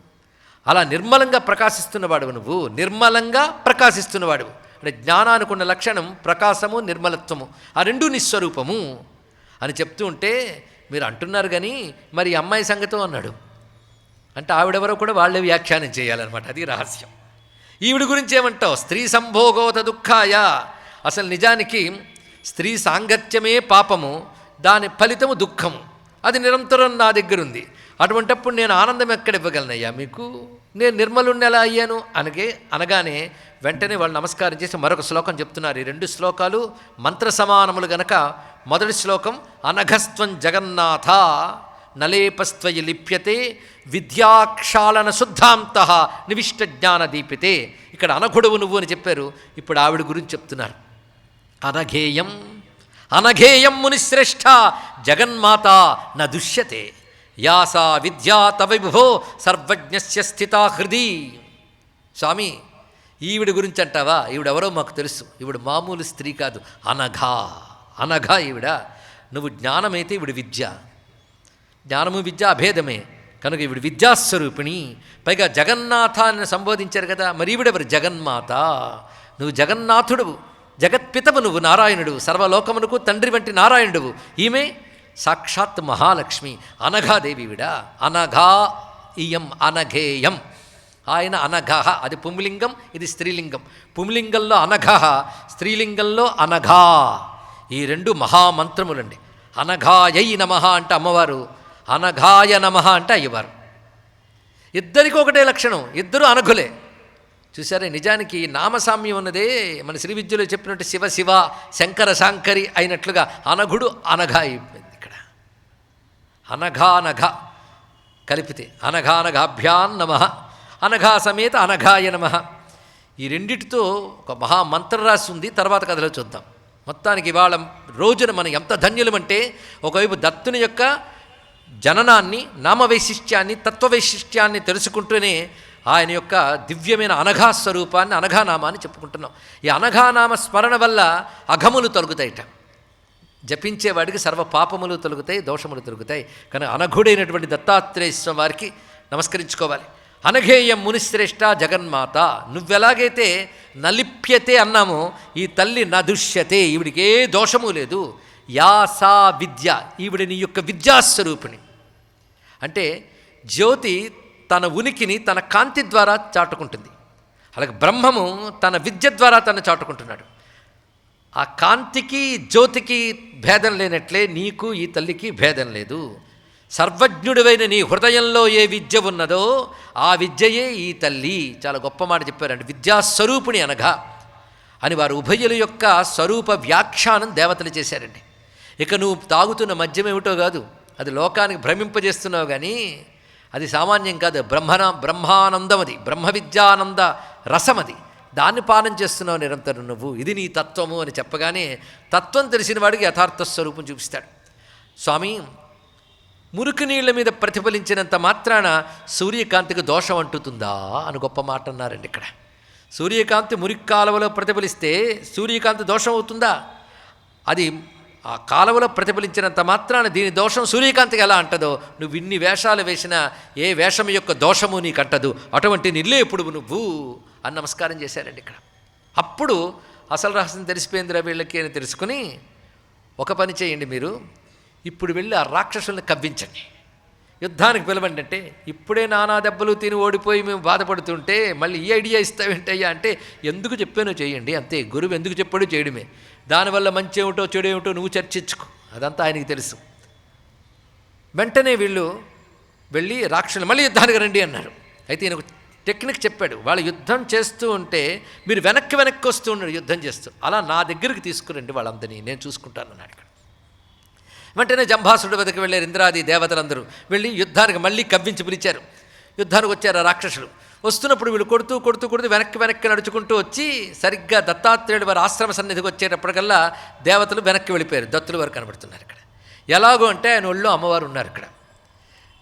అలా నిర్మలంగా ప్రకాశిస్తున్నవాడు నువ్వు, నిర్మలంగా ప్రకాశిస్తున్నవాడు. అంటే జ్ఞానానికి ఉన్న లక్షణం ప్రకాశము నిర్మలత్వము, ఆ రెండూ నిస్వరూపము అని చెప్తూ ఉంటే మీరు అంటున్నారు. కానీ మరి అమ్మాయి సంగతో అన్నాడు అంటే ఆవిడెవరో కూడా వాళ్ళే వ్యాఖ్యానం చేయాలన్నమాట. అది రహస్యం. ఈవిడ గురించి ఏమంటావు? స్త్రీ సంభోగోత దుఃఖాయ. అసలు నిజానికి స్త్రీ సాంగత్యమే పాపము, దాని ఫలితము దుఃఖము. అది నిరంతరం నా దగ్గర ఉంది. అటువంటప్పుడు నేను ఆనందం ఎక్కడ ఇవ్వగలనయ్యా మీకు? నేను నిర్మలుణ్ణి ఎలా అయ్యాను అనగానే వెంటనే వాళ్ళు నమస్కారం చేసి మరొక శ్లోకం చెప్తున్నారు. ఈ రెండు శ్లోకాలు మంత్ర సమానములు గనక మొదటి శ్లోకం అనఘస్త్వం జగన్నాథ నలేపస్త్వయి లిప్యతే విద్యాక్షాళన శుద్ధాంత నివిష్ట జ్ఞాన దీపితే. ఇక్కడ అనఘుడువు నువ్వు అని చెప్పారు. ఇప్పుడు ఆవిడ గురించి చెప్తున్నారు. అనఘేయం అనఘేయం మునిశ్రేష్ఠ జగన్మాత న దుష్యతే యాసా విద్యా తవ విభో సర్వజ్ఞస్య స్థితా హృది. స్వామి, ఈవిడ గురించి అంటావా? ఈవిడెవరో మాకు తెలుసు. ఈవిడ మామూలు స్త్రీ కాదు, అనఘా. అనఘా ఈవిడ. నువ్వు జ్ఞానమైతే ఈవిడ విద్య. జ్ఞానము విద్య అభేదమే కనుక ఈవిడ విద్యాస్వరూపిణి. పైగా జగన్నాథ అని సంబోధించారు కదా, మరి ఈవిడెవరు? జగన్మాత. నువ్వు జగన్నాథుడువు, జగత్పితవు నువ్వు, నారాయణుడు, సర్వలోకమునకు తండ్రి వంటి నారాయణుడువు. ఈమె సాక్షాత్ మహాలక్ష్మి అనఘాదేవి. ఈవిడ అనఘా ఇయం అనఘేయం. ఆయన అనఘ, అది పుంలింగం, ఇది స్త్రీలింగం. పుంలింగంలో అనఘ, స్త్రీలింగంలో అనఘా. ఈ రెండు మహామంత్రములండి. అనఘాయై నమః అంటే అమ్మవారు, అనఘాయ నమః అంటే అయ్యవారు. ఇద్దరికి ఒకటే లక్షణం, ఇద్దరు అనఘులే. చూసారే, నిజానికి నామసామ్యం ఉన్నదే మన శ్రీ విద్యలో చెప్పినట్టు శివ శివ, శంకర శాంకరి అయినట్లుగా అనఘుడు అనఘ అయిపోయింది ఇక్కడ. అనఘానఘ కలిపితే అనఘానఘాభ్యాం నమః, అనఘా సమేత అనఘాయ నమః. ఈ రెండిటితో ఒక మహామంత్రం రాసి ఉంది, తర్వాత కథలో చూద్దాం. మొత్తానికి ఇవాళ రోజున మనం ఎంత ధన్యులమంటే, ఒకవైపు దత్తుని యొక్క జననాన్ని, నామవైశిష్ట్యాన్ని, తత్వవైశిష్ట్యాన్ని తెలుసుకుంటూనే ఆయన యొక్క దివ్యమైన అనఘా స్వరూపాన్ని, అనఘానామాన్ని చెప్పుకుంటున్నాం. ఈ అనఘానామ స్మరణ వల్ల అఘములు తొలగుతాయిట. జపించేవాడికి సర్వ పాపములు తొలగుతాయి, దోషములు తొలగుతాయి. కానీ అనఘుడైనటువంటి దత్తాత్రేయ స్వామి వారికి నమస్కరించుకోవాలి. అనఘేయం మునిశ్రేష్ఠ జగన్మాత. నువ్వెలాగైతే నలిప్యతే అన్నామో, ఈ తల్లి నదుష్యతే, ఈవిడికి ఏ దోషము లేదు. యాసా విద్య, ఈవిడ నీ యొక్క విద్యాస్వరూపిణి. అంటే జ్యోతి తన ఉనికిని తన కాంతి ద్వారా చాటుకుంటుంది, అలాగే బ్రహ్మము తన విద్య ద్వారా తను చాటుకుంటున్నాడు. ఆ కాంతికి జ్యోతికి భేదం లేనట్లే నీకు ఈ తల్లికి భేదం లేదు. సర్వజ్ఞుడివైన నీ హృదయంలో ఏ విద్య ఉన్నదో ఆ విద్యయే ఈ తల్లి. చాలా గొప్ప మాట చెప్పారండి, విద్యాస్వరూపిణి అనగా అని వారు ఉభయుల యొక్క స్వరూప వ్యాఖ్యానం దేవతలు చేశారండి. ఇక నువ్వు తాగుతున్న మద్యం ఏమిటో కాదు, అది లోకానికి భ్రమింపజేస్తున్నావు, కానీ అది సామాన్యం కాదు. బ్రహ్మానందం, అది బ్రహ్మ విద్యానంద రసం, అది దాన్ని పానం చేస్తున్నావు నిరంతరం నువ్వు. ఇది నీ తత్వము అని చెప్పగానే తత్వం తెలిసిన వాడికి యథార్థ స్వరూపం చూపిస్తాడు స్వామి. మురికి నీళ్ల మీద ప్రతిఫలించినంత మాత్రాన సూర్యకాంతికి దోషం అంటుతుందా అని గొప్ప మాట అన్నారండి ఇక్కడ. సూర్యకాంతి మురికి కాలువలో ప్రతిఫలిస్తే సూర్యకాంతి దోషం అవుతుందా? అది ఆ కాలువలో ప్రతిఫలించినంత మాత్రాన దీని దోషం సూర్యకాంతికి ఎలా అంటదో, నువ్వు ఇన్ని వేషాలు వేసినా ఏ వేషం యొక్క దోషము నీకు అంటదు. అటువంటి నిల్లే ఇప్పుడు నువ్వు అని నమస్కారం చేశారండి ఇక్కడ. అప్పుడు అసలు రహస్యం తెలిసిపోయిందిరా వీళ్ళకి అని తెలుసుకుని, ఒక పని చేయండి మీరు, ఇప్పుడు వెళ్ళి ఆ రాక్షసుల్ని కవ్వించండి, యుద్ధానికి పిలవండి. అంటే ఇప్పుడే నానా దెబ్బలు తిని ఓడిపోయి మేము బాధపడుతుంటే మళ్ళీ ఈ ఐడియా ఇస్తావేంటయ్యా అంటే, ఎందుకు చెప్పానో చేయండి అంతే. గురువు ఎందుకు చెప్పాడో చేయడమే. దానివల్ల మంచి ఏమిటో చెడు ఏమిటో నువ్వు చర్చించుకో, అదంతా ఆయనకి తెలుసు. వెంటనే వీళ్ళు వెళ్ళి రాక్షసులు మళ్ళీ యుద్ధానికి రండి అన్నారు. అయితే ఈయన టెక్నిక్ చెప్పాడు. వాళ్ళు యుద్ధం చేస్తూ ఉంటే మీరు వెనక్కి వస్తూ ఉన్నారు యుద్ధం చేస్తూ, అలా నా దగ్గరికి తీసుకురండి వాళ్ళందరినీ, నేను చూసుకుంటాను అన్నాడు ఇక్కడ. వెంటనే జంభాసుడు వద్దకు వెళ్ళారు ఇంద్రాది దేవతలందరూ. వెళ్ళి యుద్ధానికి మళ్ళీ కవ్వించి పిలిచారు. యుద్ధానికి వచ్చారు ఆ రాక్షసులు. వస్తున్నప్పుడు వీళ్ళు కొడుతూ వెనక్కి నడుచుకుంటూ వచ్చి సరిగ్గా దత్తాత్రేయుడు వారి ఆశ్రమ సన్నిధికి వచ్చేటప్పటికల్లా దేవతలు వెనక్కి వెళ్ళిపోయారు. దత్తులు వారు కనబడుతున్నారు ఇక్కడ. ఎలాగో అంటే ఆయన ఒళ్ళో అమ్మవారు ఉన్నారు ఇక్కడ.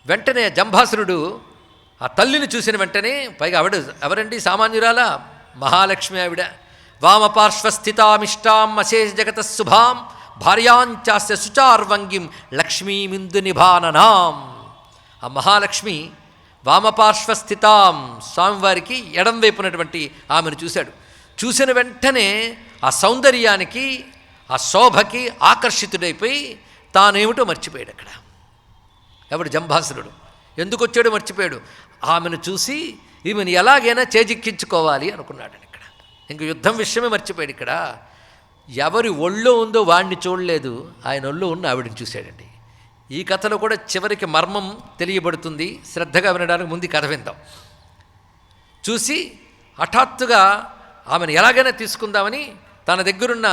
వెంటనే జంభాసురుడు ఆ తల్లిని చూసిన వెంటనే, పైగా ఆవిడ ఎవరండి, సామాన్యురాలా, మహాలక్ష్మి ఆవిడ. వామపార్శ్వస్థితామిష్టాం అశేష జగత శుభాం భార్యాంచాస్య శుచార్వంగిం లక్ష్మీమిందు నిభాననాం. ఆ మహాలక్ష్మి వామపార్శ్వస్థితాం, స్వామివారికి ఎడం వైపునటువంటి ఆమెను చూశాడు. చూసిన వెంటనే ఆ సౌందర్యానికి, ఆ శోభకి ఆకర్షితుడైపోయి తానేమిటో మర్చిపోయాడు అక్కడ. ఎవడు? జంభాసురుడు. ఎందుకు వచ్చాడో మర్చిపోయాడు. ఆమెను చూసి ఈమెను ఎలాగైనా చేజిక్కించుకోవాలి అనుకున్నాడు ఇక్కడ. ఇంక యుద్ధం విషయమే మర్చిపోయాడు ఇక్కడ. ఎవరి ఒళ్ళో ఉందో వాడిని చూడలేదు, ఆయన ఒళ్ళో ఉన్న ఆవిడని చూశాడండి. ఈ కథలో కూడా చివరికి మర్మం తెలియబడుతుంది, శ్రద్ధగా వినడానికి ముందు కథ విందాం. చూసి హఠాత్తుగా ఆమెను ఎలాగైనా తీసుకుందామని తన దగ్గరున్న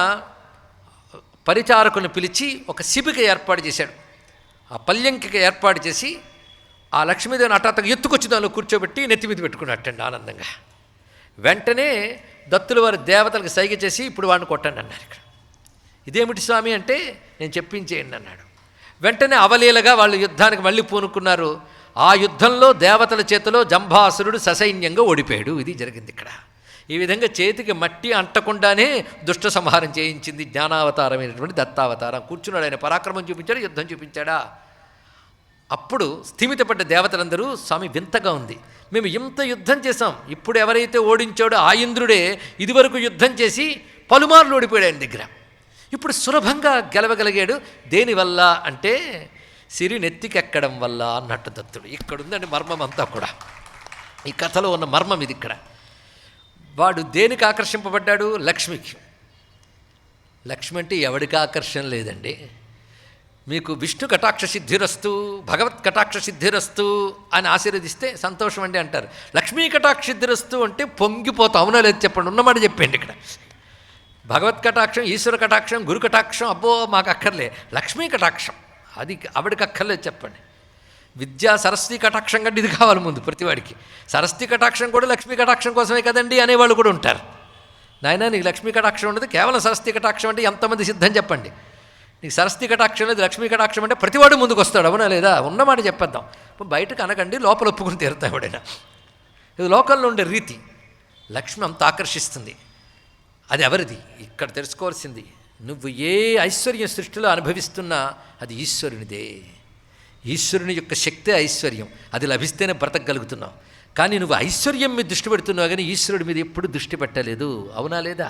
పరిచారకుని పిలిచి ఒక శిబిక ఏర్పాటు చేశాడు. ఆ పల్యంకిక ఏర్పాటు చేసి ఆ లక్ష్మీదేవిని హఠాత్తుగా ఎత్తుకొచ్చి దానిలో కూర్చోబెట్టి నెత్తి మీద పెట్టుకున్నట్టండి ఆనందంగా. వెంటనే దత్తుల వారి దేవతలకు సైగ చేసి ఇప్పుడు వాడిని కొట్టండి అన్నారు ఇక్కడ. ఇదేమిటి స్వామి అంటే, నేను చెప్పించేయండి అన్నాడు. వెంటనే అవలీలగా వాళ్ళు యుద్ధానికి మళ్ళీ పూనుకున్నారు. ఆ యుద్ధంలో దేవతల చేతిలో జంభాసురుడు ససైన్యంగా ఓడిపోయాడు. ఇది జరిగింది ఇక్కడ. ఈ విధంగా చేతికి మట్టి అంటకుండానే దుష్ట సంహారం చేయించింది జ్ఞానావతారమైనటువంటి దత్తావతారం. కూర్చున్నాడు ఆయన, పరాక్రమం చూపించాడు, యుద్ధం చూపించాడా. అప్పుడు స్థిమితపడ్డ దేవతలందరూ స్వామి వింతగా ఉంది, మేము ఇంత యుద్ధం చేశాం, ఇప్పుడు ఎవరైతే ఓడించాడో ఆ ఇంద్రుడే ఇదివరకు యుద్ధం చేసి పలుమార్లు ఓడిపోయాడు ఆయన దగ్గర, ఇప్పుడు సులభంగా గెలవగలిగాడు. దేనివల్ల అంటే సిరి నెత్తికెక్కడం వల్ల అన్నట్టు దత్తుడు. ఇక్కడుందండి మర్మం అంతా కూడా, ఈ కథలో ఉన్న మర్మం ఇది. ఇక్కడ వాడు దేనికి ఆకర్షింపబడ్డాడు? లక్ష్మికి. లక్ష్మి అంటే ఎవడికి ఆకర్షణ లేదండి. మీకు విష్ణు కటాక్ష సిద్ధిరస్తు, భగవత్ కటాక్ష సిద్ధిరస్తు అని ఆశీర్వదిస్తే సంతోషం అండి అంటారు. లక్ష్మీ కటాక్ష సిద్ధిరస్తు అంటే పొంగిపోతాం. అవునా లేదు చెప్పండి, ఉన్నమాట చెప్పండి. ఇక్కడ భగవత్ కటాక్షం, ఈశ్వర కటాక్షం, గురు కటాక్షం అబ్బో మాకు అక్కర్లే. లక్ష్మీ కటాక్షం అది ఆవిడకి అక్కర్లేదు చెప్పండి. విద్యా సరస్వతి కటాక్షం కంటే ఇది కావాలి ముందు ప్రతివాడికి. సరస్వతి కటాక్షం కూడా లక్ష్మీ కటాక్షం కోసమే కదండి అనేవాళ్ళు కూడా ఉంటారు. నాయన నీకు లక్ష్మీ కటాక్షం ఉండదు, కేవలం సరస్వతి కటాక్షం అంటే ఎంతమంది సిద్ధం చెప్పండి. నీకు సరస్వతి కటాక్షం లేదు, లక్ష్మీ కటాక్షం అంటే ప్రతివాడు ముందుకు వస్తాడు. అవునా లేదా? ఉన్నమాట చెప్పేద్దాం. బయటకు అనకండి, లోపల ఒప్పుకుని తీరుతా ఎవడైనా. ఇది లోకల్లో ఉండే రీతి. లక్ష్మి అంత ఆకర్షిస్తుంది. అది ఎవరిది? ఇక్కడ తెలుసుకోవాల్సింది, నువ్వు ఏ ఐశ్వర్యం సృష్టిలో అనుభవిస్తున్నా అది ఈశ్వరునిదే. ఈశ్వరుని యొక్క శక్తే ఐశ్వర్యం. అది లభిస్తేనే బ్రతకగలుగుతున్నావు. కానీ నువ్వు ఐశ్వర్యం మీద దృష్టి పెడుతున్నావు కానీ ఈశ్వరుడి మీద ఎప్పుడు దృష్టి పెట్టలేదు. అవునా లేదా?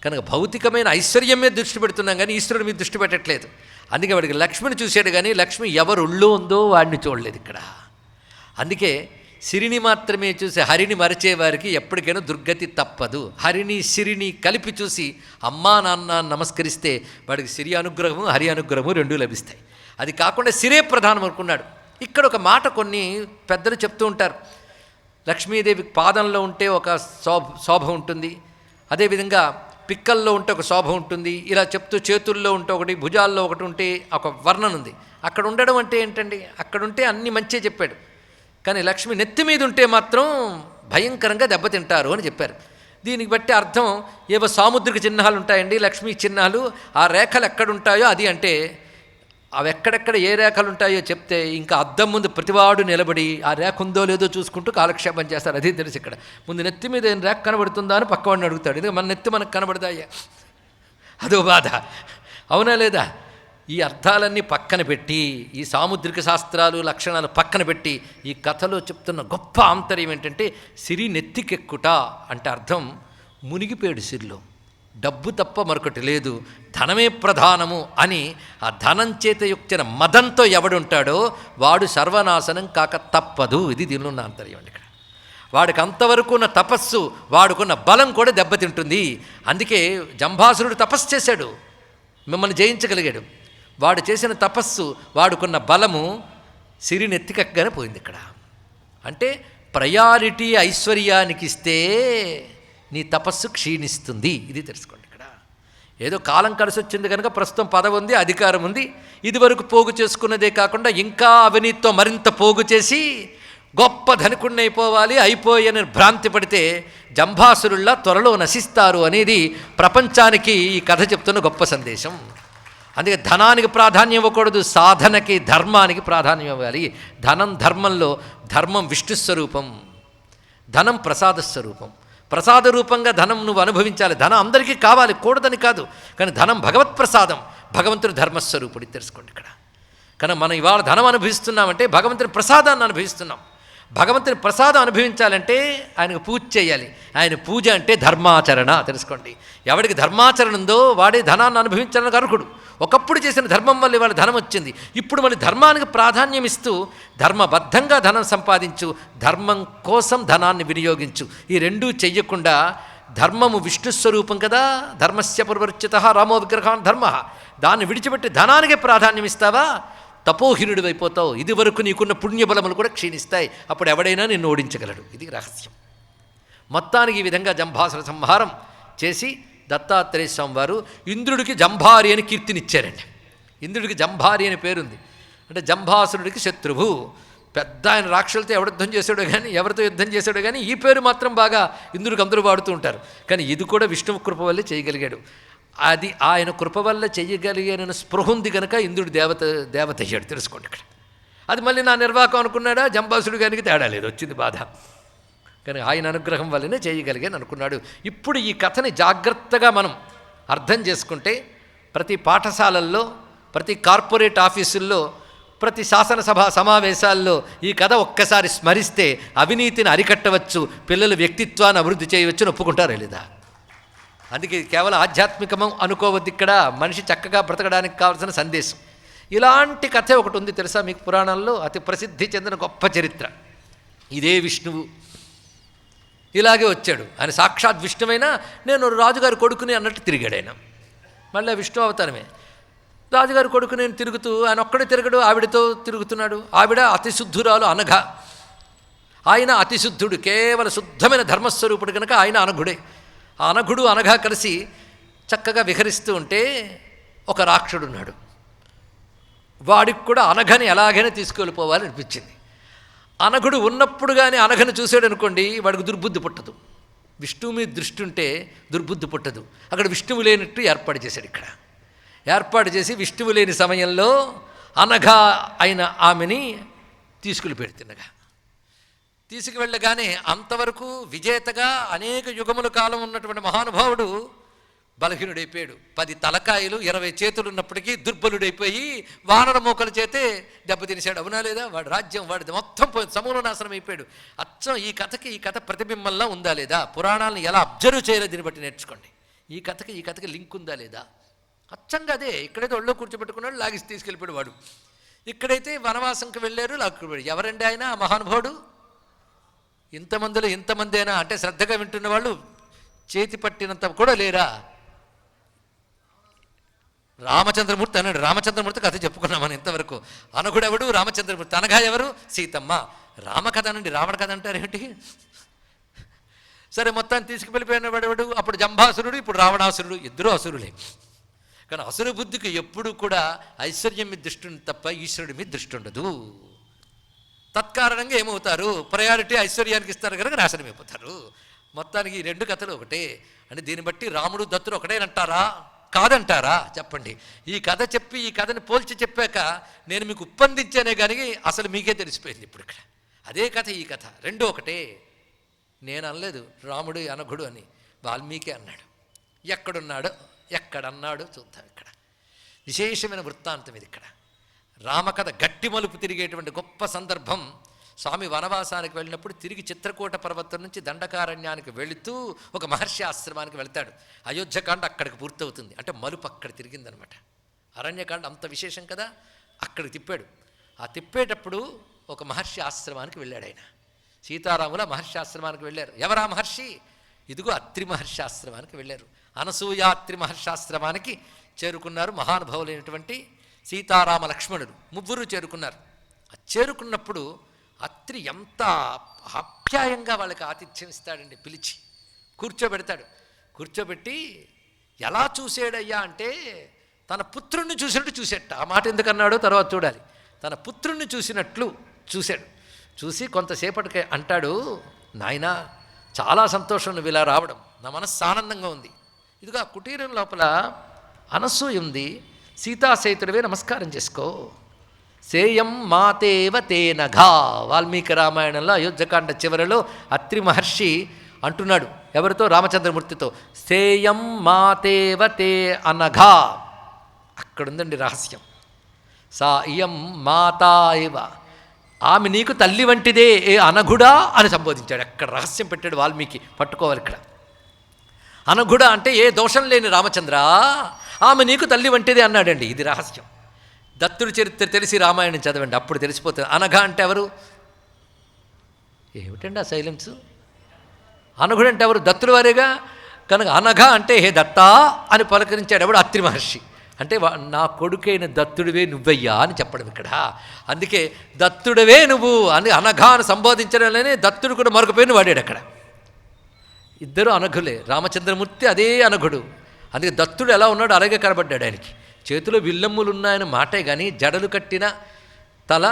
కనుక భౌతికమైన ఐశ్వర్యం మీద దృష్టి పెడుతున్నాం కానీ ఈశ్వరుడి మీద దృష్టి పెట్టట్లేదు. అందుకే వాడికి లక్ష్మిని చూశాడు కానీ లక్ష్మి ఎవరు ఒళ్ళో ఉందో వాడిని చూడలేదు ఇక్కడ. అందుకే సిరిని మాత్రమే చూసి హరిని మరచేవారికి ఎప్పటికైనా దుర్గతి తప్పదు. హరిని సిరిని కలిపి చూసి అమ్మా నాన్న నమస్కరిస్తే వాడికి సిరి అనుగ్రహము హరి అనుగ్రహము రెండూ లభిస్తాయి. అది కాకుండా సిరే ప్రధానం అనుకున్నాడు. ఇక్కడ ఒక మాట కొన్ని పెద్దలు చెప్తూ ఉంటారు. లక్ష్మీదేవి పాదంలో ఉంటే ఒక శోభ ఉంటుంది, అదేవిధంగా పిక్కల్లో ఉంటే ఒక శోభ ఉంటుంది. ఇలా చెప్తూ చేతుల్లో ఉంటే ఒకటి, భుజాల్లో ఒకటి ఉంటే ఒక వర్ణన ఉంది. అక్కడ ఉండడం అంటే ఏంటండి? అక్కడ ఉంటే అన్ని మంచిగా చెప్పాడు. కానీ లక్ష్మి నెత్తి మీద ఉంటే మాత్రం భయంకరంగా దెబ్బతింటారు అని చెప్పారు. దీనికి బట్టి అర్థం ఏవో సాముద్రిక చిహ్నాలు ఉంటాయండి, లక్ష్మీ చిహ్నాలు. ఆ రేఖలు ఎక్కడుంటాయో అది అంటే అవి ఎక్కడెక్కడ ఏ రేఖలు ఉంటాయో చెప్తే ఇంకా అద్దం ముందు ప్రతివాడు నిలబడి ఆ రేఖ ఉందో లేదో చూసుకుంటూ కాలక్షేపం చేస్తారు. అదే తెలుసు. ఇక్కడ ముందు నెత్తి మీద ఏం రేఖ కనబడుతుందా అని పక్కవాడిని అడుగుతాడు. ఎందుకంటే మన నెత్తి మనకు కనబడదాయా, అదో బాధ. అవునా లేదా? ఈ అర్థాలన్నీ పక్కన పెట్టి, ఈ సాముద్రిక శాస్త్రాలు లక్షణాలు పక్కన పెట్టి ఈ కథలో చెప్తున్న గొప్ప ఆంతర్యం ఏంటంటే సిరి నెత్తికెక్కుట అంటే అర్థం మునిగిపోయాడు సిరిలో. డబ్బు తప్ప మరొకటి లేదు, ధనమే ప్రధానము అని ఆ ధనం చేత యుక్తిన మదంతో ఎవడుంటాడో వాడు సర్వనాశనం కాక తప్పదు. ఇది దీనిలో ఉన్న ఆంతర్యం అండి. ఇక్కడ వాడికి అంతవరకు ఉన్న తపస్సు, వాడుకున్న బలం కూడా దెబ్బతింటుంది. అందుకే జంభాసురుడు తపస్సు చేశాడు, మిమ్మల్ని జయించగలిగాడు. వాడు చేసిన తపస్సు, వాడుకున్న బలము సిరినెత్తికెక్కగానే పోయింది. ఇక్కడ అంటే ప్రయారిటీ ఐశ్వర్యానికి ఇస్తే నీ తపస్సు క్షీణిస్తుంది. ఇది తెలుసుకోండి. ఇక్కడ ఏదో కాలం కలిసి వచ్చింది కనుక ప్రస్తుతం పదవి ఉంది, అధికారం ఉంది, ఇదివరకు పోగు చేసుకున్నదే కాకుండా ఇంకా అవినీతితో మరింత పోగు చేసి గొప్ప ధనికుడిని అయిపోయని భ్రాంతి పడితే జంభాసురుల్లా త్వరలో నశిస్తారు అనేది ప్రపంచానికి ఈ కథ చెప్తున్న గొప్ప సందేశం. అందుకే ధనానికి ప్రాధాన్యం ఇవ్వకూడదు, సాధనకి ధర్మానికి ప్రాధాన్యం ఇవ్వాలి. ధనం ధర్మంలో, ధర్మం విష్ణు స్వరూపం, ధనం ప్రసాద స్వరూపం. ప్రసాద రూపంగా ధనం నువ్వు అనుభవించాలి. ధనం అందరికీ కావాలి, కూడదని కాదు. కానీ ధనం భగవత్ ప్రసాదం, భగవంతుడు ధర్మస్వరూపుడు. తెలుసుకోండి ఇక్కడ. కానీ మనం ఇవాళ ధనం అనుభవిస్తున్నామంటే భగవంతుని ప్రసాదాన్ని అనుభవిస్తున్నాం. భగవంతుని ప్రసాదం అనుభవించాలంటే ఆయనకు పూజ చేయాలి. ఆయన పూజ అంటే ధర్మాచరణ. తెలుసుకోండి, ఎవడికి ధర్మాచరణ ఉందో వాడే ధనాన్ని అనుభవించాలని అర్హుడు. ఒకప్పుడు చేసిన ధర్మం వల్ల ఇవాళ ధనం వచ్చింది. ఇప్పుడు మళ్ళీ ధర్మానికి ప్రాధాన్యం ఇస్తూ ధర్మబద్ధంగా ధనం సంపాదించు, ధర్మం కోసం ధనాన్ని వినియోగించు. ఈ రెండూ చెయ్యకుండా ధర్మము విష్ణు స్వరూపం కదా, ధర్మస్య పరివర్చిత రామో విగ్రహాన్ ధర్మ, దాన్ని విడిచిపెట్టి ధనానికే ప్రాధాన్యం ఇస్తావా తపోహీనుడు అయిపోతావు. ఇది వరకు నీకున్న పుణ్యబలములు కూడా క్షీణిస్తాయి. అప్పుడు ఎవడైనా నిన్ను ఓడించగలడు. ఇది రహస్యం. మొత్తానికి ఈ విధంగా జంభాసుర సంహారం చేసి దత్తాత్రేయ స్వామి వారు ఇంద్రుడికి జంభారి అని కీర్తినిచ్చారండి. ఇంద్రుడికి జంభారి అని పేరుంది. అంటే జంభాసురుడికి శత్రువు. పెద్ద ఆయన రాక్షసులతో యుద్ధం చేశాడో కానీ, ఎవరితో యుద్ధం చేశాడో కానీ ఈ పేరు మాత్రం బాగా ఇంద్రుడికి అందరూ వాడుతూ ఉంటారు. కానీ ఇది కూడా విష్ణువు కృప వల్లే చేయగలిగాడు. అది ఆయన కృప వల్ల చెయ్యగలిగానని స్పృహ ఉంది కనుక ఇంద్రుడు దేవత అయ్యాడు. తెలుసుకోండి ఇక్కడ. అది మళ్ళీ నా నిర్వాహకం అనుకున్నాడా, జంబాసుడు గారికి తేడా లేదు, వచ్చింది బాధ. కానీ ఆయన అనుగ్రహం వల్లనే చేయగలిగాను అనుకున్నాడు. ఇప్పుడు ఈ కథని జాగ్రత్తగా మనం అర్థం చేసుకుంటే ప్రతి పాఠశాలల్లో, ప్రతి కార్పొరేట్ ఆఫీసుల్లో, ప్రతి శాసనసభ సమావేశాల్లో ఈ కథ ఒక్కసారి స్మరిస్తే అవినీతిని అరికట్టవచ్చు, పిల్లల వ్యక్తిత్వాన్ని అభివృద్ధి చేయవచ్చు, ఒప్పుకుంటారా లేదా? అందుకే కేవలం ఆధ్యాత్మికం అనుకోవద్దు, ఇక్కడ మనిషి చక్కగా బ్రతకడానికి కావాల్సిన సందేశం. ఇలాంటి కథ ఒకటి ఉంది తెలుసా మీకు పురాణంలో? అతి ప్రసిద్ధి చెందిన గొప్ప చరిత్ర. ఇదే విష్ణువు ఇలాగే వచ్చాడు. ఆయన సాక్షాత్ విష్ణువైనా నేను రాజుగారి కొడుకుని అన్నట్టు తిరిగాడు ఆయన. మళ్ళీ విష్ణు అవతారమే. రాజుగారి కొడుకు నేను తిరుగుతూ, ఆయన ఒక్కడే తిరగడు, ఆవిడతో తిరుగుతున్నాడు. ఆవిడ అతిశుద్ధురాలు అనఘ, ఆయన అతిశుద్ధుడు, కేవలం శుద్ధమైన ధర్మస్వరూపుడు కనుక ఆయన అనఘుడే. ఆ అనఘుడు అనఘ కలిసి చక్కగా విహరిస్తూ ఉంటే ఒక రాక్షుడున్నాడు. వాడికి కూడా అనఘని ఎలాగైనా తీసుకెళ్ళిపోవాలి అనిపించింది. అనఘుడు ఉన్నప్పుడు కానీ అనఘను చూసాడు అనుకోండి, వాడికి దుర్బుద్ధి పుట్టదు. విష్ణువు మీద దృష్టి ఉంటే దుర్బుద్ధి పుట్టదు. అక్కడ విష్ణువు లేనట్టు ఏర్పాటు చేశాడు. ఇక్కడ ఏర్పాటు చేసి విష్ణువు లేని సమయంలో అనఘ అయిన ఆమెని తీసుకెళ్ళిపెడుతున్నగా, తీసుకువెళ్ళగానే అంతవరకు విజేతగా అనేక యుగముల కాలం ఉన్నటువంటి మహానుభావుడు బలహీనుడైపోయాడు. 10 తలకాయలు 20 చేతులు ఉన్నప్పటికీ దుర్బలుడైపోయి వానర మోకల చేతే దెబ్బతినేశాడు. అవునా లేదా? వాడి రాజ్యం వాడిది మొత్తం పోయి సమూల నాశనం అయిపోయాడు. అచ్చం ఈ కథ ప్రతిబింబంలా ఉందా లేదా? పురాణాలను ఎలా అబ్జర్వ్ చేయాలో దీన్ని బట్టి నేర్చుకోండి. ఈ కథకి లింక్ ఉందా లేదా? అచ్చంగా అదే. ఇక్కడైతే ఒళ్ళో కూర్చోబెట్టుకున్నాడు, లాగిసి తీసుకెళ్ళిపోయాడు వాడు. ఇక్కడైతే వనవాసంకి వెళ్ళారు, లాక్కుపోయాడు. ఎవరండి ఆయన? ఆ మహానుభావుడు. ఇంతమందిలో ఇంతమందేనా అంటే శ్రద్ధగా వింటున్న వాళ్ళు చేతి పట్టినంత కూడా లేరా? రామచంద్రమూర్తి అన్నాడు. రామచంద్రమూర్తి కథ చెప్పుకున్నాం మనం ఇంతవరకు. అనఘుడెవడు? రామచంద్రమూర్తి. అనగా ఎవరు? సీతమ్మ. రామకథ నుండి రావణ కథ అంటారేమిటి? సరే, మొత్తాన్ని తీసుకువెళ్ళిపోయిన వాడెవడు? అప్పుడు జంభాసురుడు, ఇప్పుడు రావణాసురుడు. ఇద్దరూ అసురులే. కానీ అసురు బుద్ధికి ఎప్పుడు కూడా ఐశ్వర్యం మీద దృష్టి ఉంది తప్ప ఈశ్వరుడి మీద దృష్టి ఉండదు. తత్కారణంగా ఏమవుతారు? ప్రయారిటీ ఐశ్వర్యానికి ఇస్తారు కనుక నాశనం అయిపోతారు. మొత్తానికి ఈ 2 కథలు ఒకటే. అంటే దీన్ని బట్టి రాముడు దత్తుడు ఒకటేనంటారా? కాదంటారా? చెప్పండి. ఈ కథ చెప్పి ఈ కథని పోల్చి చెప్పాక నేను మీకు ఉప్పందించానే కానీ అసలు మీకే తెలిసిపోయింది ఇప్పుడు ఇక్కడ. అదే కథ ఈ కథ 2 ఒకటే. నేను అనలేదు రాముడు అనఘుడు అని, వాల్మీకి అన్నాడు. ఎక్కడున్నాడు, ఎక్కడన్నాడు చూద్దాం. ఇక్కడ విశేషమైన వృత్తాంతం ఇది. ఇక్కడ రామకథ గట్టి మలుపు తిరిగేటువంటి గొప్ప సందర్భం. స్వామి వనవాసానికి వెళ్ళినప్పుడు తిరిగి చిత్రకూట పర్వతం నుంచి దండకారణ్యానికి వెళుతూ ఒక మహర్షి ఆశ్రమానికి వెళ్తాడు. అయోధ్యకాండ అక్కడికి పూర్తవుతుంది. అంటే మలుపు అక్కడ తిరిగిందనమాట. అరణ్యకాండ అంత విశేషం కదా, అక్కడికి తిప్పాడు. ఆ తిప్పేటప్పుడు ఒక మహర్షి ఆశ్రమానికి వెళ్ళాడు ఆయన. సీతారాముల మహర్షి ఆశ్రమానికి వెళ్ళారు. ఎవరా మహర్షి? ఇదిగో అత్రి మహర్షి ఆశ్రమానికి వెళ్ళారు. అనసూయాత్రి మహర్షి ఆశ్రమానికి చేరుకున్నారు. మహానుభావులైనటువంటి సీతారామ లక్ష్మణుడు ముగ్గురు చేరుకున్నారు. చేరుకున్నప్పుడు అత్రి ఎంత ఆప్యాయంగా వాళ్ళకి ఆతిథ్యం ఇస్తాడండి. పిలిచి కూర్చోబెడతాడు. కూర్చోబెట్టి ఎలా చూసాడయ్యా అంటే తన పుత్రుణ్ణి చూసినట్టు చూసేట. ఆ మాట ఎందుకన్నాడో తర్వాత చూడాలి. తన పుత్రుణ్ణి చూసినట్లు చూశాడు. చూసి కొంతసేపటికి అంటాడు, నాయనా చాలా సంతోషం నువ్వు ఇలా రావడం, నా మనస్సు ఆనందంగా ఉంది. ఇదిగో ఆ కుటీరం లోపల అనసూయ ఉంది, సీతాసహితుడివే నమస్కారం చేసుకో. సేయం మాతేవ తేనఘా. వాల్మీకి రామాయణంలో అయోధ్యకాండ చివరిలో అత్రి మహర్షి అంటున్నాడు ఎవరితో? రామచంద్రమూర్తితో. సేయం మాతేవ తే అనఘా. అక్కడుందండి రహస్యం. సా ఇయం మాతా ఇవ, ఆమె నీకు తల్లి వంటిదే ఏ అనఘుడా అని సంబోధించాడు. అక్కడ రహస్యం పెట్టాడు వాల్మీకి. పట్టుకోవాలి ఇక్కడ. అనఘుడా అంటే ఏ దోషం లేని రామచంద్ర, ఆమె నీకు తల్లి వంటిదే అన్నాడండి. ఇది రహస్యం. దత్తుడి చరిత్ర తెలిసి రామాయణం చదవండి, అప్పుడు తెలిసిపోతుంది. అనఘ అంటే ఎవరు? ఏమిటండి ఆ సైలెన్స్? అనఘుడు అంటే ఎవరు? దత్తుడు వారేగా. కనుక అనఘ అంటే హే దత్తా అని పలకరించాడు ఎవడు? అత్రి మహర్షి. అంటే నా కొడుకైన దత్తుడివే నువ్వయ్యా అని చెప్పడం ఇక్కడ. అందుకే దత్తుడవే నువ్వు అని అనఘా అని సంబోధించడంలోనే దత్తుడు కూడా మరొక పేరును వాడాడు అక్కడ. ఇద్దరు అనఘులే. రామచంద్రమూర్తి అదే అనఘుడు. అందుకే దత్తుడు ఎలా ఉన్నాడు అలాగే కనబడ్డాడు ఆయనకి. చేతిలో విల్లమ్ములు ఉన్నాయని మాటే కానీ జడలు కట్టిన తల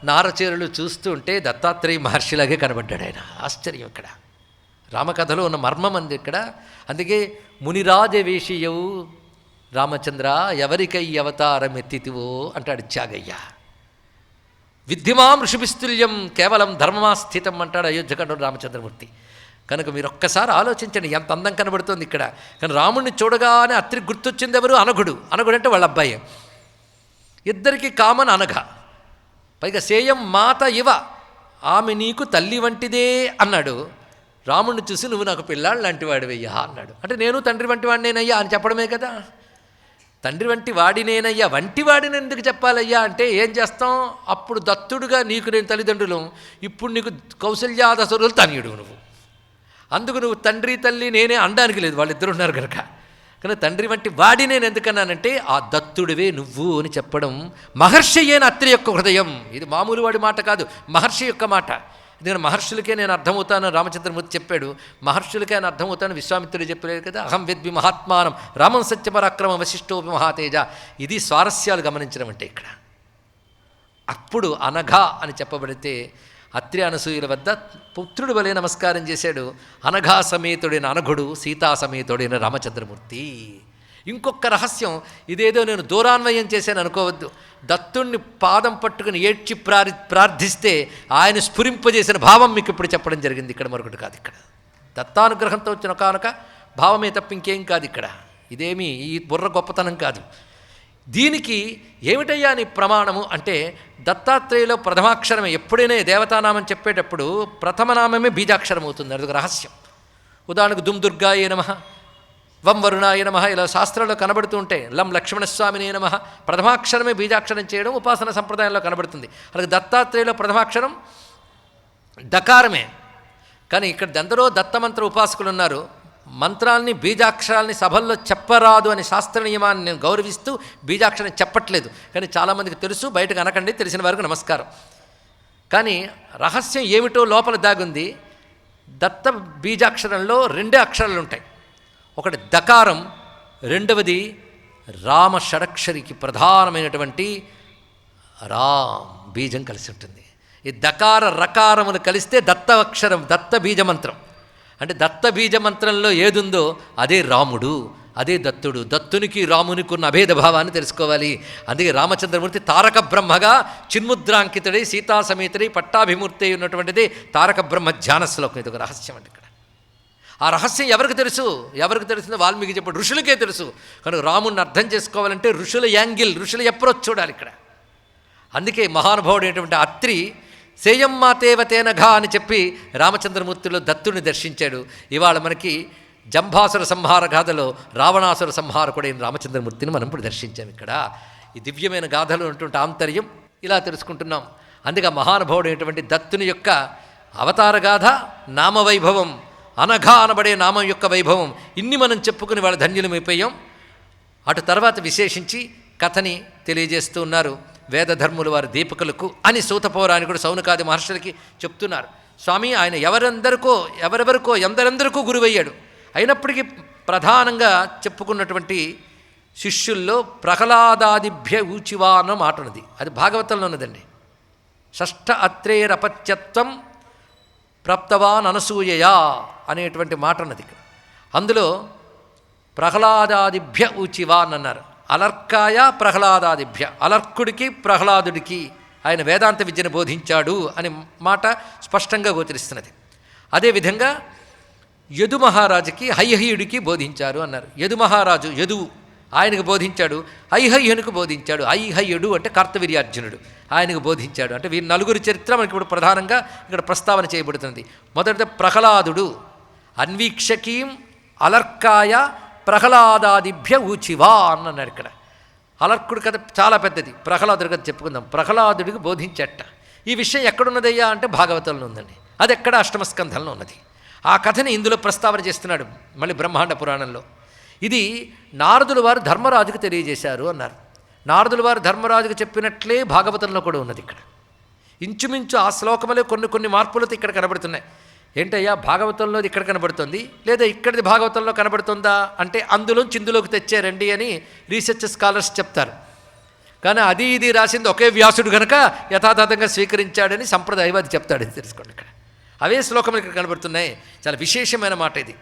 నారచీరలు చూస్తూ ఉంటే దత్తాత్రేయ మహర్షిలాగే కనబడ్డాడు ఆయన. ఆశ్చర్యం ఇక్కడ. రామకథలో ఉన్న మర్మం అంది ఇక్కడ. అందుకే మునిరాజవేషియవు రామచంద్ర ఎవరికై అవతారం ఎత్తితివో అంటాడు త్యాగయ్య. విద్యమాం ఋషిపిస్తుల్యం కేవలం ధర్మమాస్థితం అంటాడు అయోధ్యకాండలో రామచంద్రమూర్తి. కనుక మీరు ఒక్కసారి ఆలోచించండి ఎంత అందం కనబడుతుంది ఇక్కడ. కానీ రాముడిని చూడగానే అత్రికి గుర్తొచ్చింది ఎవరు? అనఘుడు. అనఘుడు అంటే వాళ్ళ అబ్బాయి. ఇద్దరికి కామన్ అనఘ. పైగా సేయం మాత ఇవ, ఆమె నీకు తల్లి వంటిదే అన్నాడు. రాముడిని చూసి నువ్వు నాకు పిల్లాడు లాంటి వాడివయ్యా అన్నాడు. అంటే నేను తండ్రి వంటి వాడినేనయ్యా అని చెప్పడమే కదా. తండ్రి వంటి వాడినేనయ్యా, వంటి వాడిని ఎందుకు చెప్పాలయ్యా అంటే ఏం చేస్తాం? అప్పుడు దత్తుడుగా నీకు నేను తల్లిదండ్రులు, ఇప్పుడు నీకు కౌసల్యాదశరులు తనయుడు నువ్వు. అందుకు నువ్వు తండ్రి తల్లి నేనే అనడానికి లేదు, వాళ్ళిద్దరు ఉన్నారు కనుక. కానీ తండ్రి వంటి వాడి నేను ఎందుకన్నానంటే ఆ దత్తుడివే నువ్వు అని చెప్పడం మహర్షి అయిన అత్రి యొక్క హృదయం. ఇది మామూలు వాడి మాట కాదు, మహర్షి యొక్క మాట. ఎందుకంటే మహర్షులకే నేను అర్థమవుతాను రామచంద్రమూర్తి చెప్పాడు, మహర్షులకే ఆయన అర్థమవుతాను విశ్వామిత్రుడు చెప్పలేదు కదా. అహం విద్వి మహాత్మానం రామం సత్యపరాక్రమ వశిష్ఠోపి మహాతేజ. ఇది స్వారస్యాలు గమనించడం అంటే ఇక్కడ. అప్పుడు అనఘ అని చెప్పబడితే అత్రి అనసూయుల వద్ద పుత్రుడు వలె నమస్కారం చేశాడు. అనఘా సమేతుడైన అనఘుడు, సీతా సమేతుడైన రామచంద్రమూర్తి. ఇంకొక రహస్యం, ఇదేదో నేను దూరాన్వయం చేశాను అనుకోవద్దు. దత్తుణ్ణి పాదం పట్టుకుని ఏడ్చి ప్రార్థిస్తే ఆయన స్ఫురింపజేసిన భావం మీకు ఇప్పుడు చెప్పడం జరిగింది. ఇక్కడ మరొకటి కాదు. ఇక్కడ దత్తానుగ్రహంతో వచ్చిన కానుక భావమే తప్ప ఇంకేం కాదు. ఇక్కడ ఇదేమీ ఈ బుర్ర గొప్పతనం కాదు. దీనికి ఏమిటయ్యా నీ ప్రమాణము అంటే దత్తాత్రేయులో ప్రథమాక్షరమే. ఎప్పుడైనా దేవతానామం చెప్పేటప్పుడు ప్రథమనామమే బీజాక్షరం అవుతుంది. అదొక రహస్యం. ఉదాహరణకు దుమ్ దుర్గాయ నమః, వం వరుణాయ నమః ఇలా శాస్త్రంలో కనబడుతూ ఉంటాయి. లం లక్ష్మణస్వామినే నమః. ప్రథమాక్షరమే బీజాక్షరం చేయడం ఉపాసన సంప్రదాయంలో కనబడుతుంది. అలాగే దత్తాత్రేయులో ప్రథమాక్షరం దకారమే. కానీ ఇక్కడ ఎందరో దత్తమంత్ర ఉపాసకులు ఉన్నారు. మంత్రాల్ని బీజాక్షరాల్ని సభల్లో చెప్పరాదు అనే శాస్త్ర నియమాన్ని నేను గౌరవిస్తూ బీజాక్షరం చెప్పట్లేదు. కానీ చాలామందికి తెలుసు, బయటకు అనకండి, తెలిసిన వారికి నమస్కారం. కానీ రహస్యం ఏమిటో లోపల దాగుంది. దత్త బీజాక్షరంలో 2 అక్షరాలు ఉంటాయి. ఒకటి దకారం, రెండవది రామ షడక్షరికి ప్రధానమైనటువంటి రామ్ బీజం కలిసి ఉంటుంది. ఈ దకార రకారములు కలిస్తే దత్త అక్షరం, దత్త బీజమంత్రం. అంటే దత్త బీజమంత్రంలో ఏదుందో అదే రాముడు, అదే దత్తుడు. దత్తునికి రామునికి ఉన్న అభేద భావాన్ని తెలుసుకోవాలి. అందుకే రామచంద్రమూర్తి తారక బ్రహ్మగా చిన్ముద్రాంకితుడై సీతా సమేతుడై పట్టాభిమూర్తి ఉన్నటువంటిది తారక బ్రహ్మ ధ్యాన శ్లోకం. ఇది ఒక రహస్యం అండి. ఇక్కడ ఆ రహస్యం ఎవరికి తెలుసు? ఎవరికి తెలిసిందో వాల్మీకి చెప్పాడు, ఋషులకే తెలుసు. కనుక రాముడిని అర్థం చేసుకోవాలంటే ఋషుల యాంగిల్, ఋషుల అప్రోచ్ చూడాలి ఇక్కడ. అందుకే మహానుభావుడు అయినటువంటి అత్రి సేయం మాతేవతేనఘ అని చెప్పి రామచంద్రమూర్తిలో దత్తుడిని దర్శించాడు. ఇవాళ మనకి జంభాసుర సంహార గాథలో రావణాసుర సంహారకుడైన రామచంద్రమూర్తిని మనం ఇప్పుడు దర్శించాం. ఇక్కడ ఈ దివ్యమైన గాథలో ఉన్నటువంటి ఆంతర్యం ఇలా తెలుసుకుంటున్నాం. అందుకే మహానుభావుడు అయినటువంటి దత్తుని యొక్క అవతార గాథ, నామవైభవం, అనఘ అనబడే నామం యొక్క వైభవం, ఇన్ని మనం చెప్పుకుని వాళ్ళ ధన్యులమైపోయాం. అటు తర్వాత విశేషించి కథని తెలియజేస్తూ ఉన్నారు వేదధర్ములు వారి దీపకులకు అని సూత పౌరాణికుడు సౌనకాది మహర్షులకి చెప్తున్నారు. స్వామి ఆయన ఎవరెవరికో ఎందరెందరికో గురువయ్యాడు. అయినప్పటికీ ప్రధానంగా చెప్పుకున్నటువంటి శిష్యుల్లో ప్రహ్లాదాదిభ్య ఊచివా అన్న మాట ఉన్నది. అది భాగవతంలో ఉన్నదండి. షష్ఠ అత్రేరపత్యత్వం ప్రాప్తవాన్ అనసూయయా అనేటువంటి మాట ఉన్నది. అందులో ప్రహ్లాదాదిభ్య ఊచివా అని అన్నారు. అలర్కాయ ప్రహ్లాదాదిభ్య, అలర్కుడికి ప్రహ్లాదుడికి ఆయన వేదాంత విద్యను బోధించాడు అనే మాట స్పష్టంగా గోచరిస్తున్నది. అదేవిధంగా యదు మహారాజుకి హైహయుడికి బోధించారు అన్నారు. యదు మహారాజు యదువు ఆయనకు బోధించాడు, ఐహయ్యునికి బోధించాడు. ఐహయ్యుడు అంటే కార్తవీర్యార్జునుడు, ఆయనకు బోధించాడు. అంటే వీరి నలుగురి చరిత్ర మనకి ఇప్పుడు ప్రధానంగా ఇక్కడ ప్రస్తావన చేయబడుతుంది. మొదటిది ప్రహ్లాదుడు, అన్వీక్షకీం అలర్కాయ ప్రహ్లాదాదిభ్య ఊచివా అని అన్నాడు. ఇక్కడ అలర్కుడి కథ చాలా పెద్దది, ప్రహ్లాదుడి కథ చెప్పుకుందాం. ప్రహ్లాదుడికి బోధించట. ఈ విషయం ఎక్కడున్నదయ్యా అంటే భాగవతంలో ఉందండి. అది ఎక్కడ? అష్టమస్కంధంలో ఉన్నది. ఆ కథని ఇందులో ప్రస్తావన చేస్తున్నాడు మళ్ళీ బ్రహ్మాండ పురాణంలో. ఇది నారదుల వారు ధర్మరాజుకు తెలియజేశారు అన్నారు. నారదుల వారు ధర్మరాజుకు చెప్పినట్లే భాగవతంలో కూడా ఉన్నది. ఇక్కడ ఇంచుమించు ఆ శ్లోకములే కొన్ని మార్పులతో ఇక్కడ కనబడుతున్నాయి. ఏంటయ్యా భాగవతంలో ఇక్కడ కనబడుతుంది, లేదా ఇక్కడిది భాగవతంలో కనబడుతుందా అంటే అందులోంచి ఇందులోకి తెచ్చారండి అని రీసెర్చ్ స్కాలర్స్ చెప్తారు. కానీ అది ఇది రాసింది ఒకే వ్యాసుడు కనుక యథాతథంగా స్వీకరించాడని సంప్రదాయవాది చెప్తాడు. ఇది తెలుసుకోండి. ఇక్కడ అవే శ్లోకములు ఇక్కడ కనబడుతున్నాయి. చాలా విశేషమైన మాట ఇది.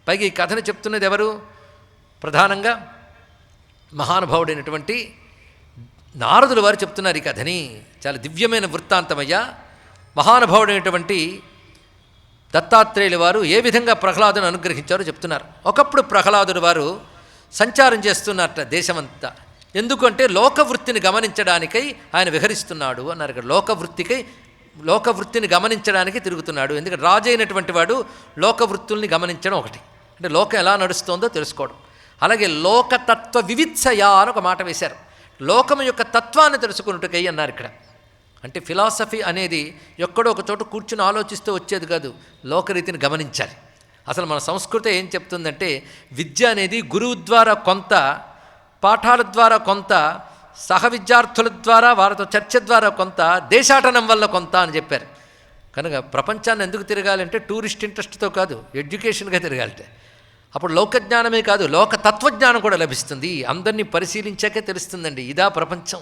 పైగా ఈ కథను చెప్తున్నది ఎవరు? ప్రధానంగా మహానుభావుడైనటువంటి నారదుల వారు చెప్తున్నారు ఈ కథని. చాలా దివ్యమైన వృత్తాంతమయ్యా. మహానుభావుడైనటువంటి దత్తాత్రేయుల వారు ఏ విధంగా ప్రహ్లాదుని అనుగ్రహించారో చెప్తున్నారు. ఒకప్పుడు ప్రహ్లాదుడు వారు సంచారం చేస్తున్నట్ట దేశమంతా. ఎందుకంటే లోకవృత్తిని గమనించడానికై ఆయన విహరిస్తున్నాడు అన్నారు. ఇక్కడ లోకవృత్తిని గమనించడానికి తిరుగుతున్నాడు. ఎందుకంటే రాజు అయినటువంటి వాడు లోకవృత్తుల్ని గమనించడం ఒకటి, అంటే లోకం ఎలా నడుస్తోందో తెలుసుకోవడం. అలాగే లోకతత్వ వివిత్సయ అని ఒక మాట వేశారు. లోకం యొక్క తత్వాన్ని తెలుసుకున్నట్టుకై అన్నారు ఇక్కడ. అంటే ఫిలాసఫీ అనేది ఎక్కడో ఒక చోట కూర్చుని ఆలోచిస్తూ వచ్చేది కాదు, లోకరీతిని గమనించాలి. అసలు మన సంస్కృతి ఏం చెప్తుందంటే విద్య అనేది గురువు ద్వారా కొంత, పాఠాల ద్వారా కొంత, సహ విద్యార్థుల ద్వారా వారితో చర్చ ద్వారా కొంత, దేశాటనం వల్ల కొంత అని చెప్పారు. కనుక ప్రపంచాన్ని ఎందుకు తిరగాలంటే టూరిస్ట్ ఇంట్రెస్ట్తో కాదు, ఎడ్యుకేషన్గా తిరగాలంటే. అప్పుడు లోకజ్ఞానమే కాదు, లోక తత్వజ్ఞానం కూడా లభిస్తుంది. అందరినీ పరిశీలించాకే తెలుస్తుందండి ఇదా ప్రపంచం,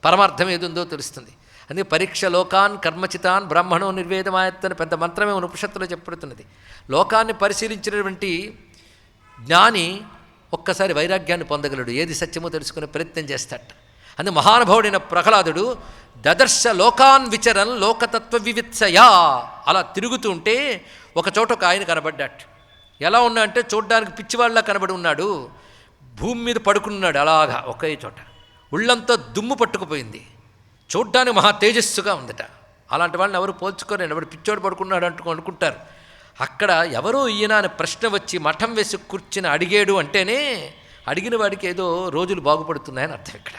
పరమార్థం ఏదుందో తెలుస్తుంది. అందుకే పరీక్ష లోకాన్ కర్మచితాన్ బ్రాహ్మణో నిర్వేదమాయత్తని పెద్ద మంత్రమే ఉపనిషత్తులో చెప్పబడుతున్నది. లోకాన్ని పరిశీలించినటువంటి జ్ఞాని ఒక్కసారి వైరాగ్యాన్ని పొందగలడు, ఏది సత్యమో తెలుసుకునే ప్రయత్నం చేస్తాట. అందుకే మహానుభావుడైన ప్రహ్లాదుడు దదర్శ లోకాన్ విచరన్ లోకతత్వ వివిత్సయా అలా తిరుగుతూ ఉంటే ఒకచోట ఒక ఆయన కనబడ్డాట. ఎలా ఉన్నా అంటే చూడ్డానికి పిచ్చివాళ్ళ కనబడి ఉన్నాడు. భూమి మీద పడుకున్నాడు అలాగా ఒకే చోట. ఉళ్ళంతా దుమ్ము పట్టుకుపోయింది, చూడ్డానికి మహా తేజస్సుగా ఉందట. అలాంటి వాళ్ళని ఎవరు పోల్చుకోలేండి, ఎవరు పిచ్చోడు పడుకున్నాడు అనుకుంటారు. అక్కడ ఎవరో ఈయన అని ప్రశ్న వచ్చి మఠం వేసి కూర్చుని అడిగాడు అంటేనే అడిగిన వాడికి ఏదో రోజులు బాగుపడుతున్నాయని అర్థం. ఇక్కడ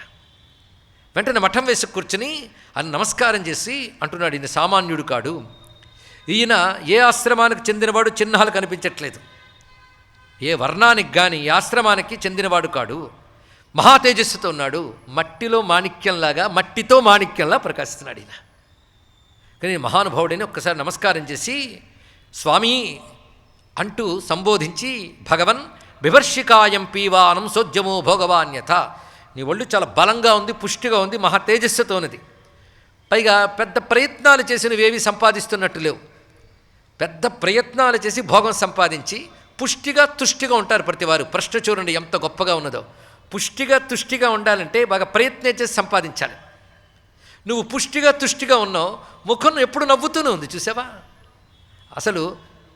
వెంటనే మఠం వేసి కూర్చుని అని నమస్కారం చేసి అంటున్నాడు, ఈయన సామాన్యుడు కాడు, ఈయన ఏ ఆశ్రమానికి చెందినవాడు చిహ్నాలు కనిపించట్లేదు, ఏ వర్ణానికి కానీ ఈ ఆశ్రమానికి చెందినవాడు కాడు, మహా తేజస్సుతో ఉన్నాడు, మట్టిలో మాణిక్యంలాగా మట్టితో మాణిక్యంలా ప్రకాశిస్తున్నాడు ఈయన. కానీ మహానుభావుడిని ఒక్కసారి నమస్కారం చేసి స్వామి అంటూ సంబోధించి భగవన్ బిభర్షికాయం పీవానం సోద్యమో భోగవాన్యత, నీ ఒళ్ళు చాలా బలంగా ఉంది, పుష్టిగా ఉంది, మహా తేజస్సుతో ఉన్నది, పైగా పెద్ద ప్రయత్నాలు చేసినవేవి సంపాదిస్తున్నట్టు లేవు. పెద్ద ప్రయత్నాలు చేసి భోగం సంపాదించి పుష్టిగా తుష్టిగా ఉంటారు ప్రతివారు. ప్రశ్న చూడండి ఎంత గొప్పగా ఉన్నదో. పుష్టిగా తుష్టిగా ఉండాలంటే బాగా ప్రయత్నం చేసి సంపాదించాలి. నువ్వు పుష్టిగా తుష్టిగా ఉన్నావు, ముఖం ఎప్పుడు నవ్వుతూనే ఉంది, చూసావా? అసలు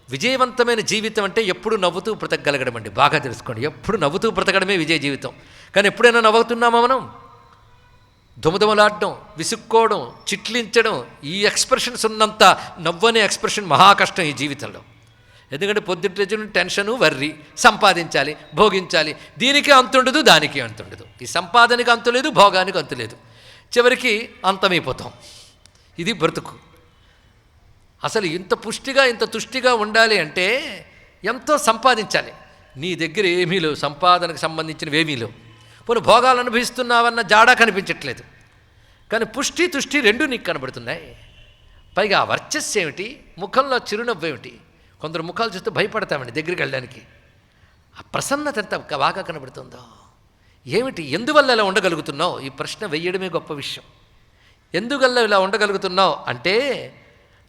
విజయవంతమైన జీవితం అంటే ఎప్పుడు నవ్వుతూ బ్రతకగలగడం అండి. బాగా తెలుసుకోండి, ఎప్పుడు నవ్వుతూ బ్రతకడమే విజయ జీవితం. కానీ ఎప్పుడైనా నవ్వుతున్నామా మనం? దుమదుమలాడడం, విసుక్కోవడం, చిట్లించడం, ఈ ఎక్స్ప్రెషన్స్ ఉన్నంత నవ్వనే ఎక్స్ప్రెషన్ మహా కష్టం ఈ జీవితంలో. ఎందుకంటే పొద్దుట టెన్షను, వర్రి, సంపాదించాలి, భోగించాలి, దీనికి అంతుండదు, దానికి అంతుండదు. ఈ సంపాదనకి అంతులేదు, భోగానికి అంతులేదు, చివరికి అంతమైపోతాం. ఇది బ్రతుకు. అసలు ఇంత పుష్టిగా ఇంత తుష్టిగా ఉండాలి అంటే ఎంతో సంపాదించాలి. నీ దగ్గర ఏమీ లేవు, సంపాదనకు సంబంధించినవి ఏమీ లేవు. పోనీ భోగాలు అనుభవిస్తున్నావన్న జాడా కనిపించట్లేదు, కానీ పుష్టి తుష్టి రెండూ నీకు కనబడుతున్నాయి. పైగా ఆ వర్చస్సు ఏమిటి, ముఖంలో చిరునవ్వు ఏమిటి. కొందరు ముఖాలు చూస్తే భయపడతామండి దగ్గరికి వెళ్ళడానికి. ఆ ప్రసన్నత ఎంత బాగా కనబడుతుందో. ఏమిటి, ఎందువల్ల ఇలా ఉండగలుగుతున్నావు? ఈ ప్రశ్న వెయ్యడమే గొప్ప విషయం. ఎందువల్ల ఇలా ఉండగలుగుతున్నావు అంటే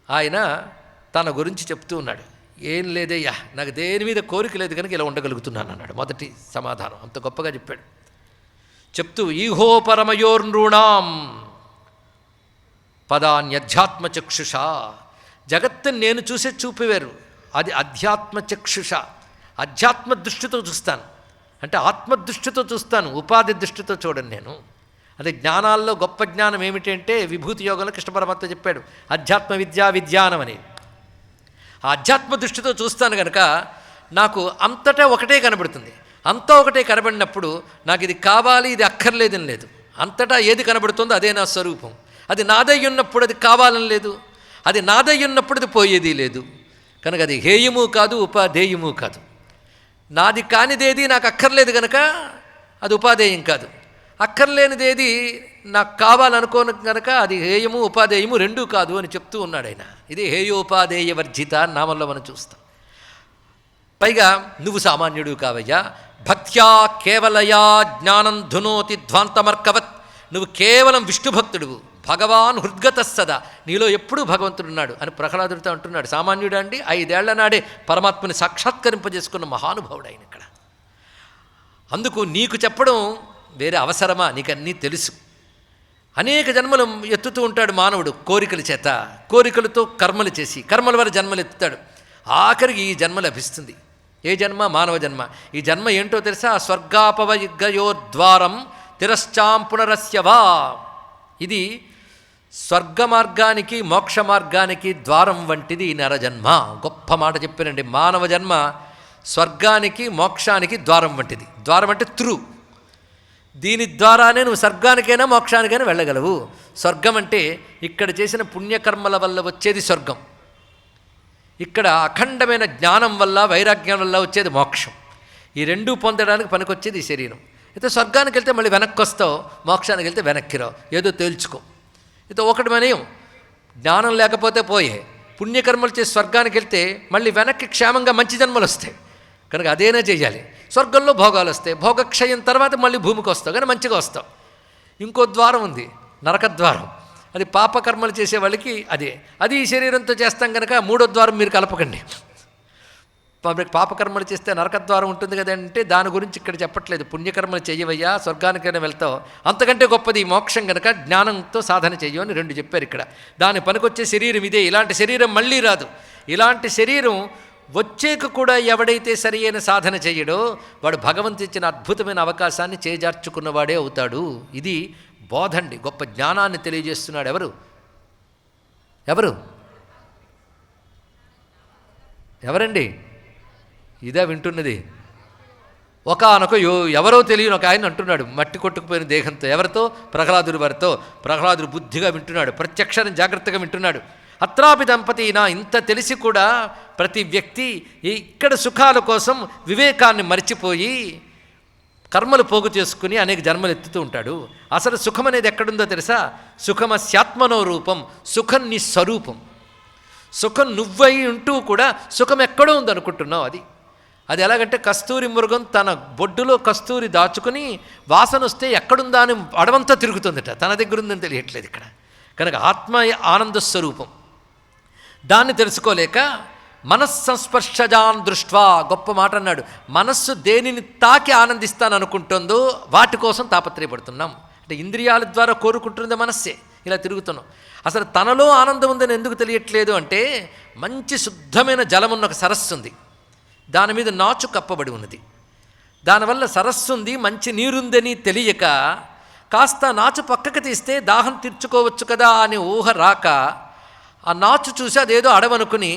ఆయన తన గురించి చెప్తూ ఉన్నాడు. ఏం లేదయ్యా, నాకు దేని మీద కోరిక లేదు కనుక ఇలా ఉండగలుగుతున్నాను అన్నాడు. మొదటి సమాధానం అంత గొప్పగా చెప్పాడు. చెప్తూ ఈహో పరమయోర్నృణాం పదాన్యధ్యాత్మచక్షుష, జగత్తుని నేను చూసే చూపివేరు, అది అధ్యాత్మచక్షుష, అధ్యాత్మ దృష్టితో చూస్తాను, అంటే ఆత్మదృష్టితో చూస్తాను, ఉపాధి దృష్టితో చూడను నేను. అదే జ్ఞానాల్లో గొప్ప జ్ఞానం ఏమిటి అంటే విభూతి యోగంలో కృష్ణ పరమాత్మ చెప్పాడు అధ్యాత్మ విజ్ఞానం అని. ఆ అధ్యాత్మ దృష్టితో చూస్తాను కనుక నాకు అంతటా ఒకటే కనబడుతుంది. అంతా ఒకటే కనబడినప్పుడు నాకు ఇది కావాలి ఇది అక్కర్లేదని లేదు. అంతటా ఏది కనబడుతుందో అదే నా స్వరూపం. అది నాదై ఉన్నప్పుడు అది కావాలని లేదు, అది నాదై ఉన్నప్పుడు అది పోయేది లేదు. కనుక అది హేయము కాదు, ఉపాధేయము కాదు. నాది కానిదేది నాకు అక్కర్లేదు కనుక అది ఉపాధేయం కాదు, అక్కర్లేనిదేది నాకు కావాలనుకోను కనుక అది హేయము ఉపాధేయము రెండూ కాదు అని చెప్తూ ఉన్నాడు ఆయన. ఇది హేయోపాధేయ వర్జిత నామంలో మనం చూస్తాం. పైగా నువ్వు సామాన్యుడు కావయ్యా, భక్త్యా కేవలయా జ్ఞానం ధునోతి ధ్వాంతమర్కవత్, నువ్వు కేవలం విష్ణు భక్తుడువు, భగవాన్ హృద్గత సదా, నీలో ఎప్పుడూ భగవంతుడున్నాడు అని ప్రహ్లాదుడితో అంటున్నాడు. సామాన్యుడు అండి 5 ఏళ్ల నాడే పరమాత్మని సాక్షాత్కరింపజేసుకున్న మహానుభావుడు ఆయన ఇక్కడ. అందుకు నీకు చెప్పడం వేరే అవసరమా? నీకన్నీ తెలుసు. అనేక జన్మలు ఎత్తుతూ ఉంటాడు మానవుడు కోరికల చేత, కోరికలతో కర్మలు చేసి కర్మల వల్ల జన్మలు ఎత్తుతాడు. ఆఖరికి ఈ జన్మ లభిస్తుంది. ఏ జన్మ? మానవ జన్మ. ఈ జన్మ ఏంటో తెలుసా? స్వర్గాపవయుగ్గయోర్ద్వారం తిరశ్చాం పునరస్యవా. ఇది స్వర్గ మార్గానికి మోక్ష మార్గానికి ద్వారం వంటిది ఈ నరజన్మ. గొప్ప మాట చెప్పానండి. మానవ జన్మ స్వర్గానికి మోక్షానికి ద్వారం వంటిది. ద్వారం అంటే త్రూ. దీని ద్వారానే నువ్వు స్వర్గానికైనా మోక్షానికైనా వెళ్ళగలవు. స్వర్గం అంటే ఇక్కడ చేసిన పుణ్యకర్మల వల్ల వచ్చేది స్వర్గం. ఇక్కడ అఖండమైన జ్ఞానం వల్ల వైరాగ్యం వల్ల వచ్చేది మోక్షం. ఈ రెండూ పొందడానికి పనికొచ్చేది ఈ శరీరం. అయితే స్వర్గానికి వెళ్తే మళ్ళీ వెనక్కి వస్తావు, మోక్షానికి వెళ్తే వెనక్కి రావు. ఏదో తేల్చుకో. అయితే ఒకటి మనయం, జ్ఞానం లేకపోతే పోయే. పుణ్యకర్మలు చేసి స్వర్గానికి వెళ్తే మళ్ళీ వెనక్కి క్షేమంగా మంచి జన్మలు వస్తాయి. కనుక అదేనే చేయాలి. స్వర్గంలో భోగాలు వస్తాయి. భోగక్షయం తర్వాత మళ్ళీ భూమికి వస్తావు, కానీ మంచిగా వస్తావు. ఇంకో ద్వారం ఉంది, నరకద్వారం. అది పాపకర్మలు చేసే వాళ్ళకి అది ఈ శరీరంతో చేస్తాం కనుక మూడో ద్వారం మీరు కలపకండి. పాపకర్మలు చేస్తే నరకద్వారం ఉంటుంది కదంటే దాని గురించి ఇక్కడ చెప్పట్లేదు. పుణ్యకర్మలు చెయ్యవయ్యా, స్వర్గానికైనా వెళ్తావు. అంతకంటే గొప్పది మోక్షం కనుక జ్ఞానంతో సాధన చెయ్యు అని రెండు చెప్పారు ఇక్కడ. దాని పనికొచ్చే శరీరం ఇదే. ఇలాంటి శరీరం మళ్ళీ రాదు. ఇలాంటి శరీరం వచ్చేక కూడా ఎవడైతే సరి అయిన సాధన చేయడో వాడు భగవంతు ఇచ్చిన అద్భుతమైన అవకాశాన్ని చేజార్చుకున్నవాడే అవుతాడు. ఇది బోధండి. గొప్ప జ్ఞానాన్ని తెలియజేస్తున్నాడు. ఎవరండి? ఇదే వింటున్నది. ఒకానొక ఎవరో తెలియని ఒక ఆయన అంటున్నాడు మట్టి కొట్టుకుపోయిన దేహంతో. ఎవరితో? ప్రహ్లాదుడి వారితో. ప్రహ్లాదుడు బుద్ధిగా వింటున్నాడు, ప్రత్యక్షాన్ని జాగ్రత్తగా వింటున్నాడు. అత్రాపి దంపతి, నా ఇంత తెలిసి కూడా ప్రతి వ్యక్తి ఇక్కడ సుఖాల కోసం వివేకాన్ని మర్చిపోయి కర్మలు పోగు చేసుకుని అనేక జన్మలు ఎత్తుతూ ఉంటాడు. అసలు సుఖం అనేది ఎక్కడుందో తెలుసా? సుఖమస్యాత్మనో రూపం. సుఖం నీ స్వరూపం. సుఖం నువ్వై ఉంటూ కూడా సుఖం ఎక్కడో ఉందనుకుంటున్నావు. అది ఎలాగంటే కస్తూరి మృగం తన బొడ్డులో కస్తూరి దాచుకుని వాసన వస్తే ఎక్కడుందా అని అడవంతా తిరుగుతుందట. తన దగ్గర ఉందని తెలియట్లేదు ఇక్కడ. కనుక ఆత్మ ఆనంద స్వరూపం. దాన్ని తెలుసుకోలేక మనస్సంస్పర్శజాన్ దృష్ట్వా, గొప్ప మాట అన్నాడు. మనస్సు దేనిని తాకి ఆనందిస్తాననుకుంటుందో వాటి కోసం తాపత్రయపడుతున్నాం. అంటే ఇంద్రియాల ద్వారా కోరుకుంటున్నది మనస్సే. ఇలా తిరుగుతున్నాం. అసలు తనలో ఆనందం ఉందని ఎందుకు తెలియట్లేదు అంటే, మంచి శుద్ధమైన జలం ఉన్న ఒక సరస్సు ఉంది, దాని మీద నాచు కప్పబడి ఉన్నది. దానివల్ల సరస్సు ఉంది, మంచి నీరుందని తెలియక కాస్త నాచు పక్కకు తీస్తే దాహం తీర్చుకోవచ్చు కదా అని ఊహ రాక ఆ నాచు చూసి అదేదో అడవనుకుని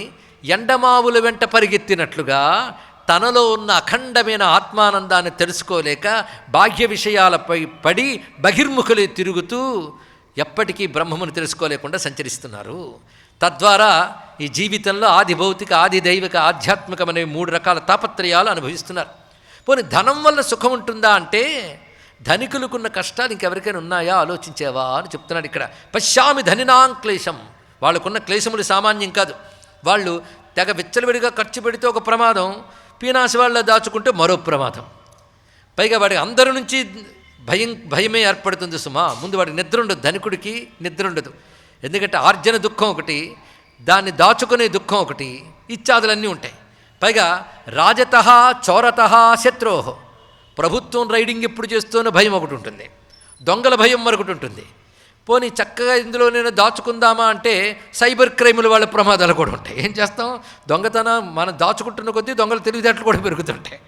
ఎండమావుల వెంట పరిగెత్తినట్లుగా తనలో ఉన్న అఖండమైన ఆత్మానందాన్ని తెలుసుకోలేక బాహ్య విషయాలపై పడి బహిర్ముఖులే తిరుగుతూ ఎప్పటికీ బ్రహ్మమును తెలుసుకోలేకుండా సంచరిస్తున్నారు. తద్వారా ఈ జీవితంలో ఆది భౌతిక, ఆది దైవిక, ఆధ్యాత్మికం అనే 3 రకాల తాపత్రయాలు అనుభవిస్తున్నారు. పోనీ ధనం వల్ల సుఖం ఉంటుందా అంటే, ధనికులకున్న కష్టాలు ఇంకెవరికైనా ఉన్నాయా ఆలోచించేవా అని చెప్తున్నాడు ఇక్కడ. పశ్యామి ధనినాం క్లేశం. వాళ్ళకున్న క్లేశములు సామాన్యం కాదు. వాళ్ళు తెగ విచ్చలవిడిగా ఖర్చు పెడితే ఒక ప్రమాదం, పీనాసి వాళ్ళ దాచుకుంటే మరో ప్రమాదం. పైగా వాడికి అందరి నుంచి భయమే ఏర్పడుతుంది సుమా. ముందు వాడికి నిద్ర ఉండదు, ధనికుడికి నిద్ర ఉండదు. ఎందుకంటే ఆర్జన దుఃఖం ఒకటి, దాన్ని దాచుకునే దుఃఖం ఒకటి, ఇత్యాదులన్నీ ఉంటాయి. పైగా రాజత చోరత శత్రోహ, ప్రభుత్వం రైడింగ్ ఎప్పుడు చేస్తూనే భయం ఒకటి ఉంటుంది, దొంగల భయం మరొకటి ఉంటుంది. పోనీ చక్కగా ఇందులో నేను దాచుకుందామా అంటే సైబర్ క్రైముల వాళ్ళ ప్రమాదాలు కూడా ఉంటాయి. ఏం చేస్తాం? దొంగతనం మనం దాచుకుంటున్న కొద్దీ దొంగలు తెలివితేటలు కూడా పెరుగుతుంటాయి.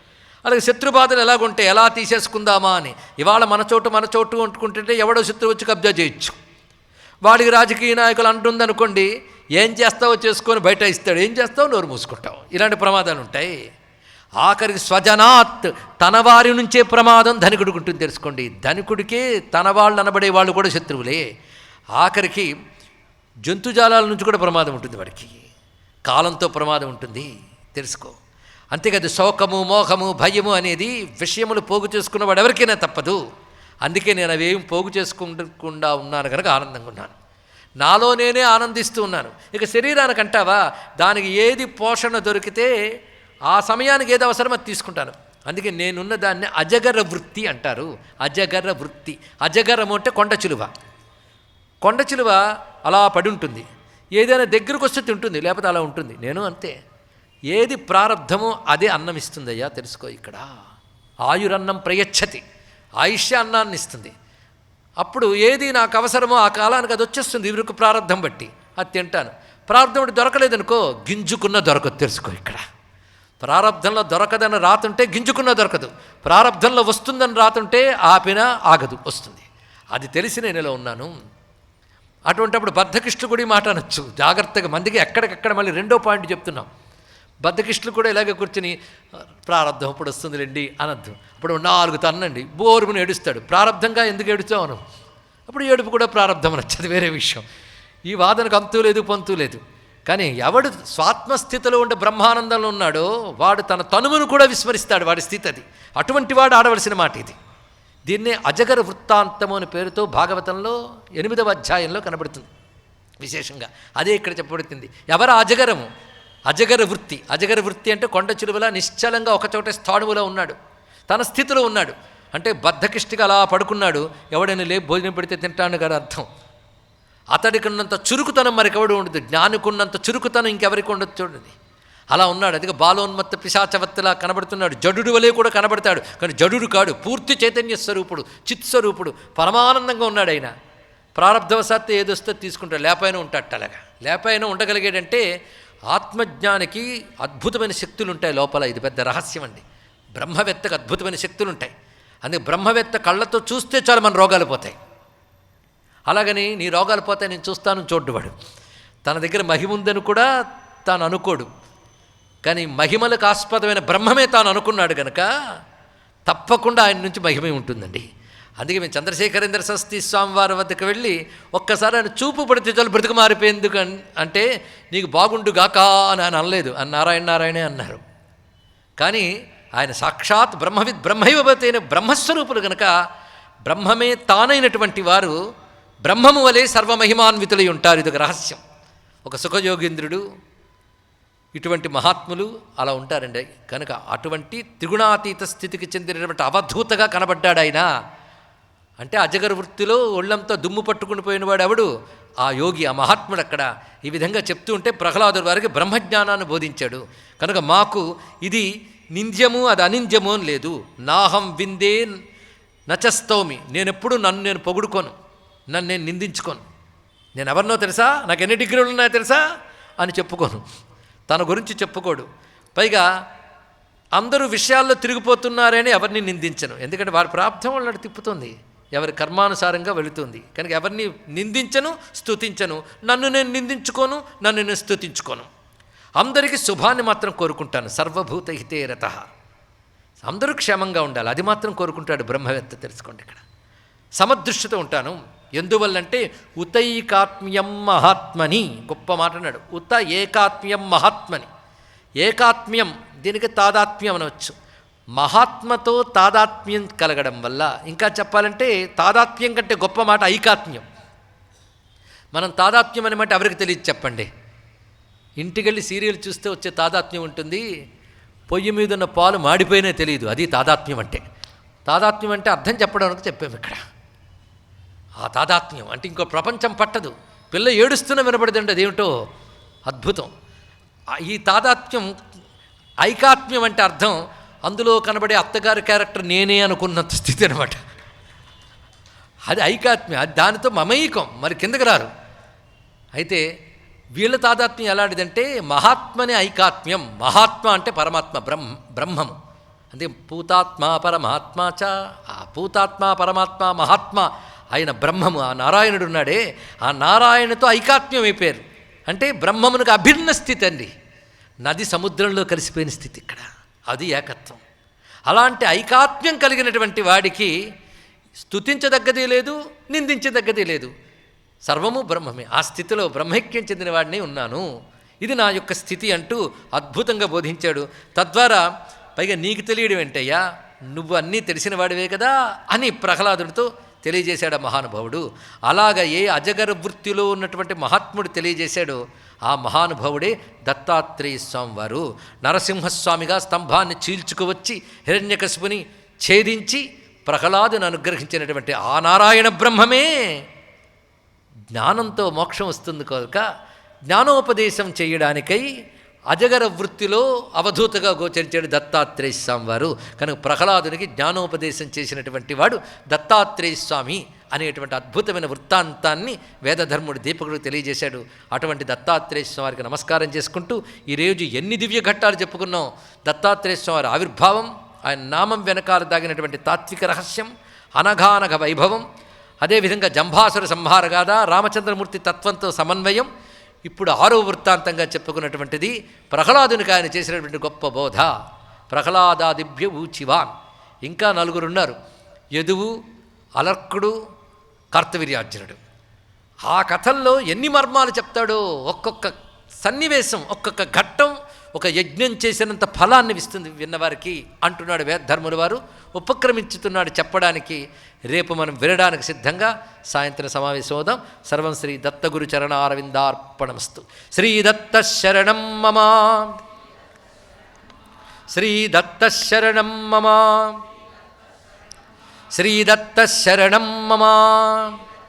అలాగే శత్రుబాధలు ఎలాగుంటాయి, ఎలా తీసేసుకుందామా అని. ఇవాళ మన చోటు అంటుకుంటుంటే ఎవడో శత్రువు వచ్చి కబ్జా చేయొచ్చు. వాడికి రాజకీయ నాయకులు అంటుందనుకోండి, ఏం చేస్తావో చేసుకొని బయట ఇస్తాడు, ఏం చేస్తావు నోరు మూసుకుంటావు. ఇలాంటి ప్రమాదాలు ఉంటాయి. ఆఖరికి స్వజనాత్, తన వారి నుంచే ప్రమాదం ధనికుడికి ఉంటుంది తెలుసుకోండి. ధనికుడికే తన వాళ్ళు అనబడే వాళ్ళు కూడా శత్రువులే. ఆఖరికి జంతుజాలాల నుంచి కూడా ప్రమాదం ఉంటుంది వాడికి, కాలంతో ప్రమాదం ఉంటుంది తెలుసుకో. అంతేకాదు శోకము, మోహము, భయము అనేది విషయములు పోగు చేసుకున్న వాడు ఎవరికైనా తప్పదు. అందుకే నేను అవేం పోగు చేసుకుంటకుండా ఉన్నాను కనుక ఆనందంగా ఉన్నాను, నాలో నేనే ఆనందిస్తూ ఉన్నాను. ఇక శరీరానికి అంటావా, దానికి ఏది పోషణ దొరికితే ఆ సమయానికి ఏది అవసరమో అది తీసుకుంటాను. అందుకే నేనున్న దాన్ని అజగర వృత్తి అంటారు. అజగర వృత్తి. అజగరము అంటే కొండ చిలువ. కొండ చిలువ అలా పడి ఉంటుంది, ఏదైనా దగ్గరకు వస్తే తింటుంది, లేకపోతే అలా ఉంటుంది. నేను అంతే. ఏది ప్రారంధమో అదే అన్నం ఇస్తుందయ్యా తెలుసుకో. ఇక్కడ ఆయురన్నం ప్రయచ్చతి, ఆయుష్య అన్నాన్ని ఇస్తుంది. అప్పుడు ఏది నాకు అవసరమో ఆ కాలానికి అది వచ్చేస్తుంది, ఇవరకు ప్రారంధం బట్టి అది తింటాను. ప్రారంధం దొరకలేదనుకో, గింజుకున్న దొరకదు. తెలుసుకో, ఇక్కడ ప్రారంధంలో దొరకదని రాతుంటే గింజుకున్న దొరకదు, ప్రారంధంలో వస్తుందని రాతుంటే ఆపినా ఆగదు, వస్తుంది. అది తెలిసి నేను ఇలా ఉన్నాను. అటువంటిప్పుడు బద్ధకిష్టులు కూడా ఈ మాట అనొచ్చు జాగ్రత్తగా. మందికి ఎక్కడికెక్కడ మళ్ళీ రెండో పాయింట్ చెప్తున్నాం. బద్ధకిష్టులు కూడా ఇలాగే కూర్చుని ప్రారంధం అప్పుడు వస్తుందిలేండి అనద్దు. అప్పుడు 4 తన్నండి, బోరుముని ఏడుస్తాడు. ప్రారంధంగా ఎందుకు ఏడుస్తావు అను, అప్పుడు ఏడుపు కూడా ప్రారంధం అనొచ్చు, అది వేరే విషయం. ఈ వాదనకు అంతు లేదు పొంతు లేదు. కానీ ఎవడు స్వాత్మస్థితిలో ఉండే బ్రహ్మానందంలో ఉన్నాడో వాడు తన తనువును కూడా విస్మరిస్తాడు, వాడి స్థితి అది. అటువంటి వాడు ఆడవలసిన మాట ఇది. దీన్నే అజగర వృత్తాంతము అని పేరుతో భాగవతంలో 8వ అధ్యాయంలో కనబడుతుంది విశేషంగా. అదే ఇక్కడ చెప్పబడుతుంది. ఎవరు అజగరము? అజగర వృత్తి. అజగర వృత్తి అంటే కొండ చిలువలా నిశ్చలంగా ఒకచోట స్థాణువులో ఉన్నాడు, తన స్థితిలో ఉన్నాడు. అంటే బద్ధకిష్టిగా అలా పడుకున్నాడు. ఎవడైనా భోజనం పెడితే తింటాను కదా అర్థం. అతడికున్నంత చురుకుతనం మరికెవడు ఉండదు, జ్ఞానికున్నంత చురుకుతనం ఇంకెవరికి ఉండదు. చూడండి, అలా ఉన్నాడు. అదిగా బాలోన్మత్త పిశాచవత్తులా కనబడుతున్నాడు. జడుడు వలె కూడా కనబడతాడు, కానీ జడుడు కాడు, పూర్తి చైతన్య స్వరూపుడు, చిత్స్వరూపుడు, పరమానందంగా ఉన్నాడు. ఆయన ప్రారంధవశాత్తు ఏదొస్తే తీసుకుంటాడు, లేపైనా ఉంటాడు. అలాగా లేపైనా ఉండగలిగాడంటే ఆత్మజ్ఞానికి అద్భుతమైన శక్తులు ఉంటాయి లోపల. ఇది పెద్ద రహస్యం అండి. బ్రహ్మవేత్తకు అద్భుతమైన శక్తులు ఉంటాయి. అందుకే బ్రహ్మవేత్త కళ్ళతో చూస్తే చాలు మన రోగాలు పోతాయి. అలాగని నీ రోగాలు పోతాయి నేను చూస్తాను చూడ్డువాడు. తన దగ్గర మహిమ ఉందని కూడా తాను అనుకోడు, కానీ మహిమలకు ఆస్పదమైన బ్రహ్మమే తాను అనుకున్నాడు కనుక తప్పకుండా ఆయన నుంచి మహిమే ఉంటుందండి. అందుకే మేము చంద్రశేఖరేంద్ర సరస్వతి స్వామివారి వద్దకు వెళ్ళి ఒక్కసారి ఆయన చూపు పడితే చాలు బ్రతుకు మారిపోయేందుకు అంటే నీకు బాగుండుగాక అని ఆయన అనలేదు, అని నారాయణే అన్నారు. కానీ ఆయన సాక్షాత్ బ్రహ్మైవభవతి అయిన బ్రహ్మస్వరూపులు కనుక బ్రహ్మమే తానైనటువంటి వారు బ్రహ్మము వలె సర్వమహిమాన్వితులై ఉంటారు. ఇదొక రహస్యం. ఒక సుఖయోగేంద్రుడు, ఇటువంటి మహాత్ములు అలా ఉంటారండి. కనుక అటువంటి త్రిగుణాతీత స్థితికి చెందినటువంటి అవధూతగా కనబడ్డాడు ఆయన. అంటే అజగర వృత్తిలో ఒళ్ళంతా దుమ్ము పట్టుకుని పోయినవాడు ఎవడు? ఆ యోగి, ఆ మహాత్ముడు. అక్కడ ఈ విధంగా చెప్తూ ఉంటే ప్రహ్లాదుడి వారికి బ్రహ్మజ్ఞానాన్ని బోధించాడు. కనుక మాకు ఇది నింద్యము అది అనింద్యము అని లేదు. నాహం విందే నచస్తౌమి, నేనెప్పుడు నన్ను నేను పొగుడుకోను, నన్ను నేను నిందించుకోను. నేను ఎవరినో తెలుసా, నాకు ఎన్ని డిగ్రీలు ఉన్నాయో తెలుసా అని చెప్పుకోను, తన గురించి చెప్పుకోడు. పైగా అందరూ విషయాల్లో తిరిగిపోతున్నారని ఎవరిని నిందించను, ఎందుకంటే వారి ప్రాప్తం వాళ్ళని తిప్పుతుంది, ఎవరి కర్మానుసారంగా వెళుతుంది. కనుక ఎవరిని నిందించను, స్తుతించను. నన్ను నేను నిందించుకోను, నన్ను నేను స్తుతించుకోను. అందరికీ శుభాన్ని మాత్రం కోరుకుంటాను. సర్వభూత హితే రతః, అందరూ క్షేమంగా ఉండాలి, అది మాత్రం కోరుకుంటాడు బ్రహ్మవేత్త. తెలుసుకోండి, ఇక్కడ సమదృష్టితో ఉంటాను. ఎందువల్లంటే ఉతైకాత్మ్యం మహాత్మని, గొప్ప మాట అన్నాడు. ఉత ఏకాత్మ్యం మహాత్మని. ఏకాత్మ్యం, దీనికి తాదాత్మ్యం అనవచ్చు. మహాత్మతో తాదాత్మ్యం కలగడం వల్ల, ఇంకా చెప్పాలంటే తాదాత్మ్యం కంటే గొప్ప మాట ఐకాత్మ్యం. మనం తాదాత్మ్యం అనే మాట ఎవరికి తెలియదు చెప్పండి. ఇంటికెళ్ళి సీరియల్ చూస్తే వచ్చే తాదాత్మ్యం ఉంటుంది. పొయ్యి మీద ఉన్న పాలు మాడిపోయినా తెలియదు, అది తాదాత్మ్యం అంటే. తాదాత్మ్యం అంటే అర్థం చెప్పడానికి చెప్పాము ఇక్కడ. ఆ తాదాత్మ్యం అంటే ఇంకో ప్రపంచం పట్టదు. పిల్ల ఏడుస్తున్న వినపడదండి, అదేమిటో అద్భుతం. ఈ తాదాత్మ్యం, ఐకాత్మ్యం అంటే అర్థం అందులో కనబడే అత్తగారి క్యారెక్టర్ నేనే అనుకున్నంత స్థితి అనమాట. అది ఐకాత్మ్యం, అది దానితో మమైకం, మరి కిందకి రారు. అయితే వీళ్ళ తాదాత్మ్యం ఎలాంటిదంటే మహాత్మని ఐకాత్మ్యం. మహాత్మ అంటే పరమాత్మ, బ్రహ్మము. అంటే పూతాత్మ పరమాత్మ చ, ఆ పూతాత్మ పరమాత్మ మహాత్మ ఆయన బ్రహ్మము, ఆ నారాయణుడు ఉన్నాడే, ఆ నారాయణతో ఐకాత్మ్యం అయిపోయారు. అంటే బ్రహ్మమునకు అభిన్న స్థితి అండి. నది సముద్రంలో కలిసిపోయిన స్థితి ఇక్కడ, అది ఏకత్వం. అలాంటి ఐకాత్మ్యం కలిగినటువంటి వాడికి స్తుతించదగ్గదే లేదు, నిందించదగ్గదే లేదు, సర్వము బ్రహ్మమే. ఆ స్థితిలో బ్రహ్మైక్యం చెందిన వాడిని ఉన్నాను, ఇది నా యొక్క స్థితి అంటూ అద్భుతంగా బోధించాడు. తద్వారా పైగా నీకు తెలియడం ఏంటయ్యా, నువ్వు అన్నీ తెలిసిన వాడివే కదా అని ప్రహ్లాదుడితో తెలియజేశాడు ఆ మహానుభావుడు. అలాగ ఏ అజగర వృత్తిలో ఉన్నటువంటి మహాత్ముడు తెలియజేశాడో ఆ మహానుభావుడే దత్తాత్రేయ స్వామి వారు. నరసింహస్వామిగా స్తంభాన్ని చీల్చుకువచ్చి హిరణ్యకశిపుని ఛేదించి ప్రహ్లాదుని అనుగ్రహించినటువంటి ఆ నారాయణ బ్రహ్మమే జ్ఞానంతో మోక్షం వస్తుంది కనుక జ్ఞానోపదేశం చేయడానికై అజగర వృత్తిలో అవధూతగా గోచరించాడు దత్తాత్రేయ స్వామి వారు. కనుక ప్రహ్లాదునికి జ్ఞానోపదేశం చేసినటువంటి వాడు దత్తాత్రేయ స్వామి అనేటువంటి అద్భుతమైన వృత్తాంతాన్ని వేదధర్ముడు దీపకుడు తెలియజేశాడు. అటువంటి దత్తాత్రేయ స్వామికి నమస్కారం చేసుకుంటూ ఈరోజు ఎన్ని దివ్య ఘట్టాలు చెప్పుకున్నాం. దత్తాత్రేయ స్వామి ఆవిర్భావం, ఆయన నామం వెనకాల దాగినటువంటి తాత్విక రహస్యం, అనఘానఘ వైభవం, అదేవిధంగా జంభాసుర సంహారగాథ, రామచంద్రమూర్తి తత్వంతో సమన్వయం, ఇప్పుడు 6వ వృత్తాంతంగా చెప్పుకున్నటువంటిది ప్రహ్లాదునికి ఆయన చేసినటువంటి గొప్ప బోధ. ప్రహ్లాదాదిభ్య ఊచివాన్. ఇంకా 4 ఉన్నారు, యదువు, అలర్కుడు, కార్తవీర్యార్జునుడు. ఆ కథల్లో ఎన్ని మర్మాలు చెప్తాడో. ఒక్కొక్క సన్నివేశం, ఒక్కొక్క ఘట్టం ఒక యజ్ఞం చేసినంత ఫలాన్ని ఇస్తుంది విన్నవారికి అంటున్నాడు వేదధర్ముల వారు. ఉపక్రమించుతున్నాడు చెప్పడానికి. రేపు మనం వినడానికి సిద్ధంగా సాయంత్రం సమావేశం అవుదాం. సర్వం శ్రీ దత్తగురు చరణారవిందార్పణమస్తు. శ్రీదత్త శరణం మమ, శ్రీదత్త శరణం మమ, శ్రీదత్త శరణం మమ.